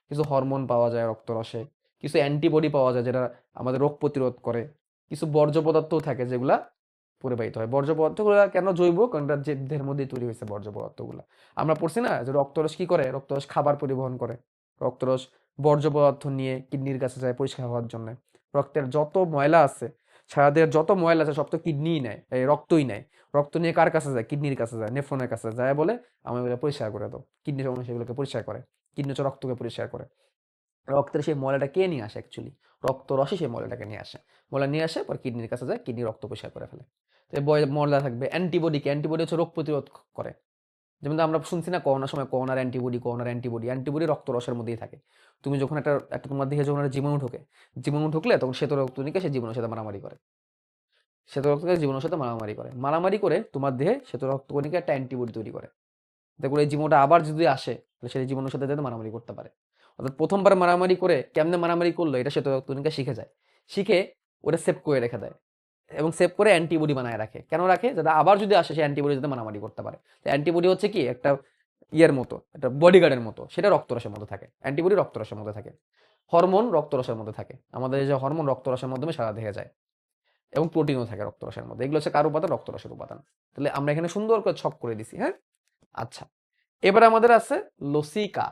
S1: কিছু হরমোন পাওয়া যায় রক্তরসে, কিছু অ্যান্টিবডি পাওয়া যায় যেটা আমাদের রোগ প্রতিরোধ করে, কিছু বর্জ্য পদার্থও থাকে যেগুলা পরিবাহিত হয়। বর্জ্য পদার্থগুলো কেন জৈব? কারণ এটা জীবদেহের মধ্যেই তৈরি হয়েছে বর্জ্য পদার্থগুলো। আমরা পড়ছি না যে রক্তরস কি করে? রক্তরস খাবার পরিবহন করে। রক্তরস বর্জ্য পদার্থ নিয়ে কিডনির কাছে যায় পরিষ্কার হওয়ার জন্য। রক্তের যত ময়লা আছে, সারাদেহের যত ময়লা আছে সব তো কিডনিই নেয়, এই রক্তই নেয়। রক্ত নিয়ে কার কাছে যায়? কিডনির কাছে যায়, নেফ্রনের কাছে যায়, বলে আমি এগুলো পরিষ্কার করে দাও। কিডনি সমস্যা সেগুলোকে পরিষ্কার করে, কিডনি হচ্ছে রক্তকে পরিষ্কার করে। রক্তের সেই ময়লাটা কে নিয়ে আসে অ্যাকচুয়ালি? রক্ত রসে সেই ময়লাটাকে নিয়ে আসে। ময়লা নিয়ে আসে পর কিডনির কাছে যায়, কিডনি রক্ত পরিষ্কার করে ফেলে। তো এই ময়লা থাকবে। অ্যান্টিবডিকে, অ্যান্টিবডি হচ্ছে রোগ প্রতিরোধ করে। যেমন আমরা শুনছি না করোনার সময় করোনার অ্যান্টিবডি, করোনার অ্যান্টিবডি, অ্যান্টিবডি রক্ত রসের মধ্যেই থাকে। তুমি যখন একটা একটা তোমার দেহে যখন একটা জীবাণু ঢোকে, জীবাণু ঢুকলে তখন শ্বেত রক্তকণিকা সেই জীবাণুর সাথে মারামারি করে। শ্বেত রক্তকণিকা জীবাণুর সাথে মারামারি করে, মারামারি করে তোমার দেহে শ্বেত রক্তকণিকা একটা অ্যান্টিবডি তৈরি করে। দেখো এই জীবাণুটা আবার যদি আসে তাহলে সেই জীবাণুর সাথে যাতে মারামারি করতে পারে। অর্থাৎ প্রথমবার মারামারি করে কেমনে মারামারি করলো এটা শ্বেত রক্তকণিকা শিখে যায়, শিখে ওটা সেভ করে রেখে দেয় এবং সেভ করে অ্যান্টিবডি বানায় রাখে। কেন রাখে? যাতে আবার যদি আসে সেই অ্যান্টিবডি যাতে মারামারি করতে পারে। অ্যান্টিবডি হচ্ছে কি একটা ইয়ের মতো, একটা বডিগার্ডের মতো, সেটা রক্তরসের মধ্যে থাকে। অ্যান্টিবডি রক্তরসের মধ্যে থাকে, হরমোন রক্তরসের মধ্যে থাকে। আমাদের এই যে হরমোন রক্তরসের মাধ্যমে সারা দেহে যায়, এবং প্রোটিনও থাকে রক্তরসের মধ্যে। এগুলো হচ্ছে কার উপাদান? রক্তরসের উপাদান। তাহলে আমরা এখানে সুন্দর করে ছক করে দিছি। হ্যাঁ, আচ্ছা, এবার আমাদের আছে লসিকা।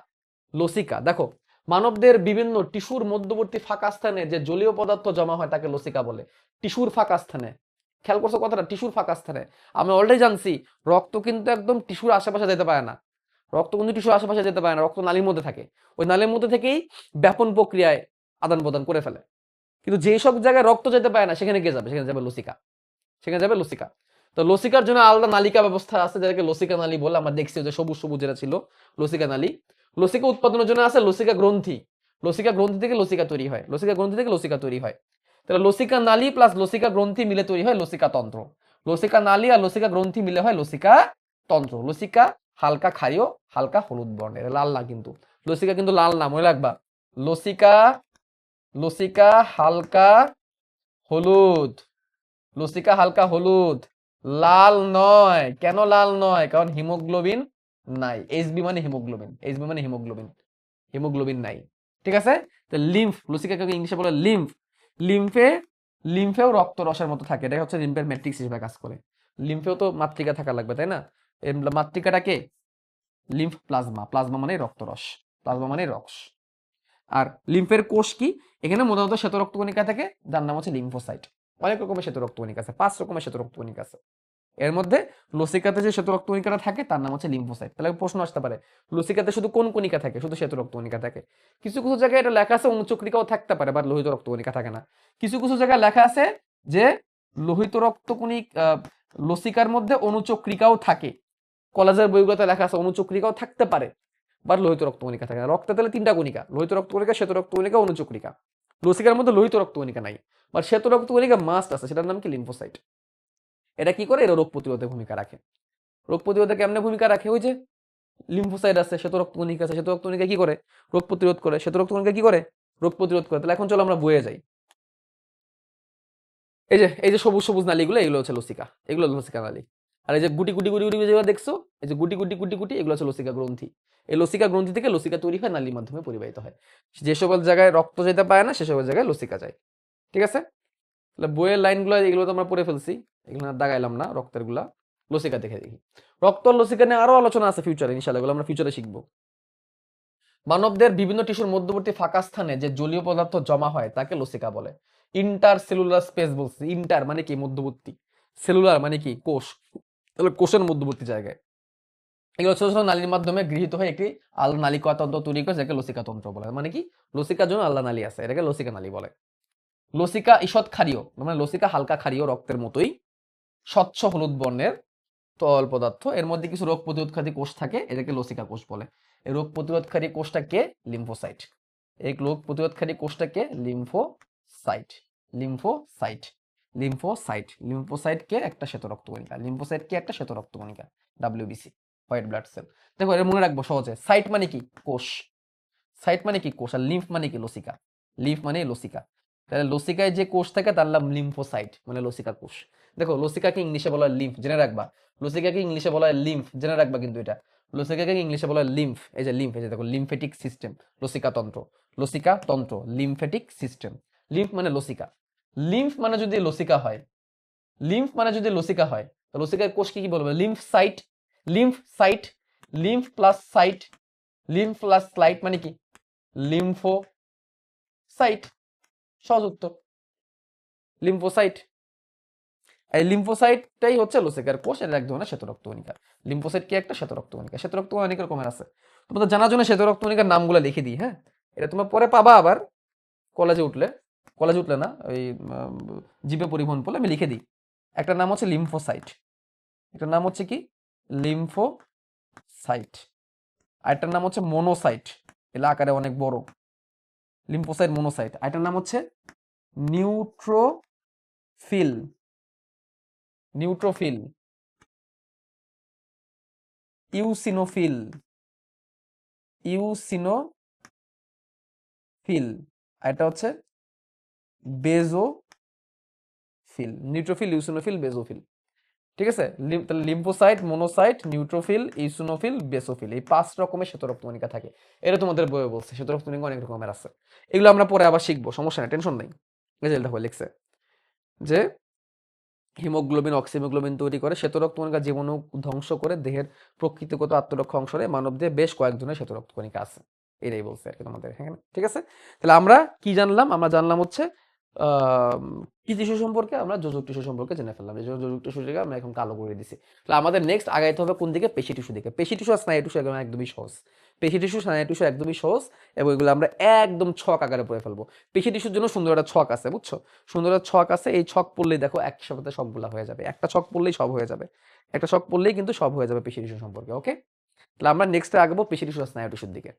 S1: লসিকা দেখো, মানবদের বিভিন্ন টিস্যুর মধ্যবর্তী ফাঁকা স্থানে যে জলীয় পদার্থ জমা হয় তাকে লসিকা বলে। টিস্যুর ফাঁকা স্থানে, খেয়াল করছো কথাটা? টিস্যুর ফাঁকা স্থানে। আমরা অলরেডি জানছি রক্ত কিন্তু একদম টিস্যুর আশেপাশে যেতে পারে না। রক্ত কিন্তু টিস্যুর আশেপাশে যেতে পারে না, রক্ত নালীর মধ্যে থাকে। ওই নালীর মধ্যে থেকেই ব্যাপন প্রক্রিয়ায় আদান প্রদান করে ফেলে। কিন্তু যেই সব জায়গায় রক্ত যেতে পারে না সেখানে কে যাবে? সেখানে যাবে লসিকা, সেখানে যাবে লসিকা। তো লসিকার জন্য আলাদা নালিকা ব্যবস্থা আছে, যেটাকে লসিকা নালী বলে। আমরা দেখছি যে সবুজ সবুজ যেটা ছিল লসিকা নালী। লসিকা উৎপাদনের জন্য আছে লসিকা গ্রন্থি। লসিকা গ্রন্থি থেকে লসিকা তৈরি হয়, লসিকা গ্রন্থি থেকে লসিকা তৈরি হয়। তাহলে লসিকা নালী প্লাস লসিকা গ্রন্থি মিলে তৈরি হয় লসিকা তন্ত্র। লসিকা নালী আর লসিকা গ্রন্থি মিলে হয় লসিকা তন্ত্র। লসিকা হালকা ক্ষারীয়, হালকা হলুদ বর্ণের, লাল না কিন্তু। লসিকা কিন্তু লাল না, মনে রাখবা। লসিকা, লসিকা হালকা হলুদ, লসিকা হালকা হলুদ, লাল নয়। কেন লাল নয়? কারণ হিমোগ্লোবিন নাই। এইচবি মানে হিমোগ্লোবিন, এইচবি মানে হিমোগ্লোবিন, হিমোগ্লোবিন নাই। ঠিক আছে? তো লিম্ফ, লসিকাকে ইংলিশে বলে লিম্ফ। লিম্ফে, লিম্ফেও রক্ত রসের মতো থাকে, এটা হচ্ছে লিম্ফের ম্যাট্রিক্স হিসেবে কাজ করে। লিম্ফেও তো মাতৃকা থাকা লাগবে, তাই না? এই মাতৃকাটাকে লিম্ফ প্লাজমা, প্লাজমা মানে রক্তরস, প্লাজমা মানে রস। আর লিম্ফের কোষ কি? এখানে মূলত শ্বেত রক্তকণিকা থাকে, যার নাম হচ্ছে লিম্ফোসাইট। অনেক রকমের শ্বেত রক্তকণিকা আছে, 5 রকমের শ্বেত রক্তকণিকা আছে। এর মধ্যে লসিকাতে যে শ্বেত রক্তকণিকাটা থাকে তার নাম হচ্ছে লিম্ফোসাইট। তাহলে প্রশ্ন আসতে পারে, লসিকাতে শুধু কোন কণিকা থাকে? শুধু শ্বেত রক্তকণিকা থাকে। কিছু কিছু জায়গায় এটা লেখা আছে অনুচক্রিকাও থাকতে পারে, বাট লোহিত রক্তকণিকা থাকে না। কিছু কিছু জায়গায় লেখা আছে যে লোহিত রক্তকণিকা, লসিকার মধ্যে অনুচক্রিকাও থাকে। কলেজের বইগুলোতে লেখা আছে অনুচক্রিকাও থাকতে পারে, বাট লোহিত রক্তকণিকা থাকে না। রক্তে তাহলে 3টা কণিকা: লোহিত রক্তকণিকা, শ্বেত রক্তকণিকা, অনুচক্রিকা। লসিকার মধ্যে লোহিত রক্তকণিকা নাই, বাট শ্বেত রক্তকণিকা মাস্ট আছে, সেটার নাম কি লিম্ফোসাইট। এটা কি করে, এরা রোগ প্রতিরোধে ভূমিকা রাখে। রোগ প্রতিরোধে কেমনে ভূমিকা রাখে, ওই যে লিম্ফোসাইট আছে, শ্বেত রক্তকণিকা আছে, শ্বেত রক্তকণিকা কি করে, রোগ প্রতিরোধ করে, শ্বেত রক্তকণিকা কি করে, রোগ প্রতিরোধ করে। তাহলে এখন চলো আমরা বইয়ে যাই। এই যে সবুজ সবুজ নালীগুলো, এগুলো হচ্ছে লসিকা, এগুলো লসিকা নালী। আর এই যে গুটি গুটি গুটি গুটি যেগুলো দেখছো, এই যে গুটি গুটি গুটি গুটি, এগুলো হচ্ছে লসিকা গ্রন্থি। এই লসিকা গ্রন্থি থেকে লসিকা তৈরি হয়, নালীর মাধ্যমে পরিবাহিত হয়। যে সকল জায়গায় রক্ত যেতে পারে না, সে সকল জায়গায় লসিকা যায়। ঠিক আছে, তাহলে বইয়ের লাইনগুলো এগুলো তো আমরা পড়ে ফেলছি, এগুলো আর দাগাইলাম না, রক্তের গুলা। লসিকা দেখে দেখি। রক্ত আর লসিকা নিয়ে আরো আলোচনা আছে ফিউচারে, ইনশাআল্লাহ এগুলো আমরা ফিউচারে শিখবো। মানবদের বিভিন্ন টিস্যুর মধ্যবর্তী ফাঁকা স্থানে যে জলীয় পদার্থ জমা হয় তাকে লসিকা বলে। ইন্টার সেলুলার স্পেস বলছি, ইন্টার মানে কি মধ্যবর্তী, সেলুলার মানে কি কোষ, তাহলে কোষের মধ্যবর্তী জায়গায় এগুলো ছোট ছোট নালীর মাধ্যমে গৃহীত হয়ে একটি আল্লা নালিকা তন্ত্র তৈরি করে, যাকে লসিকা তন্ত্র বলে। মানে কি, লসিকার জন্য আল্লা নালী আছে, এটাকে লসিকা নালী বলে। লসিকা ঈষৎ ক্ষারীয়, মানে লসিকা হালকা ক্ষারীয়, রক্তের মতোই স্বচ্ছ হলুদ বর্ণের তরল পদার্থ। এর মধ্যে কিছু রোগ প্রতিরোধকারী কোষ থাকে, এটাকে লসিকা কোষ বলে। এই রোগ প্রতিরোধকারী কোষটাকে লিম্ফোসাইট, এই রোগ প্রতিরোধকারী কোষটাকে লিম্ফোসাইট, লিম্ফোসাইট, লিম্ফোসাইট, লিম্ফোসাইটকে একটা শ্বেত রক্তকণিকা, লিম্ফোসাইটকে একটা শ্বেত রক্তকণিকা, ডাব্লিউবিসি, হোয়াইট ব্লাড সেল। দেখো এটা মনে রাখবো সহজে, সাইট মানে কি কোষ, সাইট মানে কি কোষ, আর লিম্ফ মানে কি লসিকা, লিম্ফ মানে লসিকা। তাহলে লসিকায় যে কোষ থাকে তার নাম লিম্ফোসাইট, মানে লসিকা কোষ। দেখো লসিকাকে ইংলিশে বলা হয় লিম্ফ, জেনে রাখবা। লসিকাকে ইংলিশে বলা হয় লিম্ফ, জেনে রাখবা কিন্তু এটা। লসিকাকে ইংলিশে বলা হয় লিম্ফ, এই যে লিম্ফ, এই যে দেখো লিম্ফেটিক সিস্টেম, লসিকা তন্ত্র, লসিকা তন্ত্র, লিম্ফেটিক সিস্টেম। লিম্ফ মানে লসিকা। লিম্ফ মানে যদি লসিকা হয়, লিম্ফ মানে যদি লসিকা হয়, তো লসিকার কোষকে কি বলবো, lymph cyte, lymph cyte, lymph plus cyte, lymph plus slight মানে কি, লিম্ফোসাইট। সহজ উত্তর, লিম্ফোসাইট। এই লিম্ফোসাইটটাই হচ্ছে লসিকার কোষ, এর এক ধরনের শ্বেত রক্তকণিকা। লিম্ফোসাইট কি একটা শ্বেত রক্তকণিকা, শ্বেত রক্তকণিকা রকমের আছে। তোমাদের জানার জন্য শ্বেত রক্তকণিকার নামগুলো লিখে দিই, হ্যাঁ, এটা তোমরা পরে পাবা আবার কলেজে উঠলে, কলেজে উঠলে না, ওই জিপে পরিবহন পড়লে আমি লিখে দিই। একটা নাম হচ্ছে লিম্ফোসাইট, একটা নাম হচ্ছে কি লিম্ফোসাইট, আরেকটার নাম হচ্ছে মোনোসাইট, এলা আকারে অনেক বড়, লিম্ফোসাইট মোনোসাইট। আরেকটার নাম হচ্ছে নিউট্রোফিল, নিউট্রোফিল, ইউসিনোফিল, ইউসিনোফিল, আর এটা হচ্ছে বেজোফিল। Neutrophil, eosinophil, basophil. ঠিক আছে, তাহলে lymphocyte, monocyte, neutrophil, eosinophil, basophil, এই 5 রকমের শ্বেত রক্তকণিকা থাকে। এটা তোমাদের বইয়ে বলছে, শ্বেত রক্তকণিকা অনেক রকমের আছে। এগুলো আমরা পরে আবার শিখবো, সমস্যা নেই, টেনশন নেই। এই যে দেখো লিখছে যে হিমোগ্লোবিন, অক্সিহিমোগ্লোবিন তৈরি করে, শ্বেত রক্তকণিকা জীবাণু ধ্বংস করে দেহের প্রকৃতিগত আত্মরক্ষা অংশে মানবদেহে বেশ কয়েক ধরনের শ্বেত রক্তকণিকা আছে। এটাই বলছে আর কি তোমাদের এখানে। ঠিক আছে, তাহলে আমরা কি জানলাম, আমরা জানলাম হচ্ছে কি টিস্যু সম্পর্কে, আমরা যোজক টিস্যু সম্পর্কে জেনে ফেললাম। এই জন্য যোজক টিস্যুটাকে আমরা এখন কালো করে দিছি। তাহলে আমাদের নেক্সট আগাইতে হবে কোন দিকে, পেশি টিস্যু দিকে। পেশি টিস্যু আর স্নায়ু টিস্যু একদমই সহজ, পেশি টিস্যু স্নায়ু টিস্যু একদমই সহজ, এবং এগুলো আমরা একদম ছক আকারে পড়ে ফেলবো। পেশি টিস্যুর জন্য সুন্দর একটা ছক আছে, বুঝছো, সুন্দর একটা ছক আছে। এই ছক পড়লেই দেখো একসাথে সবগুলা হয়ে যাবে, একটা ছক পড়লেই সব হয়ে যাবে, একটা ছক পড়লেই কিন্তু সব হয়ে যাবে পেশি টিস্যু সম্পর্কে। ওকে, তাহলে আমরা নেক্সটে আগাবো পেশি টিস্যু আর স্নায়ু টিস্যুর দিকে।